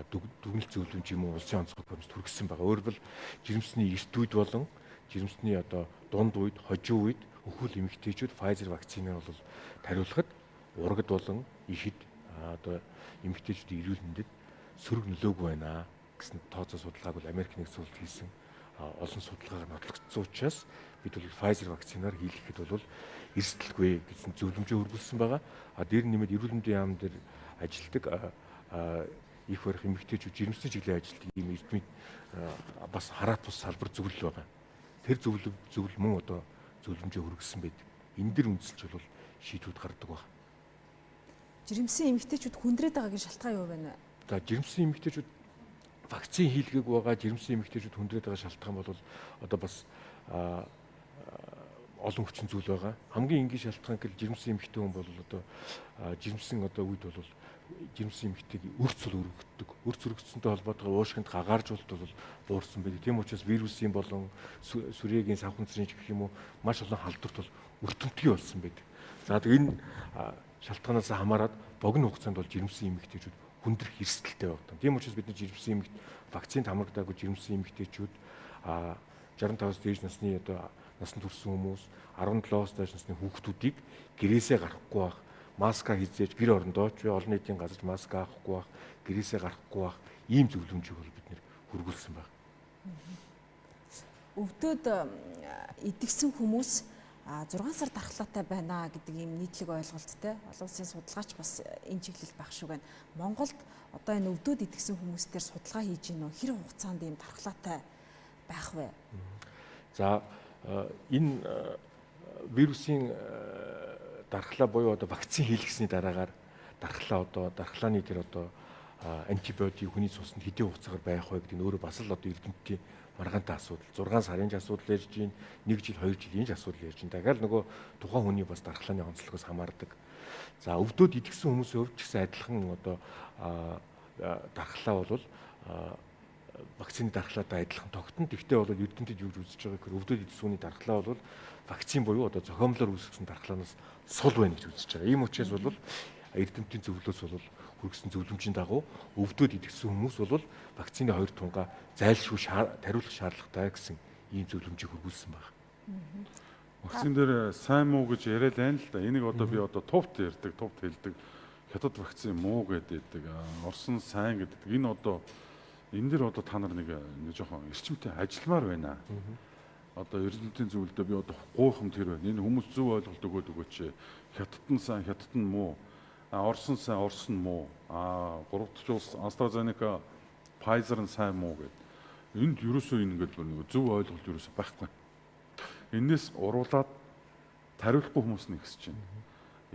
дүгнэлт зөвлөмж юм уу улсын онцгой комисс түргэсэн байгаа. Өөрөөр хэлбэл жирэмсний эрт үед болон жирэмсний одоо дунд үед, хожим үед өхөл эмэгтэйчүүд Pfizer вакциныг бол тариулахад урагд болон ихэд одоо эмэгтэйчүүдийн эрүүл мэндэд сөрөг нөлөөгүй байна гэсэн тооцоо судалгааг бол Америк нэгдсэн улсад хийсэн олон судалгаагаар нотлогдсон учраас бид бол Pfizer вакцинаар хийлгэхэд бол эрсдэлгүй гэсэн зөвлөмжөө хөрвүүлсэн байгаа. Дээр нэмээд эрүүл мэндийн яам дээр ажилдаг их барих эмэгтэйчүүд жирэмсэн чиглэлийн ажилтдаг ийм эрдмийн бас хараат бус салбар зөвлөл байгаа. Тэр зөвлөл мөн одоо зөвлөмжөө хөргөсөн байдаг. Энэ дэр үндэслэж бол шийдвүүд гардаг байна. Жирэмсэн эмэгтэйчүүд хүндрээд байгаагийн шалтгаан юу байна вэ? За жирэмсэн эмэгтэйчүүд вакцин хийлгээг байгаа жирэмсэн эмэгтэйчүүд хүндрээд байгаа шалтгаан бол одоо бас олон хүчин зүйл байгаа. Хамгийн энгийн шалтгаан гэвэл жирэмсэн эмэгтэй хүн бол одоо жирэмсэн одоо үед бол жирэмсэн эмэгтэйг өрц өргөддөг. Өрц өргөцсөнтэй холбоотойгоор уушгинд гагааржуулалт бол буурсан байдаг. Тийм учраас вирусын болон сүрээгийн савханцрын гэх юм уу маш олон халдварт бол өртөмтгий болсон байдаг. За тэг энэ шалтгаанаас хамаарат богино хугацаанд бол жирэмсэн эмэгтэйчүүд хүндрэх эрсдэлтэй байдаг. Тийм учраас бид жирэмсэн эмэгт вакцинд хамрагдаагүй жирэмсэн эмэгтэйчүүд 65-аас дээш насны одоо насанд хүрсэн хүмүүс 17-оос дээш насны хүүхдүүдийг гэрээсээ гарахгүй байх, маска хийжээж гэр орондоо ч олон нийтийн газарч маска авахгүй байх, гэрээсээ гарахгүй байх ийм зөвлөмжийг бол бид нэр хөргүүлсэн байна. Өвдөд идэгсэн хүмүүс 6 сар дархлаатай байна гэдэг ийм нийтлэг ойлголттой. Олон улсын судалгаач бас энэ чиглэлд байх шиг байна. Монголд одоо энэ өвдөд идэгсэн хүмүүстээр судалгаа хийж гинөө хэр хугацаанд ийм дархлаатай байх вэ? За энэ вирусын дархлаа буюу одоо вакцин хийлгэсний дараагаар дархлааны тэр одоо антибиотик хүний цуснд хэдийн хугацаагаар байх вэ гэдэг нь өөрөө бас л одоо эрдэмтдийн маргаантай асуудал. 6 сарын асуудал ярьж байна, 1 жил, 2 жил энэ асуудал ярьж байна. Дахиад нөгөө тухайн хүний бас дархлааны онцлогоос хамаардаг. За өвдөд идэгсэн хүмүүсийн хувьд ч гэсэн адилхан одоо дархлаа бол вакцины дархлаатай адилхан тогтно. Тэгвэл бол эрдэмтэд юу гэж үзэж байгаа гэхээр өвдөд идсэн хүний дархлаа бол вакцин буюу одоо зохиомлоор үүсгэсэн дархлаанаас сул байна гэж үзэж байгаа. Ийм учраас бол эрдэмтдийн зөвлөлөөс бол хүргэсэн зөвлөмжийн дагуу өвдөд идэгсэн хүмүүс бол вакцины 2 тунгаа зайлшгүй тариулах шаардлагатай гэсэн ийм зөвлөмжийг хөрвүүлсэн байна. Вакцин дээр сайн муу гэж яриад байна л да. Энийг одоо би одоо тувт ярьдаг, тувт хэлдэг. Хятад вакцин муу гэдэг, Орсын сайн гэдэг. Энэ одоо энэ дэр одоо та нар нэг жоохон эрчимтэй ажилламаар байна. Одоо эрдэмтдийн зөвлөлдөө би одоо гуйхам тэр байна. Энэ хүмүүс зөв ойлголт өгөөд өгөөч. Хятад нь сайн, хятад нь муу. Орсон сайн, Орсон муу. 3 дахь улс AstraZeneca, Pfizer нь сайн муу гэдэг. Энд ерөөсөө ингээд нэг зөв ойлголт ерөөсөө байхгүй. Энээс уруулаад тариулахгүй хүмүүс нэг хэсэж байна.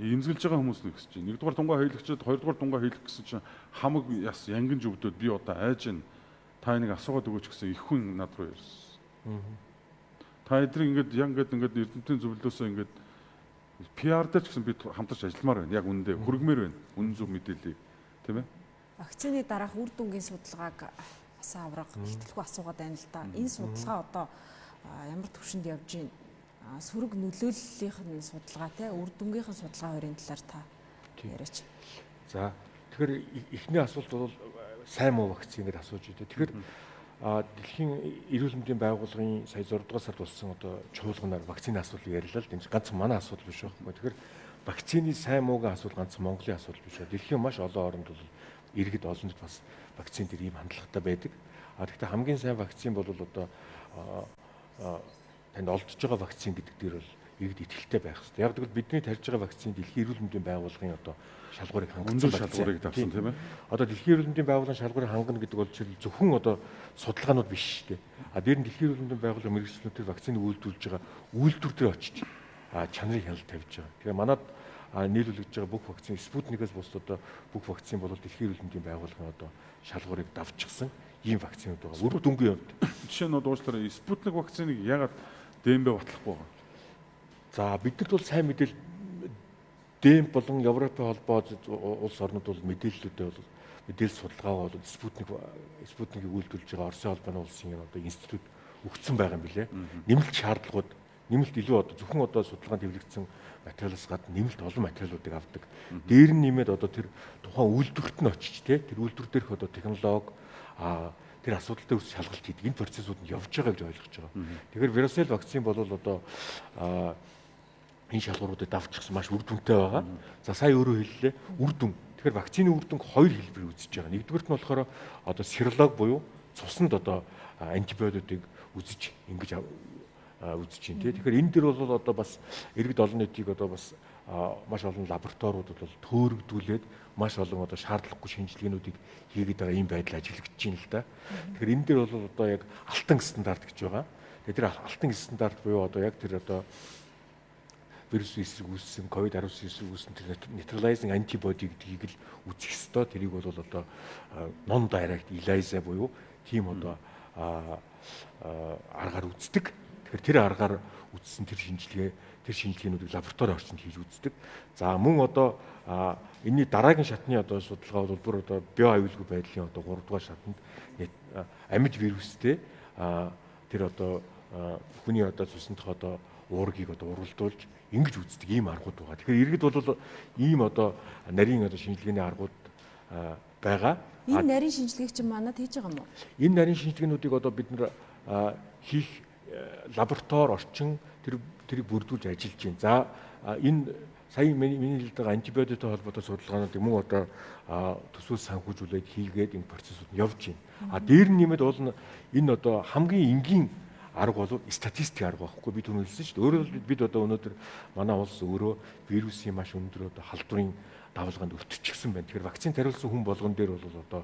Имзгэлж байгаа хүмүүс нэг гэж чинь. Нэгдүгээр тунгаа хийлгчээд хоёрдугаар тунгаа хийлгэх гэсэн чинь хамаг яс янгин живдүүд би одоо айж гин та энийг асуугаад өгөөч гэсэн их хүн над руу ирсэн. Та эдрийг ингээд эрдэмтдийн зөвлөлөөсөө ингээд PR дээр ч гэсэн бид хамтарч ажилламаар байна. Яг үнэндээ хүргмээр байна. Үнэн зөв мэдээллийг тийм ээ. Вакцины дараах үр дүнгийн судалгааг бас авраг ихтэлгүй асуугаад байна л да. Энэ судалгаа одоо ямар төвшөнд явж байна? Сөрөг нөлөөллийнх нь судалгаа те үр дүнгийнхэн судалгаа хоёрын талаар та яриач. За тэгэхээр эхний асуулт бол сайн муу вакцин гэдэг асууж байна. Тэгэхээр дэлхийн эрүүл мэндийн байгууллагын сая 6 дугаар сард болсон одоо чуулганаар вакцины асуудлыг ярьлаа л дээ. Ганцхан манай асуудал биш байхгүй. Тэгэхээр вакцины сайн муугийн асуудал ганцхан Монголын асуудал биш. Дэлхийн маш олон оронд бол иргэд олонд бас вакцин дээр ийм хандлагатай байдаг. Гэхдээ хамгийн сайн вакцин бол одоо танд олдож байгаа вакцин гэдэг дээр бол иргэд итгэлтэй байх хэрэгтэй. Яг гэвэл бидний тарьж байгаа вакцин дэлхийн эрүүл мэндийн байгууллагын одоо шалгуурыг хангасан шалгуурыг давсан тийм ээ. Одоо дэлхийн эрүүл мэндийн байгууллагын шалгуурыг хангана гэдэг бол зөвхөн одоо судалгаанууд биш шүү дээ. Дээр нь дэлхийн эрүүл мэндийн байгууллагын мэргэжлүүдээр вакцины үйлдвэрлэж байгаа үйлдвэр дээр очиж чанарын хяналт тавьж байгаа. Тэгэхээр манад нийлүүлж байгаа бүх вакцин Спутникээс бус одоо бүх вакцин бол дэлхийн эрүүл мэндийн байгууллагын одоо шалгуурыг давчихсан ийм вакцинууд байгаа. Үр дүнгийн хувьд жишээ нь уучлаарай Спутник вакциныг ягаад ДМБ батлахгүй байгаа? За биднэрт бол сайн мэдээлэл ДМБ болон Европын холбоо улс орнууд бол мэдээллүүдээ бол мэдээлэл судалгаа бол Спутникийг үйлдвэрлэж байгаа Оросын холбооны улсын одоо институт өгсөн байгаа юм билэ. Нэмэлт шаардлагууд нэмэлт илүү одоо зөвхөн одоо судалгаанд хэвлэгдсэн материалаас гадна нэмэлт олон материалуудыг авдаг. Дээр нь нэмээд одоо тэр тухайн үйлдвэрт нь очиж тэр үйлдвэр дээрх одоо технологи тэр асуудалтай үс шалгалт хийдэг. Энэ процессууд нь явж байгаа гэж ойлгож байгаа. Тэгэхээр Verocell вакцин бол одоо энэ шалгууруудыг давчихсан маш үр дүнтэй байгаа. За сая өөрөө хэллээ үр дүн. Тэгэхээр вакцины үр дүнг хоёр хэлбэрээр үзэж байгаа. Нэгдүгээрт нь болохоор одоо серолог буюу цуснд одоо антибиотикийг үзэж ингэж үзэж байна. Тэгэхээр энэ дэр бол одоо бас иргэд олон нийтийг одоо бас маш олон лабораториудад бол төөрөгдүүлээд маш олон одоо шаардлагагүй шинжилгээнүүдийг хийгээд байгаа ийм байдал ажиглагдаж байна л да. Тэгэхээр энэ дэр бол одоо яг алтан стандарт гэж байгаа. Тэгэхээр тэр алтан стандарт буюу одоо яг тэр одоо вирус эсрэг үүссэн, COVID-19 эсрэг үүссэн тэр neutralizing antibody гэдгийг л үзэх ёстой. Тэрийг бол одоо non direct ELISA буюу тийм одоо аргаар үздэг. Тэгэхээр тэр аргаар үзсэн тэр шинжилгээнүүдийг лаборатори орчинд хийж үздэг. За мөн одоо энэний дараагийн шатны одоо судалгаа бол бүр одоо био аюулгүй байдлын одоо 3 дугаар шатанд амьд вирустэй тэр одоо хүний одоо цусндх одоо уургийг одоо уралдуулж ингэж үздэг ийм аргууд байгаа. Тэгэхээр иргэд бол ийм одоо нарийн одоо шинжилгээний аргууд байгаа. Энэ нарийн шинжилгээг чинь манад хийж байгаа юм уу? Энэ нарийн шинжилгээнүүдийг одоо бид нэр хийх лаборатори орчин тэрийг бүрдүүлж ажиллаж байна. За энэ сая миний хэлдэг антибиотиктэй холбоотой судалгаануудыг мөн одоо төсвөөс санхүүжүүлээд хийгээд энэ процессууд явж байна. Дээр нь нэмээд бол энэ одоо хамгийн энгийн арга бол статистик арга байхгүй би түрүү хэлсэн шүү дээ. Өөрөөр хэлбэл бид одоо өнөөдөр манай улс өөрөө вирусын маш өндөр одоо халдварын давалгаанд өвтчихсэн байна. Тэгэхээр вакцин тариулсан хүн болгон дээр бол одоо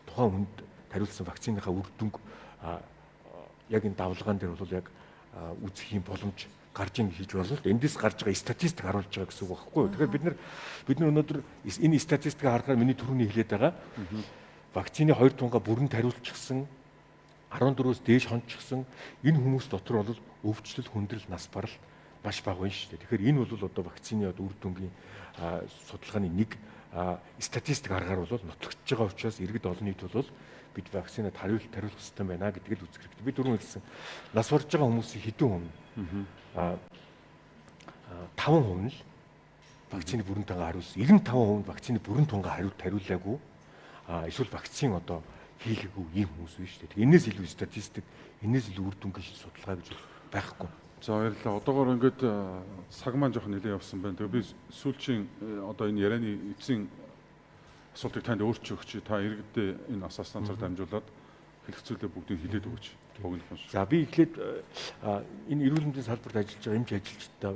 тухайн хүнд тариулсан вакциныхаа үр дүнг яг энэ давалгаан дээр бол яг үзэх юм боломж гарч ийн хийж болно л да. Эндээс гарч байгаа статистик харуулж байгаа гэсэн үг байхгүй юу? Тэгэхээр бид нар өнөөдөр энэ статистикийг харахаар миний түрүүний хэлээд байгаа вакцины 2 тунгаа бүрэн тариулчихсан 14-өөс дээш хончихсан энэ хүмүүс дотор бол өвчлөл, хүндрэл, нас баралт маш бага байна шүү дээ. Тэгэхээр энэ бол одоо вакцины үр дүнгийн судалгааны нэг статистик аргаар бол нотлогдож байгаа учраас иргэд олон нийт бол бид вакцинад тариулах хэрэгтэй байна гэдгийг л үзэх хэрэгтэй. Би түрүүн хэлсэн нас барж байгаа хүмүүсийн хэдэн хүн 5% нь л вакцины бүрэн тунгаа хариулсан. 95% вакцины бүрэн тунгаа хариулаагүй. Эсвэл вакцин одоо хийлээгүй ийм хүмүүс биш үү. Энээс илүү статистик, энээс илүү үр дүнгийн судалгаа гэж байхгүй. За баярлалаа. Одоогоор ингээд цаг маань жоохон нэлээд явсан байна. Тэгээ би сүүлчийн одоо энэ ярианы эцсийн асуултыг танд өөрчилж өгч та иргэдэд энэ асууснаар дамжуулаад хэлэцүүлээ бүгдийг хэлээд өгөөч. Богинохон шүү. За би эхлээд энэ эрүүл мэндийн салбарт ажиллаж байгаа эмч ажилчдаа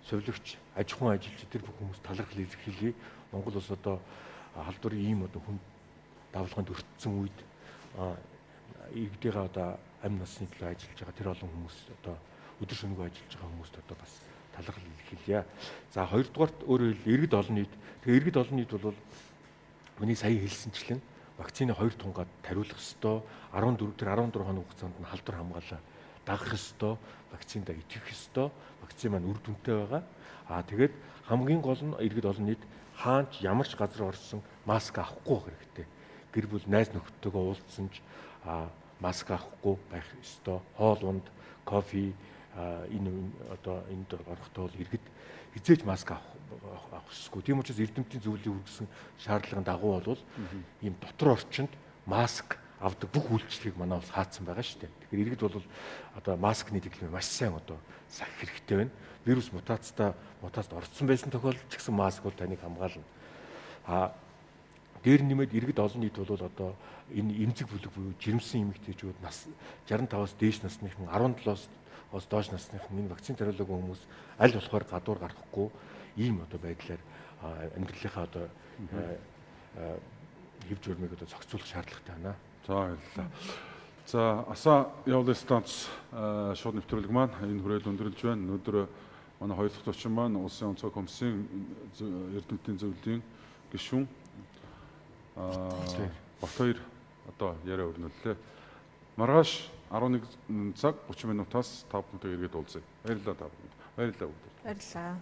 совилогч, аж ахуйн ажилчид тэр бүх хүмүүс талархал илэрхийлье. Монгол улс одоо халдварын ийм одоо хүн давалгаанд өртсөн үед иргэдийн одоо амь насны төлөө ажиллаж байгаа тэр олон хүмүүс одоо өдөр шөнөгүй ажиллаж байгаа хүмүүст одоо бас талархал хэлье. За хоёрдугаарт өөрөөр хэлбэл иргэд олон нийт. Тэгээ иргэд олон нийт бол миний сая хэлсэнчлэн вакцины 2 тунгаад тариулах ёстой. 14 тэр 14 хоног хугацаанд нь халдвар хамгаалаа дагах ёстой. Вакциндаа итгэх ёстой. Вакцины маань үр дүнтэй байгаа. Тэгээд хамгийн гол нь иргэд олон нийт хаач ямар ч газар орсон маск авахгүй байх хэрэгтэй. Гэр бүл найз нөхдөдөө уулзсан ч маск авахгүй байх ёстой. Хоол унд, кофе энэ дор орохдоо иргэд хизээж маск авах ёсгүй. Тийм учраас эрдэмтдийн зөвлөлийг хүргэсэн шаардлагын дагуу бол ийм дотор орчинд маск авдаг бүх үйлчлэгийг манай улс хаацсан байгаа шүү дээ. Тэгэхээр иргэд бол маскны дэглэмээ маш сайн сахих хэрэгтэй байна. Вирус мутацд орцсон байсан тохиолдолд ч гэсэн маск бол таныг хамгаална. Дээр нэмээд иргэд олон нийт бол энэ эмзэг бүлэг буюу жирэмсэн эмэгтэйчүүд нас 65-аас дээш насныхан 17-оос доош насныхан энэ вакцин тариулаагүй хүмүүс аль болохоор гадуур гарахгүй ийм байдлаар амьдралынхаа хэв журмыг зохицуулах шаардлагатай байна. За баярлалаа. За асаа явуулын станц шууд нэвтрүүлэг маань энэ хүрээд өндөрлөж байна. Өнөөдөр манай хоёр дахь зочин маань Улсын онцгой комиссийн эрдэмтдийн зөвлөлийн гишүүн Батбаяр яриа өрнөллөө. Маргааш 11 цаг 30 минутаас 5 минутыг иргэд уулзъя. Баярлалаа та бүхэнд. Баярлалаа бүгд. Баярлалаа.